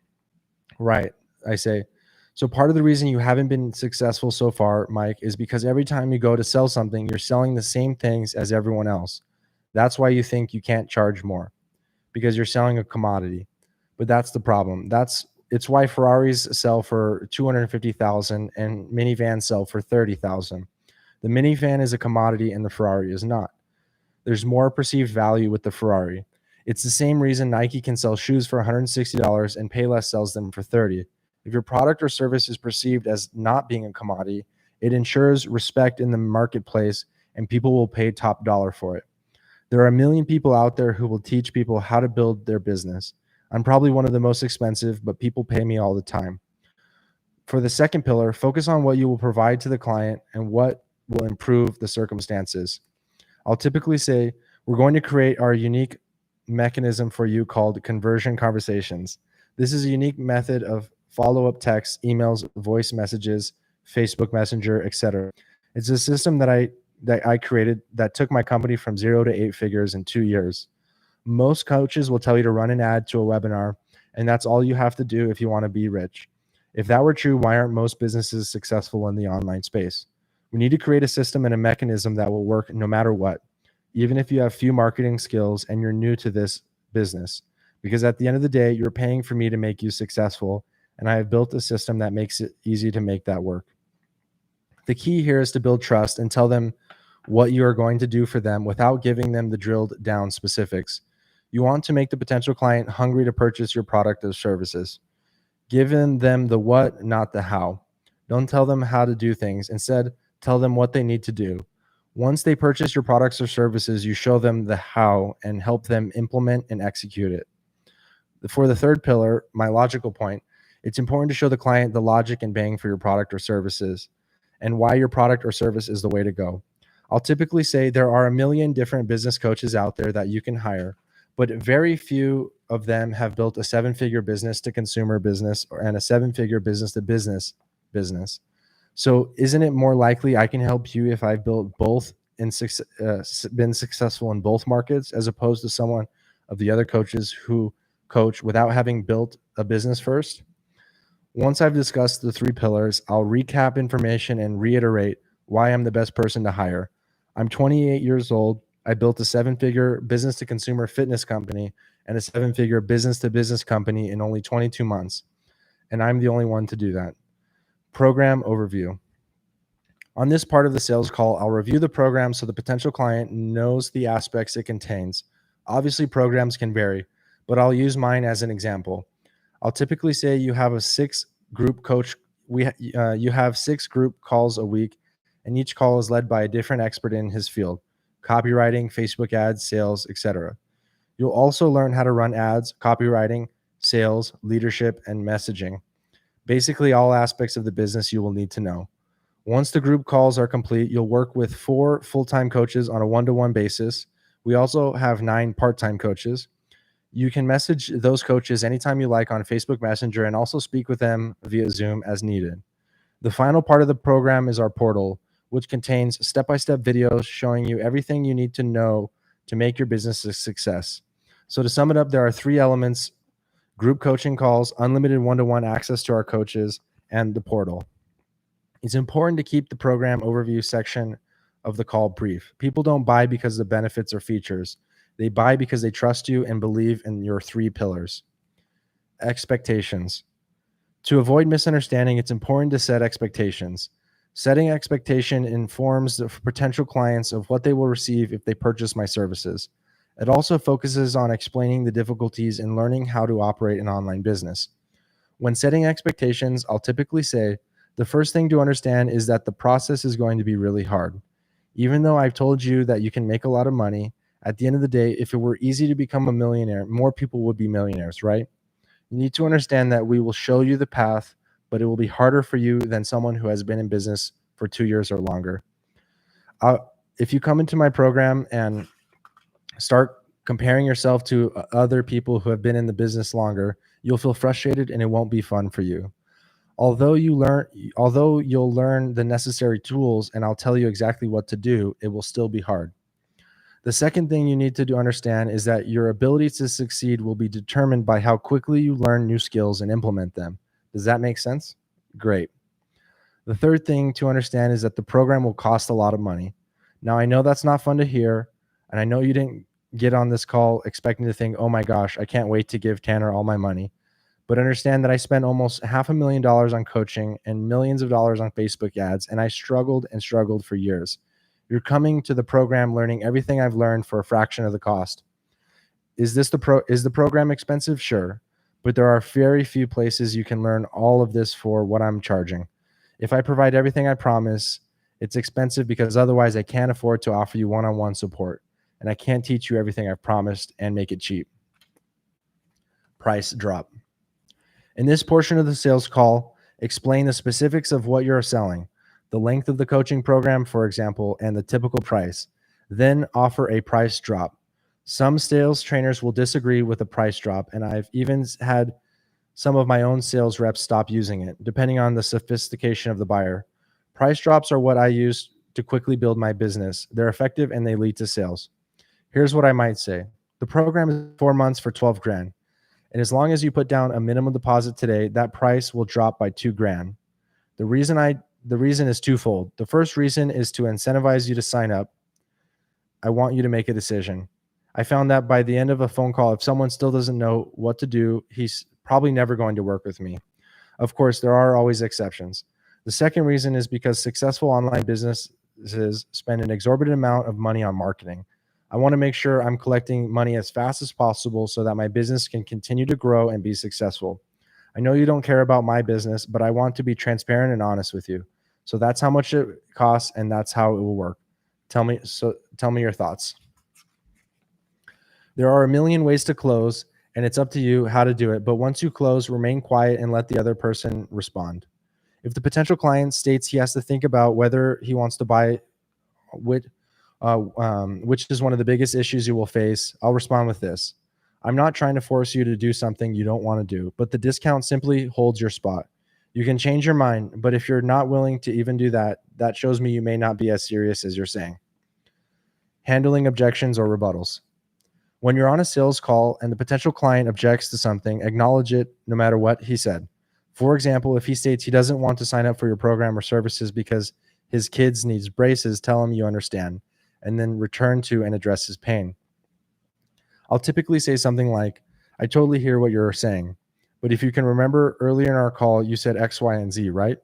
Right. I say, so part of the reason you haven't been successful so far, Mike, is because every time you go to sell something, you're selling the same things as everyone else. That's why you think you can't charge more, because you're selling a commodity. But that's the problem. It's why Ferraris sell for 250,000 and minivans sell for 30,000. The minivan is a commodity and the Ferrari is not. There's more perceived value with the Ferrari. It's the same reason Nike can sell shoes for $160 and Payless sells them for $30. If your product or service is perceived as not being a commodity, it ensures respect in the marketplace and people will pay top dollar for it. There are a million people out there who will teach people how to build their business. I'm probably one of the most expensive, but people pay me all the time. For the second pillar, focus on what you will provide to the client and what will improve the circumstances. I'll typically say, we're going to create our unique mechanism for you called conversion conversations. This is a unique method of follow-up texts, emails, voice messages, Facebook Messenger, etc. It's a system that I created that took my company from 0 to 8 figures in 2 years. Most coaches will tell you to run an ad to a webinar, and that's all you have to do if you want to be rich. If that were true, why aren't most businesses successful in the online space? We need to create a system and a mechanism that will work no matter what, even if you have few marketing skills and you're new to this business. Because at the end of the day, you're paying for me to make you successful, and I have built a system that makes it easy to make that work. The key here is to build trust and tell them what you are going to do for them without giving them the drilled down specifics. You want to make the potential client hungry to purchase your product or services. Give them the what, not the how. Don't tell them how to do things. Instead, tell them what they need to do. Once they purchase your products or services, you show them the how and help them implement and execute it. For the third pillar, my logical point, it's important to show the client the logic and bang for your product or services and why your product or service is the way to go. I'll typically say there are a million different business coaches out there that you can hire, but very few of them have built a seven-figure business to consumer business and a seven-figure business to business business. So isn't it more likely I can help you if I've built both and been successful in both markets, as opposed to someone of the other coaches who coach without having built a business first? Once I've discussed the three pillars, I'll recap information and reiterate why I'm the best person to hire. I'm 28 years old. I built a seven-figure business-to-consumer fitness company and a seven-figure business-to-business company in only 22 months, and I'm the only one to do that. Program overview. On this part of the sales call, I'll review the program so the potential client knows the aspects it contains. Obviously, programs can vary, but I'll use mine as an example. I'll typically say you have a six-group coach. You have 6 group calls a week, and each call is led by a different expert in his field: copywriting, Facebook ads, sales, etc. You'll also learn how to run ads, copywriting, sales, leadership, and messaging. Basically, all aspects of the business you will need to know. Once the group calls are complete, you'll work with 4 full-time coaches on a one-to-one basis. We also have 9 part-time coaches. You can message those coaches anytime you like on Facebook Messenger and also speak with them via Zoom as needed. The final part of the program is our portal, which contains step-by-step videos showing you everything you need to know to make your business a success. So to sum it up, there are 3 elements: group coaching calls, unlimited one-to-one access to our coaches, and the portal. It's important to keep the program overview section of the call brief. People don't buy because of the benefits or features. They buy because they trust you and believe in your 3 pillars. Expectations. To avoid misunderstanding, it's important to set expectations. Setting expectation informs the potential clients of what they will receive if they purchase my services. It also focuses on explaining the difficulties in learning how to operate an online business. When setting expectations, I'll typically say, the first thing to understand is that the process is going to be really hard. Even though I've told you that you can make a lot of money, at the end of the day, if it were easy to become a millionaire, more people would be millionaires, right? You need to understand that we will show you the path, but it will be harder for you than someone who has been in business for 2 years or longer. If you come into my program and start comparing yourself to other people who have been in the business longer, you'll feel frustrated and it won't be fun for you. Although you'll learn the necessary tools and I'll tell you exactly what to do, it will still be hard. The second thing you need to understand is that your ability to succeed will be determined by how quickly you learn new skills and implement them. Does that make sense? Great. The third thing to understand is that the program will cost a lot of money. Now, I know that's not fun to hear, and I know you didn't get on this call expecting to think, oh my gosh, I can't wait to give Tanner all my money. But understand that I spent almost $500,000 on coaching and millions of dollars on Facebook ads, and I struggled and struggled for years. You're coming to the program learning everything I've learned for a fraction of the cost. Is the program expensive? Sure. But there are very few places you can learn all of this for what I'm charging. If I provide everything I promise, it's expensive because otherwise I can't afford to offer you one-on-one support. And I can't teach you everything I've promised and make it cheap. Price drop. In this portion of the sales call, explain the specifics of what you're selling, the length of the coaching program, for example, and the typical price. Then offer a price drop. Some sales trainers will disagree with a price drop, and I've even had some of my own sales reps stop using it, depending on the sophistication of the buyer. Price drops are what I use to quickly build my business. They're effective and they lead to sales. Here's what I might say. The program is 4 months for 12 grand. And as long as you put down a minimum deposit today, that price will drop by 2 grand. The reason is twofold. The first reason is to incentivize you to sign up. I want you to make a decision. I found that by the end of a phone call, if someone still doesn't know what to do, he's probably never going to work with me. Of course, there are always exceptions. The second reason is because successful online businesses spend an exorbitant amount of money on marketing. I want to make sure I'm collecting money as fast as possible so that my business can continue to grow and be successful. I know you don't care about my business, but I want to be transparent and honest with you. So that's how much it costs and that's how it will work. Tell me your thoughts. There are a million ways to close, and it's up to you how to do it. But once you close, remain quiet and let the other person respond. If the potential client states he has to think about whether he wants to buy, which is one of the biggest issues you will face, I'll respond with this. I'm not trying to force you to do something you don't want to do, but the discount simply holds your spot. You can change your mind, but if you're not willing to even do that, that shows me you may not be as serious as you're saying. Handling objections or rebuttals. When you're on a sales call and the potential client objects to something, acknowledge it no matter what he said. For example, if he states he doesn't want to sign up for your program or services because his kids needs braces, tell him you understand, and then return to and address his pain. I'll typically say something like, I totally hear what you're saying, but if you can remember earlier in our call, you said X, Y, and Z, right?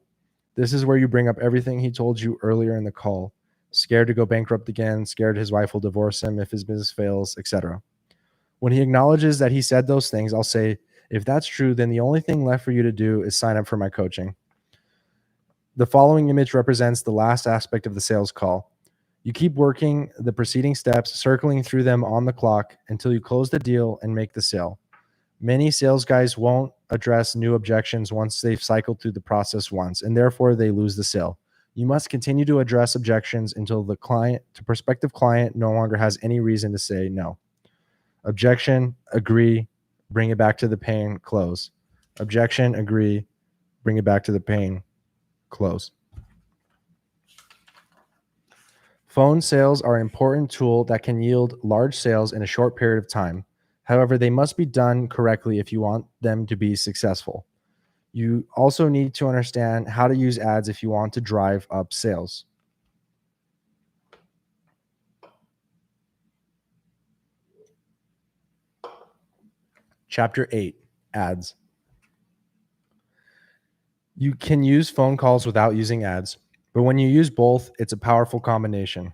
This is where you bring up everything he told you earlier in the call. Scared to go bankrupt again, scared his wife will divorce him if his business fails, etc. When he acknowledges that he said those things, I'll say, if that's true, then the only thing left for you to do is sign up for my coaching. The following image represents the last aspect of the sales call. You keep working the preceding steps, circling through them on the clock until you close the deal and make the sale. Many sales guys won't address new objections once they've cycled through the process once, and therefore they lose the sale. You must continue to address objections until the prospective client no longer has any reason to say no. Objection, agree, bring it back to the pain, close. Objection, agree, bring it back to the pain, close. Phone sales are an important tool that can yield large sales in a short period of time. However, they must be done correctly if you want them to be successful. You also need to understand how to use ads if you want to drive up sales. Chapter 8, Ads. You can use phone calls without using ads, but when you use both, it's a powerful combination.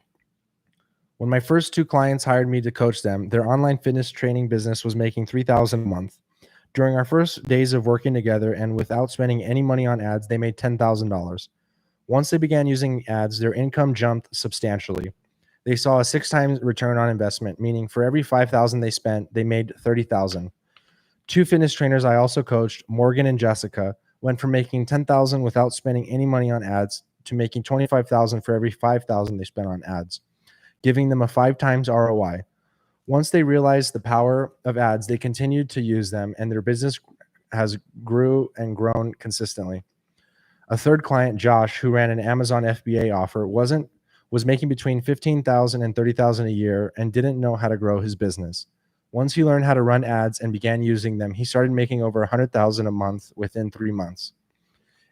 When my first 2 clients hired me to coach them, their online fitness training business was making $3,000 a month. During our first days of working together and without spending any money on ads, they made $10,000. Once they began using ads, their income jumped substantially. They saw a 6 times return on investment, meaning for every $5,000 they spent, they made $30,000. 2 fitness trainers I also coached, Morgan and Jessica, went from making $10,000 without spending any money on ads to making $25,000 for every $5,000 they spent on ads, giving them a 5 times ROI. Once they realized the power of ads, they continued to use them, and their business has grew and grown consistently. A third client, Josh, who ran an Amazon FBA offer, was making between $15,000 and $30,000 a year and didn't know how to grow his business. Once he learned how to run ads and began using them, he started making over $100,000 a month within 3 months.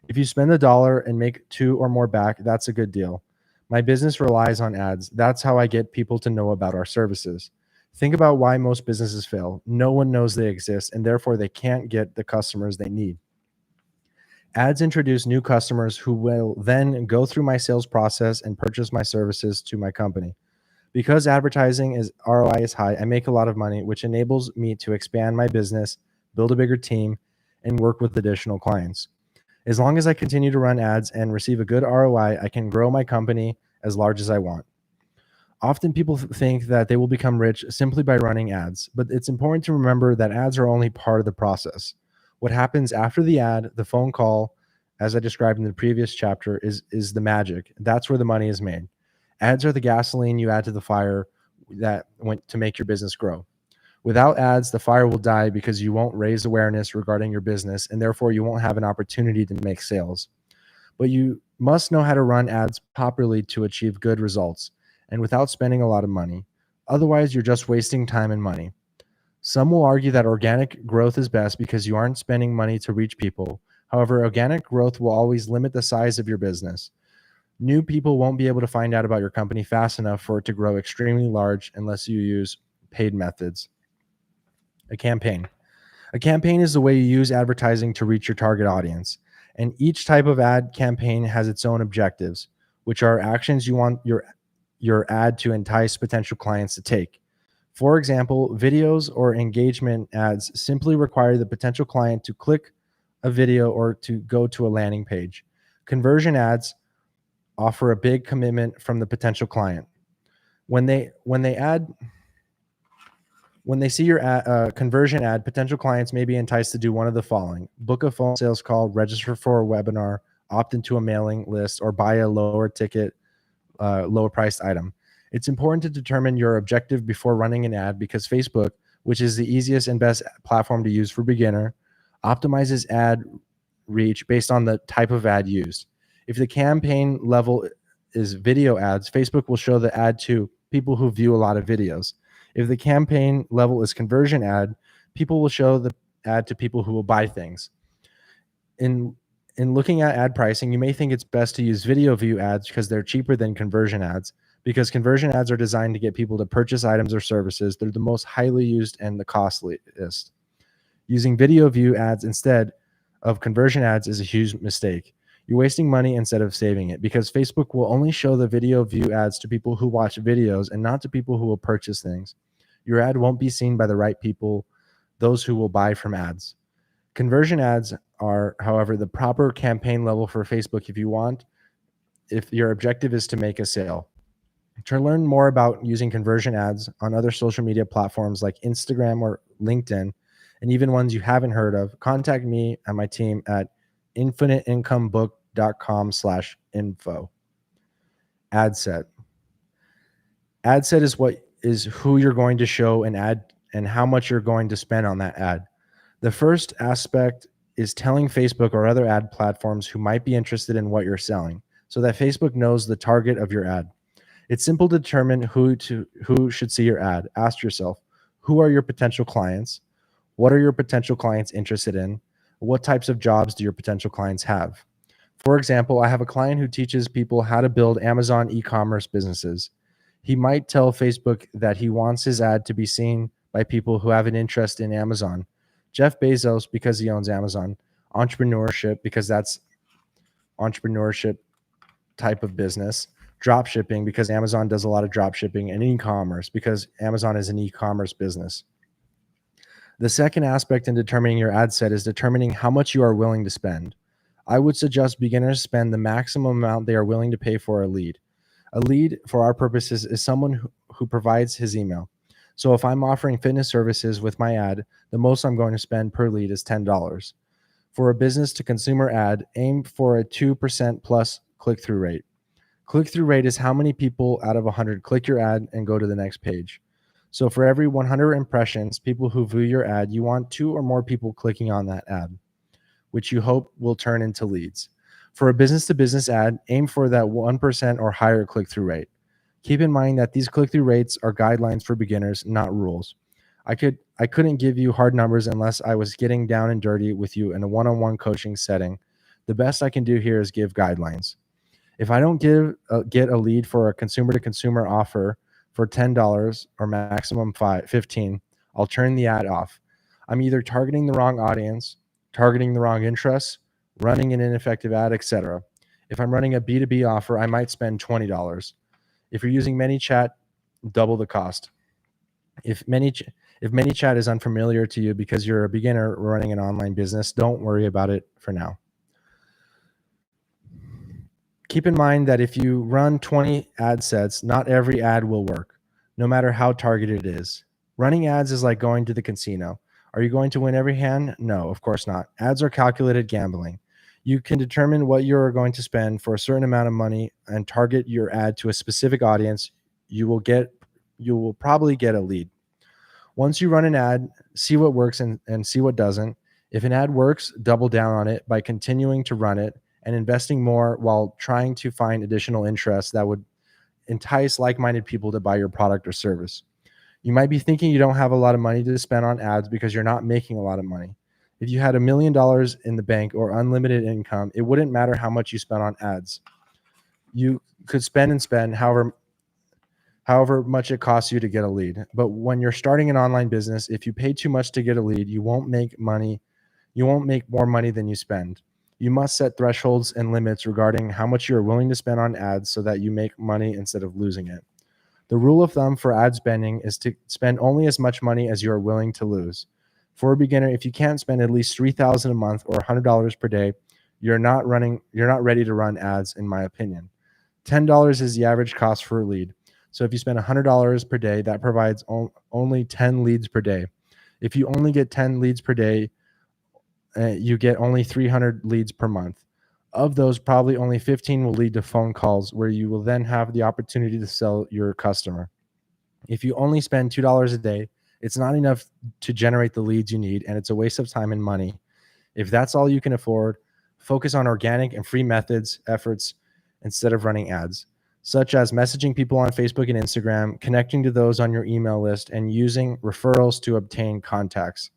If you spend $1 and make 2 or more back, that's a good deal. My business relies on ads. That's how I get people to know about our services. Think about why most businesses fail. No one knows they exist, and therefore they can't get the customers they need. Ads introduce new customers who will then go through my sales process and purchase my services to my company. Because advertising ROI is high, I make a lot of money, which enables me to expand my business, build a bigger team, and work with additional clients. As long as I continue to run ads and receive a good ROI, I can grow my company as large as I want. Often people think that they will become rich simply by running ads, but it's important to remember that ads are only part of the process. What happens after the ad, the phone call, as I described in the previous chapter, is the magic. That's where the money is made. Ads are the gasoline you add to the fire that went to make your business grow. Without ads, the fire will die because you won't raise awareness regarding your business, and therefore you won't have an opportunity to make sales. But you must know how to run ads properly to achieve good results, and without spending a lot of money. Otherwise, you're just wasting time and money. Some will argue that organic growth is best because you aren't spending money to reach people. However, organic growth will always limit the size of your business. New people won't be able to find out about your company fast enough for it to grow extremely large unless you use paid methods. A campaign. A campaign is the way you use advertising to reach your target audience. And each type of ad campaign has its own objectives, which are actions you want your your ad to entice potential clients to take. For example, videos or engagement ads simply require the potential client to click a video or to go to a landing page. Conversion ads offer a big commitment from the potential client. When they see your conversion ad, potential clients may be enticed to do one of the following: book a phone sales call, register for a webinar, opt into a mailing list, or buy a lower priced item. It's important to determine your objective before running an ad, because Facebook, which is the easiest and best platform to use for beginner, optimizes ad reach based on the type of ad used. If the campaign level is video ads, Facebook will show the ad to people who view a lot of videos. If the campaign level is conversion ad, people will show the ad to people who will buy things. In looking at ad pricing, you may think it's best to use video view ads because they're cheaper than conversion ads, because conversion ads are designed to get people to purchase items or services. They're the most highly used and the costliest. Using video view ads instead of conversion ads is a huge mistake. You're wasting money instead of saving it, because Facebook will only show the video view ads to people who watch videos and not to people who will purchase things. Your ad won't be seen by the right people, those who will buy from ads. Conversion ads are, however, the proper campaign level for Facebook if your objective is to make a sale. To learn more about using conversion ads on other social media platforms like Instagram or LinkedIn, and even ones you haven't heard of, contact me and my team at infiniteincomebook.com/info. Ad set. Ad set is who you're going to show an ad and how much you're going to spend on that ad. The first aspect is telling Facebook or other ad platforms who might be interested in what you're selling, so that Facebook knows the target of your ad. It's simple to determine who should see your ad. Ask yourself, who are your potential clients? What are your potential clients interested in? What types of jobs do your potential clients have? For example, I have a client who teaches people how to build Amazon e-commerce businesses. He might tell Facebook that he wants his ad to be seen by people who have an interest in Amazon. Jeff Bezos, because he owns Amazon. Entrepreneurship, because that's entrepreneurship type of business. Drop shipping, because Amazon does a lot of drop shipping. And e-commerce, because Amazon is an e-commerce business. The second aspect in determining your ad set is determining how much you are willing to spend. I would suggest beginners spend the maximum amount they are willing to pay for a lead. A lead, for our purposes, is someone who provides his email. So if I'm offering fitness services with my ad, the most I'm going to spend per lead is $10. For a business to consumer ad, aim for a 2% plus click-through rate. Click-through rate is how many people out of 100 click your ad and go to the next page. So for every 100 impressions, people who view your ad, you want 2 or more people clicking on that ad, which you hope will turn into leads. For a business-to-business ad, aim for that 1% or higher click-through rate. Keep in mind that these click-through rates are guidelines for beginners, not rules. I couldn't give you hard numbers unless I was getting down and dirty with you in a one-on-one coaching setting. The best I can do here is give guidelines. If I don't get a lead for a consumer-to-consumer offer for $10 or maximum $15, I'll turn the ad off. I'm either targeting the wrong audience, targeting the wrong interests, running an ineffective ad, etc. If I'm running a B2B offer, I might spend $20. If you're using ManyChat, double the cost. If ManyChat is unfamiliar to you because you're a beginner running an online business, don't worry about it for now. Keep in mind that if you run 20 ad sets, not every ad will work, no matter how targeted it is. Running ads is like going to the casino. Are you going to win every hand? No, of course not. Ads are calculated gambling. You can determine what you're going to spend for a certain amount of money and target your ad to a specific audience. You will probably get a lead. Once you run an ad, see what works and see what doesn't. If an ad works, double down on it by continuing to run it and investing more while trying to find additional interests that would entice like-minded people to buy your product or service. You might be thinking you don't have a lot of money to spend on ads because you're not making a lot of money. If you had $1 million in the bank or unlimited income, it wouldn't matter how much you spent on ads. You could spend and spend however much it costs you to get a lead. But when you're starting an online business, if you pay too much to get a lead, you won't make money. You won't make more money than you spend. You must set thresholds and limits regarding how much you're willing to spend on ads so that you make money instead of losing it. The rule of thumb for ad spending is to spend only as much money as you are willing to lose. For a beginner, if you can't spend at least $3,000 a month or $100 per day, you're not ready to run ads, in my opinion. $10 is the average cost for a lead. So if you spend $100 per day, that provides only 10 leads per day. If you only get 10 leads per day, you get only 300 leads per month. Of those, probably only 15 will lead to phone calls, where you will then have the opportunity to sell your customer. If you only spend $2 a day, it's not enough to generate the leads you need, and it's a waste of time and money. If that's all you can afford, focus on organic and free efforts instead of running ads, such as messaging people on Facebook and Instagram, connecting to those on your email list, and using referrals to obtain contacts.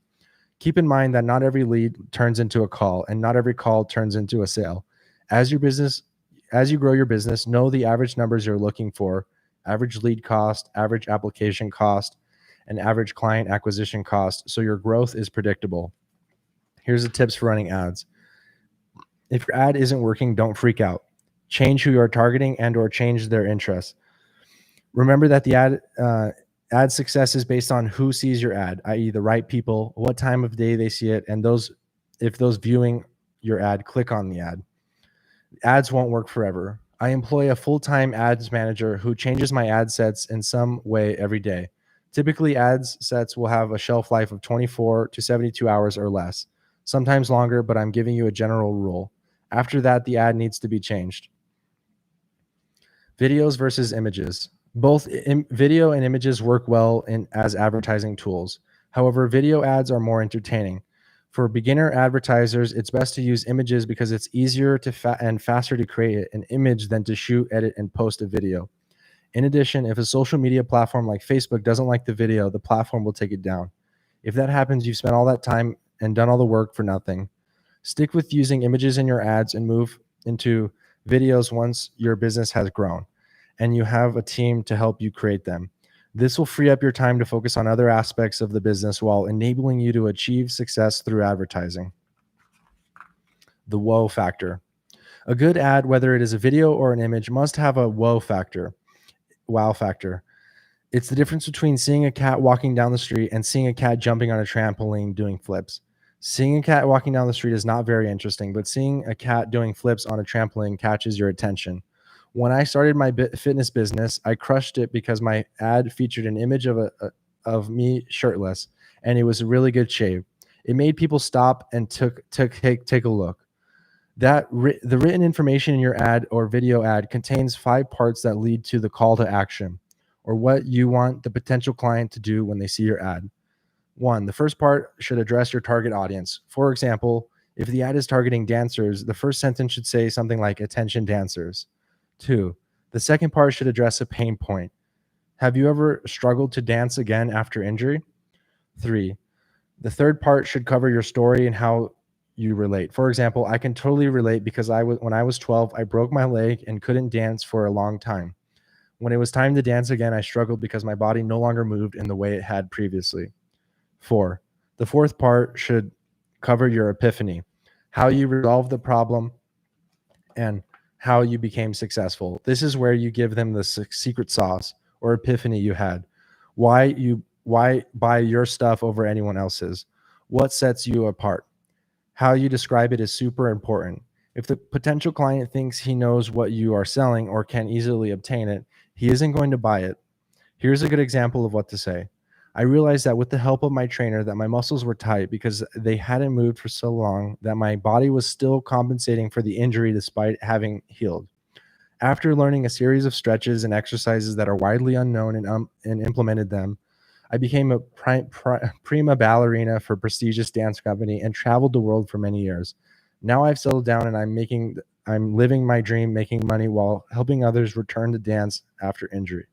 Keep in mind that not every lead turns into a call, and not every call turns into a sale. As you grow your business, know the average numbers you're looking for: average lead cost, average application cost, and average client acquisition cost, so your growth is predictable. Here's the tips for running ads. If your ad isn't working, don't freak out. Change who you are targeting and/or change their interests. Remember that the ad success is based on who sees your ad, i.e. the right people, what time of day they see it, and if those viewing your ad click on the ad. Ads won't work forever. I employ a full-time ads manager who changes my ad sets in some way every day. Typically, ads sets will have a shelf life of 24 to 72 hours or less, sometimes longer, but I'm giving you a general rule. After that, the ad needs to be changed. Videos versus images. Both video and images work well as advertising tools. However, video ads are more entertaining. For beginner advertisers, it's best to use images because it's easier and faster to create an image than to shoot, edit, and post a video. In addition, if a social media platform like Facebook doesn't like the video, the platform will take it down. If that happens, you've spent all that time and done all the work for nothing. Stick with using images in your ads and move into videos once your business has grown and you have a team to help you create them. This will free up your time to focus on other aspects of the business while enabling you to achieve success through advertising. The wow factor. A good ad, whether it is a video or an image, must have a wow factor. It's the difference between seeing a cat walking down the street and seeing a cat jumping on a trampoline doing flips. Seeing a cat walking down the street is not very interesting, but seeing a cat doing flips on a trampoline catches your attention. When I started my fitness business, I crushed it because my ad featured an image of me shirtless, and it was a really good shave. It made people stop and take a look. The written information in your ad or video ad contains 5 parts that lead to the call to action, or what you want the potential client to do when they see your ad. 1, the first part should address your target audience. For example, if the ad is targeting dancers, the first sentence should say something like "Attention dancers." 2, the second part should address a pain point. Have you ever struggled to dance again after injury? 3, the third part should cover your story and how you relate. For example, I can totally relate because when I was 12, I broke my leg and couldn't dance for a long time. When it was time to dance again, I struggled because my body no longer moved in the way it had previously. 4, the fourth part should cover your epiphany, how you resolved the problem and how you became successful. This is where you give them the secret sauce or epiphany you had. Why buy your stuff over anyone else's? What sets you apart? How you describe it is super important. If the potential client thinks he knows what you are selling or can easily obtain it, he isn't going to buy it. Here's a good example of what to say. I realized that with the help of my trainer that my muscles were tight because they hadn't moved for so long that my body was still compensating for the injury despite having healed. After learning a series of stretches and exercises that are widely unknown and implemented them, I became a prima ballerina for a prestigious dance company and traveled the world for many years. Now I've settled down and I'm living my dream, making money while helping others return to dance after injury.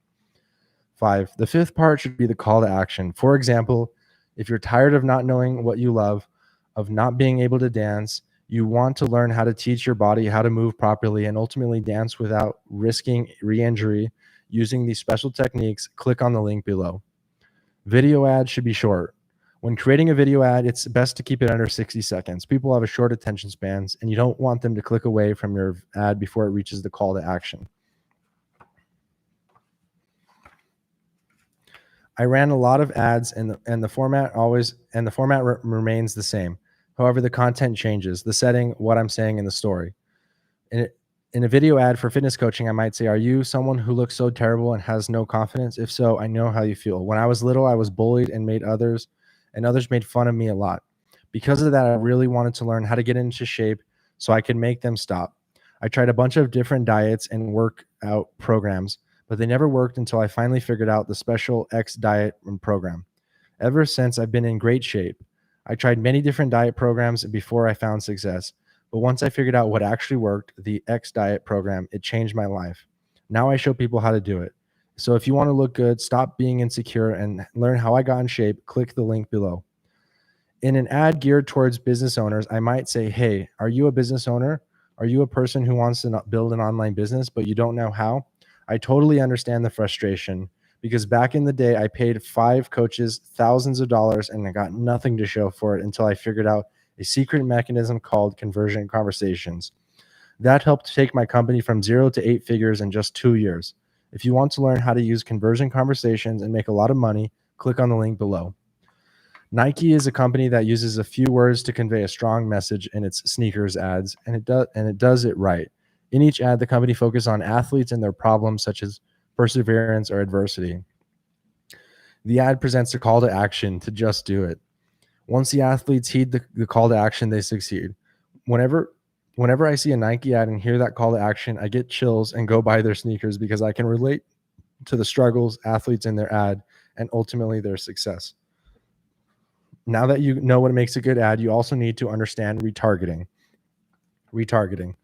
5, the fifth part should be the call to action. For example, if you're tired of not knowing what you love, of not being able to dance, you want to learn how to teach your body how to move properly and ultimately dance without risking re-injury using these special techniques, click on the link below. Video ads should be short. When creating a video ad, it's best to keep it under 60 seconds. People have a short attention spans, and you don't want them to click away from your ad before it reaches the call to action. I ran a lot of ads, and the format remains the same. However, the content changes, the setting, what I'm saying in the story. In a video ad for fitness coaching, I might say, "Are you someone who looks so terrible and has no confidence? If so, I know how you feel. When I was little, I was bullied and others made fun of me a lot. Because of that, I really wanted to learn how to get into shape so I could make them stop. I tried a bunch of different diets and workout programs, but they never worked until I finally figured out the Special X diet and program. Ever since, I've been in great shape. I tried many different diet programs before I found success, but once I figured out what actually worked, the X diet program, it changed my life. Now I show people how to do it. So if you want to look good, stop being insecure, and learn how I got in shape, click the link below." In an ad geared towards business owners, I might say, "Hey, are you a business owner? Are you a person who wants to build an online business, but you don't know how? I totally understand the frustration, because back in the day, I paid 5 coaches thousands of dollars and I got nothing to show for it until I figured out a secret mechanism called conversion conversations. That helped take my company from 0 to 8 figures in just 2 years. If you want to learn how to use conversion conversations and make a lot of money, click on the link below." Nike is a company that uses a few words to convey a strong message in its sneakers ads, and it does it right. In each ad, the company focuses on athletes and their problems such as perseverance or adversity. The ad presents a call to action to just do it. Once the athletes heed the call to action, they succeed. Whenever whenever I see a Nike ad and hear that call to action, I get chills and go buy their sneakers because I can relate to the struggles athletes in their ad and ultimately their success. Now that you know what makes a good ad, you also need to understand retargeting. Retargeting.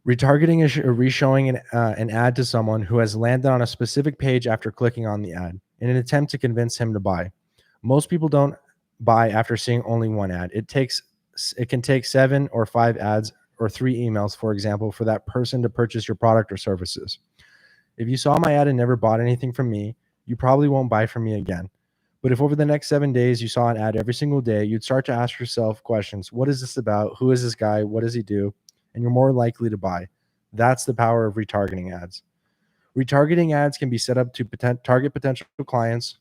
Retargeting is re-showing an ad to someone who has landed on a specific page after clicking on the ad in an attempt to convince him to buy. Most people don't buy after seeing only one ad. It can take 7 or 5 ads or 3 emails, for example, for that person to purchase your product or services. If you saw my ad and never bought anything from me, you probably won't buy from me again. But if over the next 7 days you saw an ad every single day, you'd start to ask yourself questions. What is this about? Who is this guy? What does he do? And you're more likely to buy. That's the power of retargeting ads. Retargeting ads can be set up to target potential clients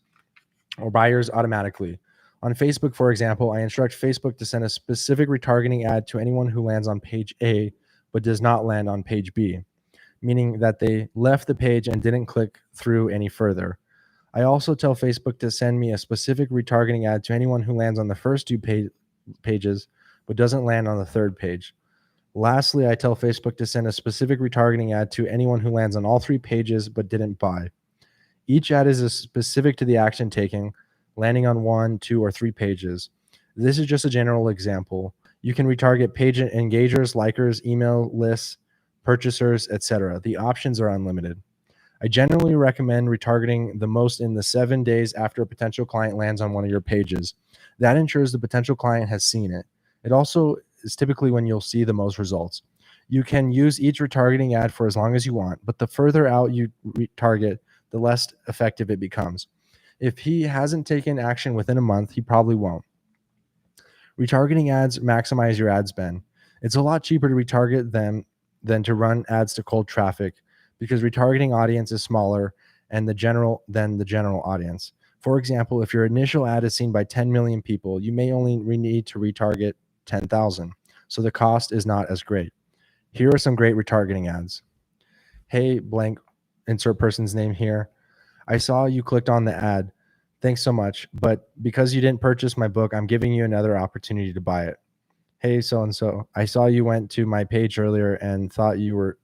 or buyers automatically. On Facebook, for example, I instruct Facebook to send a specific retargeting ad to anyone who lands on page A but does not land on page B, meaning that they left the page and didn't click through any further. I also tell Facebook to send me a specific retargeting ad to anyone who lands on the first 2 pages but doesn't land on the third page. Lastly, I tell Facebook to send a specific retargeting ad to anyone who lands on all 3 pages but didn't buy. Each ad is specific to the action taking, landing on 1, 2, or 3 pages. This is just a general example. You can retarget page engagers, likers, email lists, purchasers, etc. The options are unlimited. I generally recommend retargeting the most in the 7 days after a potential client lands on one of your pages. That ensures the potential client has seen it. It also is typically when you'll see the most results. You can use each retargeting ad for as long as you want, but the further out you retarget, the less effective it becomes. If he hasn't taken action within a month, he probably won't. Retargeting ads maximize your ad spend. It's a lot cheaper to retarget them than to run ads to cold traffic because retargeting audience is smaller and the general audience. For example, if your initial ad is seen by 10 million people, you may only need to retarget 10,000. So the cost is not as great. Here are some great retargeting ads. "Hey, blank, insert person's name here. I saw you clicked on the ad. Thanks so much. But because you didn't purchase my book, I'm giving you another opportunity to buy it. Hey, so and so. I saw you went to my page earlier and thought you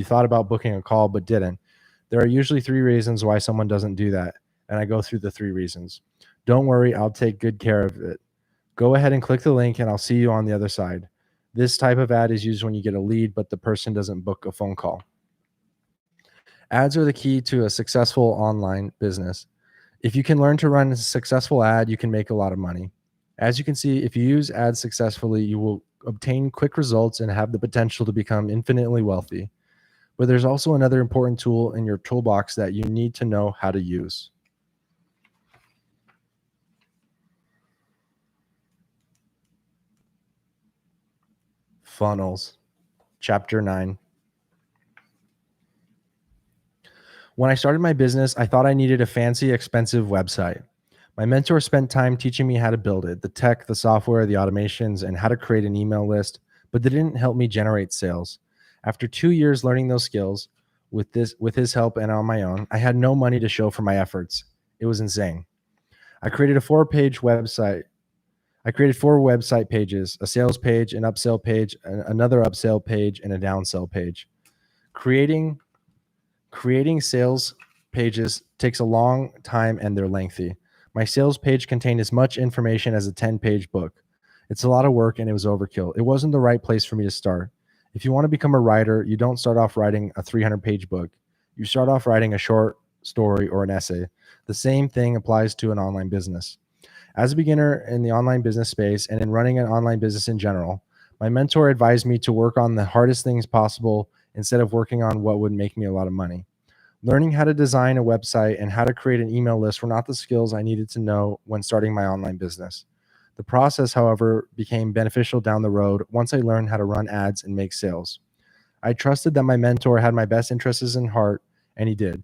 thought about booking a call but didn't. There are usually 3 reasons why someone doesn't do that, and I go through the 3 reasons. Don't worry, I'll take good care of it. Go ahead and click the link and I'll see you on the other side." This type of ad is used when you get a lead but the person doesn't book a phone call. Ads are the key to a successful online business. If you can learn to run a successful ad, you can make a lot of money. As you can see, if you use ads successfully, you will obtain quick results and have the potential to become infinitely wealthy. But there's also another important tool in your toolbox that you need to know how to use. Funnels. Chapter 9. When I started my business, I thought I needed a fancy, expensive website. My mentor spent time teaching me how to build it, the tech, the software, the automations, and how to create an email list, but they didn't help me generate sales. After 2 years learning those skills with his help and on my own, I had no money to show for my efforts. It was insane. I created a 4-page website. I created 4 website pages, a sales page, an upsell page, another upsell page, and a downsell page. Creating sales pages takes a long time and they're lengthy. My sales page contained as much information as a 10-page book. It's a lot of work and it was overkill. It wasn't the right place for me to start. If you want to become a writer, you don't start off writing a 300-page book. You start off writing a short story or an essay. The same thing applies to an online business. As a beginner in the online business space and in running an online business in general, my mentor advised me to work on the hardest things possible instead of working on what would make me a lot of money. Learning how to design a website and how to create an email list were not the skills I needed to know when starting my online business. The process, however, became beneficial down the road once I learned how to run ads and make sales. I trusted that my mentor had my best interests in heart, and he did.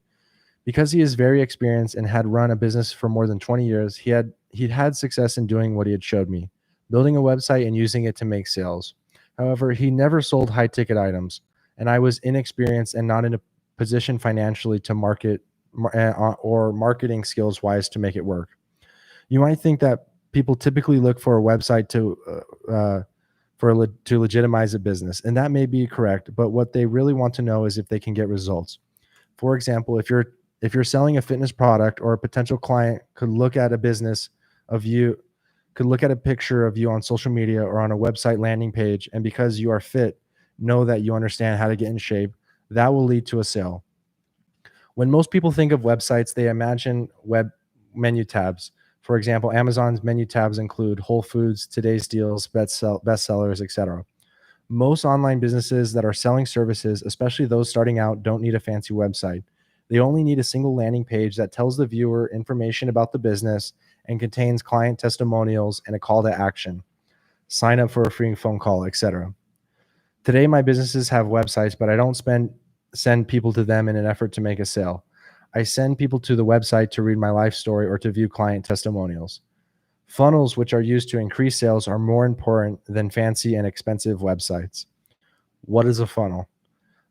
Because he is very experienced and had run a business for more than 20 years, he'd had success in doing what he had showed me, building a website and using it to make sales. However, he never sold high-ticket items, and I was inexperienced and not in a position financially to market or marketing skills wise to make it work. You might think that people typically look for a website to legitimize a business, and that may be correct, but what they really want to know is if they can get results. For example, if you're selling a fitness product, or a potential client could look at a picture of you on social media or on a website landing page, and because you are fit, know that you understand how to get in shape, that will lead to a sale. When most people think of websites, they imagine web menu tabs. For example, Amazon's menu tabs include Whole Foods, Today's Deals, bestsellers, etc. Most online businesses that are selling services, especially those starting out, don't need a fancy website. They only need a single landing page that tells the viewer information about the business and contains client testimonials and a call to action. Sign up for a free phone call, etc. Today, my businesses have websites, but I don't send people to them in an effort to make a sale. I send people to the website to read my life story or to view client testimonials. Funnels, which are used to increase sales, are more important than fancy and expensive websites. What is a funnel?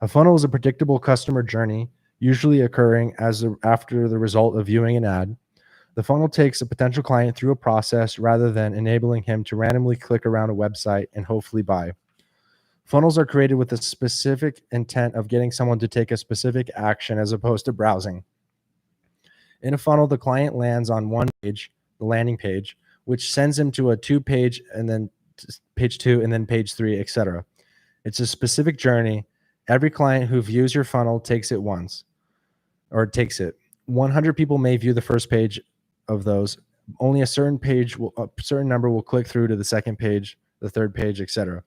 A funnel is a predictable customer journey, usually occurring after the result of viewing an ad. The funnel takes a potential client through a process rather than enabling him to randomly click around a website and hopefully buy. Funnels are created with a specific intent of getting someone to take a specific action as opposed to browsing. In a funnel, the client lands on one page, the landing page, which sends him to a 2-page and then page 2 and then page 3, etc. It's a specific journey. Every client who views your funnel takes it. 100 people may view the first page of those. Only a certain number will click through to the second page, the third page, etc.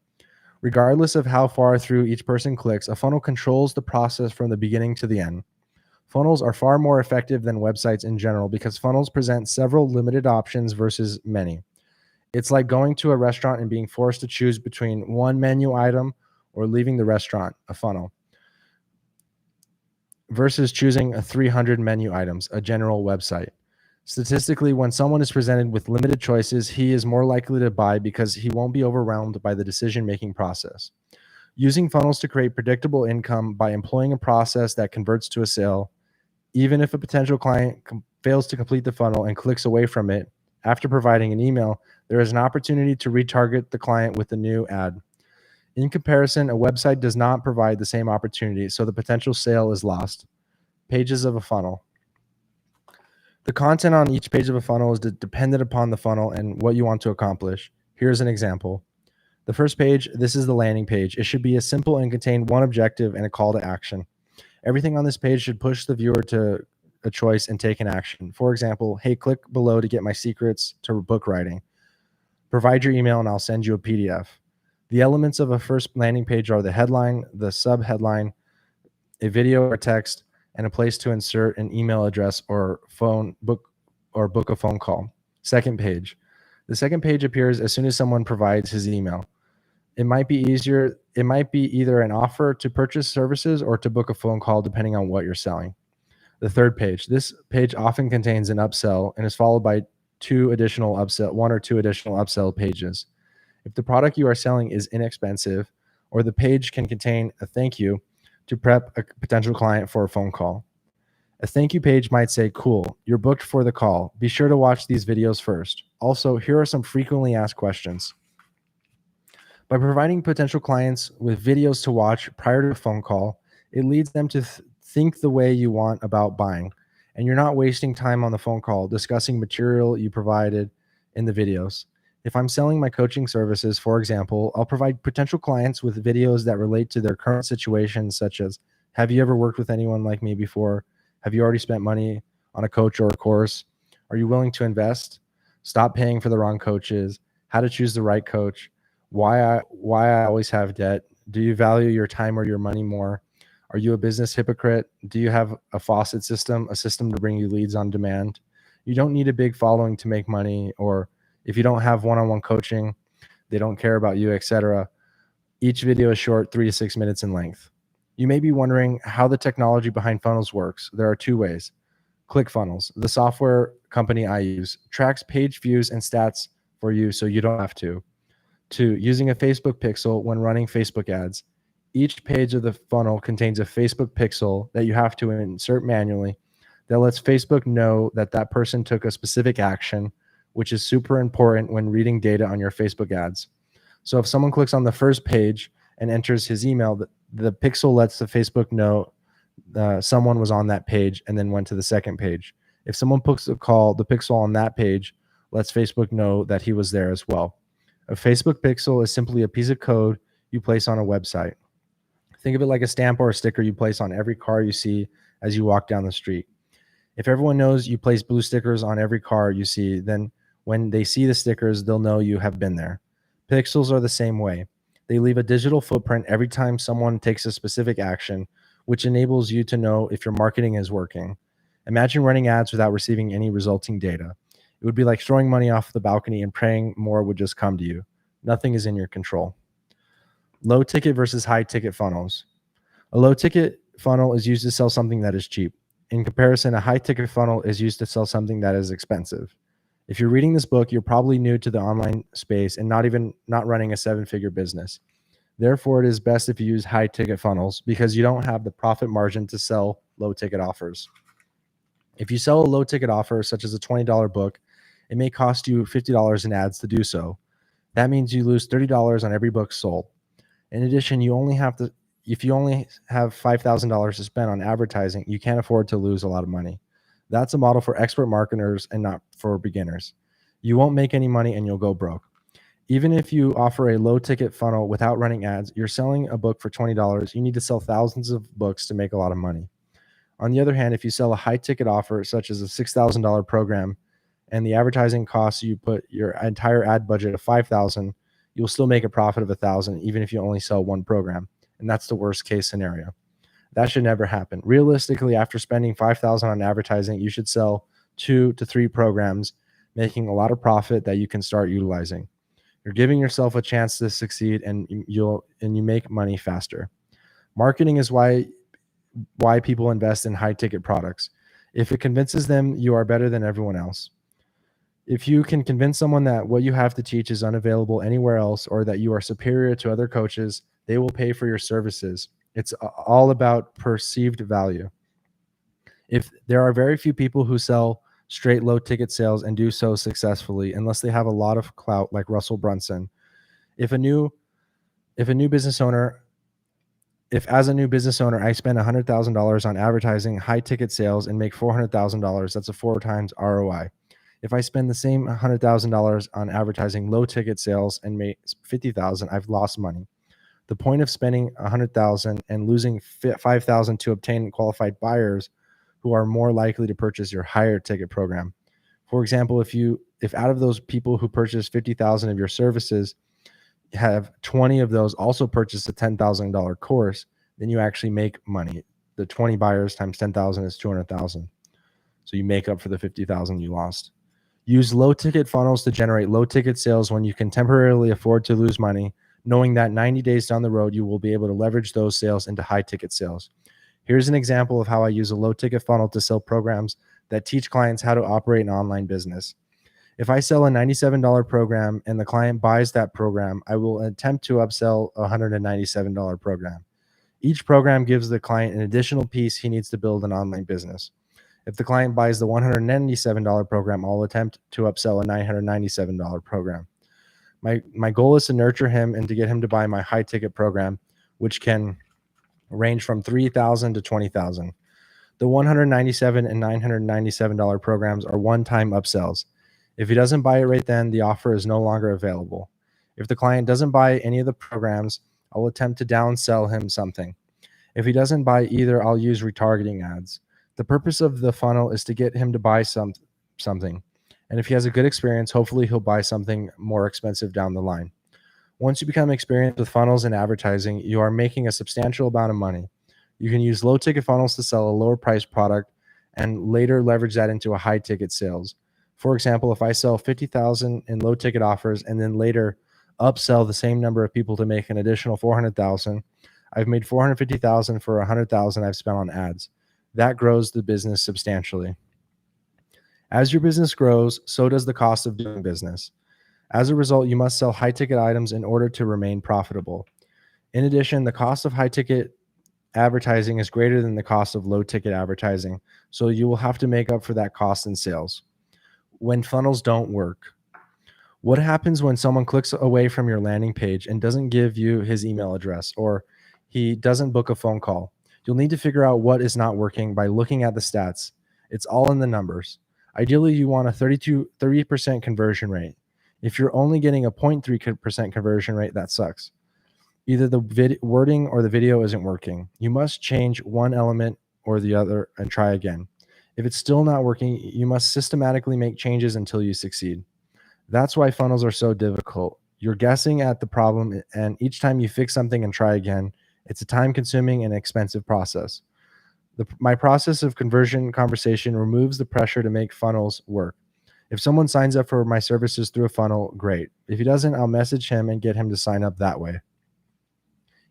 Regardless of how far through each person clicks, a funnel controls the process from the beginning to the end. Funnels are far more effective than websites in general because funnels present several limited options versus many. It's like going to a restaurant and being forced to choose between one menu item or leaving the restaurant, a funnel, versus choosing 300 menu items, a general website. Statistically, when someone is presented with limited choices, he is more likely to buy because he won't be overwhelmed by the decision-making process. Using funnels to create predictable income by employing a process that converts to a sale, even if a potential client fails to complete the funnel and clicks away from it after providing an email, there is an opportunity to retarget the client with a new ad. In comparison, a website does not provide the same opportunity, so the potential sale is lost. Pages of a funnel. The content on each page of a funnel is dependent upon the funnel and what you want to accomplish. Here's an example. The first page, this is the landing page. It should be as simple and contain one objective and a call to action. Everything on this page should push the viewer to a choice and take an action. For example, hey, click below to get my secrets to book writing. Provide your email and I'll send you a PDF. The elements of a first landing page are the headline, the subheadline, a video or text, and a place to insert an email address or book a phone call. Second page. The second page appears as soon as someone provides his email. It might be either an offer to purchase services or to book a phone call, depending on what you're selling. The third page. This page often contains an upsell and is followed by one or two additional upsell pages. If the product you are selling is inexpensive, or the page can contain a thank you to prep a potential client for a phone call. A thank you page might say, "Cool, you're booked for the call. Be sure to watch these videos first. Also, here are some frequently asked questions." By providing potential clients with videos to watch prior to a phone call, it leads them to think the way you want about buying, and you're not wasting time on the phone call discussing material you provided in the videos. If I'm selling my coaching services, for example, I'll provide potential clients with videos that relate to their current situation, such as, have you ever worked with anyone like me before? Have you already spent money on a coach or a course? Are you willing to invest? Stop paying for the wrong coaches. How to choose the right coach. Why I always have debt. Do you value your time or your money more? Are you a business hypocrite? Do you have a faucet system, a system to bring you leads on demand? You don't need a big following to make money, or if you don't have one-on-one coaching, they don't care about you, etc. Each video is short, 3 to 6 minutes in length. You may be wondering how the technology behind funnels works. There are two ways. ClickFunnels, the software company I use, tracks page views and stats for you so you don't have to. 2, using a Facebook pixel when running Facebook ads. Each page of the funnel contains a Facebook pixel that you have to insert manually that lets Facebook know that that person took a specific action, which is super important when reading data on your Facebook ads. So if someone clicks on the first page and enters his email, the pixel lets the Facebook know someone was on that page and then went to the second page. If someone puts a call, the pixel on that page lets Facebook know that he was there as well. A Facebook pixel is simply a piece of code you place on a website. Think of it like a stamp or a sticker you place on every car you see as you walk down the street. If everyone knows you place blue stickers on every car you see, then when they see the stickers, they'll know you have been there. Pixels are the same way. They leave a digital footprint every time someone takes a specific action, which enables you to know if your marketing is working. Imagine running ads without receiving any resulting data. It would be like throwing money off the balcony and praying more would just come to you. Nothing is in your control. Low ticket versus high ticket funnels. A low ticket funnel is used to sell something that is cheap. In comparison, a high ticket funnel is used to sell something that is expensive. If you're reading this book, you're probably new to the online space and not running a 7-figure business. Therefore, it is best if you use high ticket funnels because you don't have the profit margin to sell low ticket offers. If you sell a low ticket offer, such as a $20 book, it may cost you $50 in ads to do so. That means you lose $30 on every book sold. In addition, if you only have $5,000 to spend on advertising, you can't afford to lose a lot of money. That's a model for expert marketers and not for beginners. You won't make any money and you'll go broke. Even if you offer a low ticket funnel without running ads, you're selling a book for $20. You need to sell thousands of books to make a lot of money. On the other hand, if you sell a high ticket offer, such as a $6,000 program, and the advertising costs you put your entire ad budget of $5,000, you'll still make a profit of $1,000, even if you only sell one program. And that's the worst case scenario. That should never happen. Realistically, after spending $5,000 on advertising, you should sell 2 to 3 programs, making a lot of profit that you can start utilizing. You're giving yourself a chance to succeed, and you make money faster. Marketing is why people invest in high ticket products. If it convinces them you are better than everyone else. If you can convince someone that what you have to teach is unavailable anywhere else, or that you are superior to other coaches, they will pay for your services. It's all about perceived value. If there are very few people who sell straight low ticket sales and do so successfully, unless they have a lot of clout like Russell Brunson. If as a new business owner, I spend $100,000 on advertising high ticket sales and make $400,000, that's a 4 times ROI. If I spend the same $100,000 on advertising low ticket sales and make $50,000, I've lost money. The point of spending $100,000 and losing $5,000 to obtain qualified buyers who are more likely to purchase your higher ticket program. For example, if out of those people who purchase $50,000 of your services, have 20 of those also purchase a $10,000 course, then you actually make money. The 20 buyers times 10,000 is 200,000. So you make up for the 50,000 you lost. Use low ticket funnels to generate low ticket sales when you can temporarily afford to lose money, knowing that 90 days down the road, you will be able to leverage those sales into high ticket sales. Here's an example of how I use a low-ticket funnel to sell programs that teach clients how to operate an online business. If I sell a $97 program and the client buys that program, I will attempt to upsell a $197 program. Each program gives the client an additional piece he needs to build an online business. If the client buys the $197 program, I'll attempt to upsell a $997 program. My goal is to nurture him and to get him to buy my high ticket program, which can range from $3,000 to $20,000. The $197 and $997 programs are one-time upsells. If he doesn't buy it right then, the offer is no longer available. If the client doesn't buy any of the programs, I'll attempt to downsell him something. If he doesn't buy either, I'll use retargeting ads. The purpose of the funnel is to get him to buy something. And if he has a good experience, hopefully he'll buy something more expensive down the line. Once you become experienced with funnels and advertising, you are making a substantial amount of money. You can use low ticket funnels to sell a lower price product and later leverage that into a high ticket sales. For example, if I sell 50,000 in low ticket offers and then later upsell the same number of people to make an additional 400,000, I've made 450,000 for 100,000 I've spent on ads. That grows the business substantially. As your business grows, so does the cost of doing business. As a result, you must sell high ticket items in order to remain profitable. In addition, the cost of high ticket advertising is greater than the cost of low ticket advertising, so you will have to make up for that cost in sales. When funnels don't work, what happens when someone clicks away from your landing page and doesn't give you his email address, or he doesn't book a phone call? You'll need to figure out what is not working by looking at the stats. It's all in the numbers. Ideally, you want a 30% conversion rate. If you're only getting a 0.3% conversion rate, that sucks. Either the wording or the video isn't working. You must change one element or the other and try again. If it's still not working, you must systematically make changes until you succeed. That's why funnels are so difficult. You're guessing at the problem, and each time you fix something and try again, it's a time-consuming and expensive process. My process of conversion conversation removes the pressure to make funnels work. If someone signs up for my services through a funnel, great. If he doesn't, I'll message him and get him to sign up that way.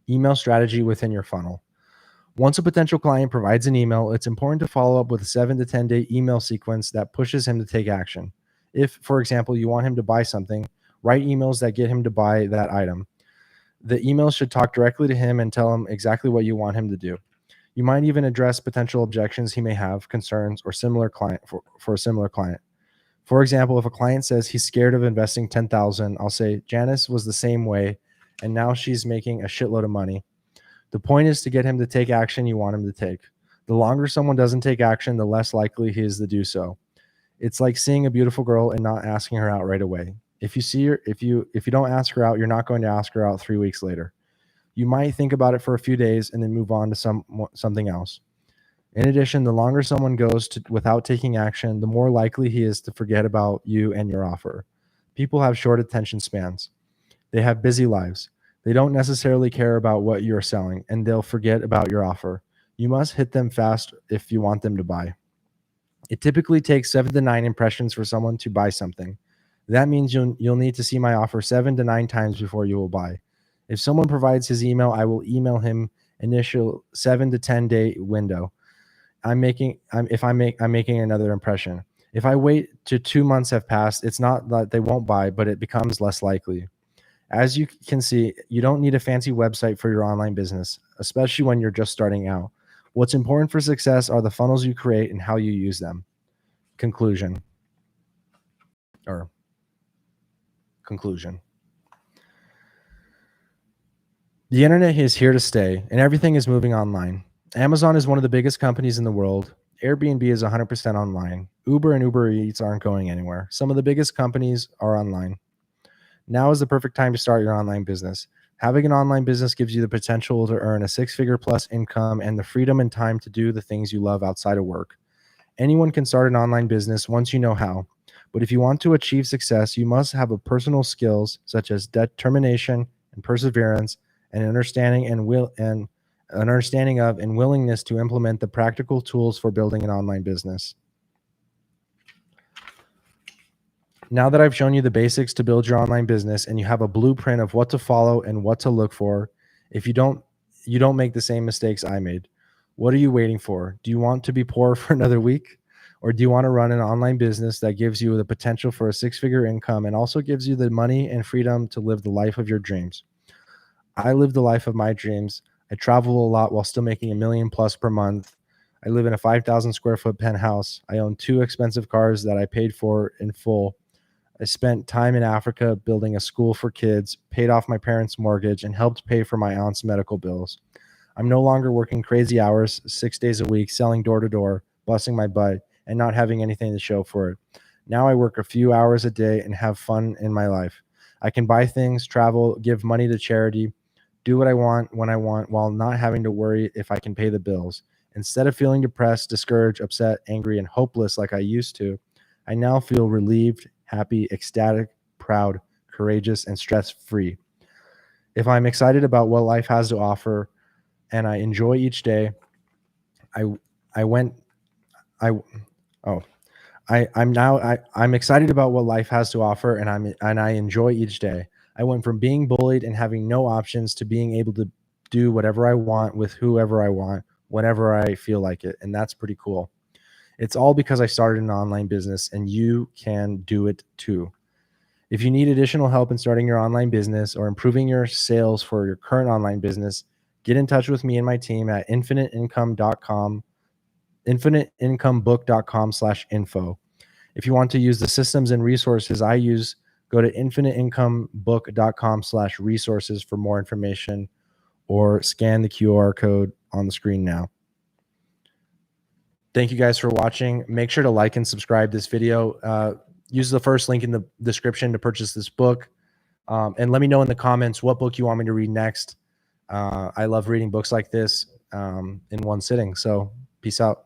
Email strategy within your funnel. Once a potential client provides an email, it's important to follow up with a 7 to 10 day email sequence that pushes him to take action. If, for example, you want him to buy something, write emails that get him to buy that item. The emails should talk directly to him and tell him exactly what you want him to do. You might even address potential objections he may have, concerns, or similar client for a similar client. For example, if a client says he's scared of investing $10,000, I'll say, Janice was the same way, and now she's making a shitload of money. The point is to get him to take action you want him to take. The longer someone doesn't take action, the less likely he is to do so. It's like seeing a beautiful girl and not asking her out right away. If you don't ask her out, you're not going to ask her out 3 weeks later. You might think about it for a few days and then move on to something else. In addition, the longer someone goes without taking action, the more likely he is to forget about you and your offer. People have short attention spans. They have busy lives. They don't necessarily care about what you're selling, and they'll forget about your offer. You must hit them fast if you want them to buy. It typically takes 7 to 9 impressions for someone to buy something. That means you'll need to see my offer 7 to 9 times before you will buy. If someone provides his email, I will email him initial 7 to 10 day window. I'm making another impression. If I wait to 2 months have passed, it's not that they won't buy, but it becomes less likely. As you can see, you don't need a fancy website for your online business, especially when you're just starting out. What's important for success are the funnels you create and how you use them. Conclusion. The internet is here to stay, and everything is moving online. Amazon is one of the biggest companies in the world. Airbnb is 100% online. Uber and Uber Eats aren't going anywhere. Some of the biggest companies are online. Now is the perfect time to start your online business. Having an online business gives you the potential to earn a 6-figure plus income and the freedom and time to do the things you love outside of work. Anyone can start an online business once you know how. But if you want to achieve success, you must have a personal skills such as determination and perseverance and understanding of and willingness to implement the practical tools for building an online business. Now that I've shown you the basics to build your online business and you have a blueprint of what to follow and what to look for, if you don't make the same mistakes I made. What are you waiting for? Do you want to be poor for another week? Or do you want to run an online business that gives you the potential for a six-figure income and also gives you the money and freedom to live the life of your dreams? I live the life of my dreams. I travel a lot while still making $1 million plus per month. I live in a 5,000 square foot penthouse. I own 2 expensive cars that I paid for in full. I spent time in Africa building a school for kids, paid off my parents' mortgage, and helped pay for my aunt's medical bills. I'm no longer working crazy hours, 6 days a week, selling door to door, busting my butt, and not having anything to show for it. Now I work a few hours a day and have fun in my life. I can buy things, travel, give money to charity, do what I want when I want while not having to worry if I can pay the bills. Instead of feeling depressed, discouraged, upset, angry, and hopeless like I used to, I now feel relieved, happy, ecstatic, proud, courageous, and stress-free. If I'm excited about what life has to offer and I enjoy each day, I I went I oh I'm excited about what life has to offer and I enjoy each day. I went from being bullied and having no options to being able to do whatever I want with whoever I want whenever I feel like it, and that's pretty cool. It's all because I started an online business, and you can do it too. If you need additional help in starting your online business or improving your sales for your current online business, get in touch with me and my team at infiniteincome.com, infiniteincomebook.com/info. If you want to use the systems and resources I use, go to infiniteincomebook.com/resources for more information or scan the QR code on the screen now. Thank you guys for watching. Make sure to like and subscribe this video. Use the first link in the description to purchase this book. And let me know in the comments what book you want me to read next. I love reading books like this in one sitting. So peace out.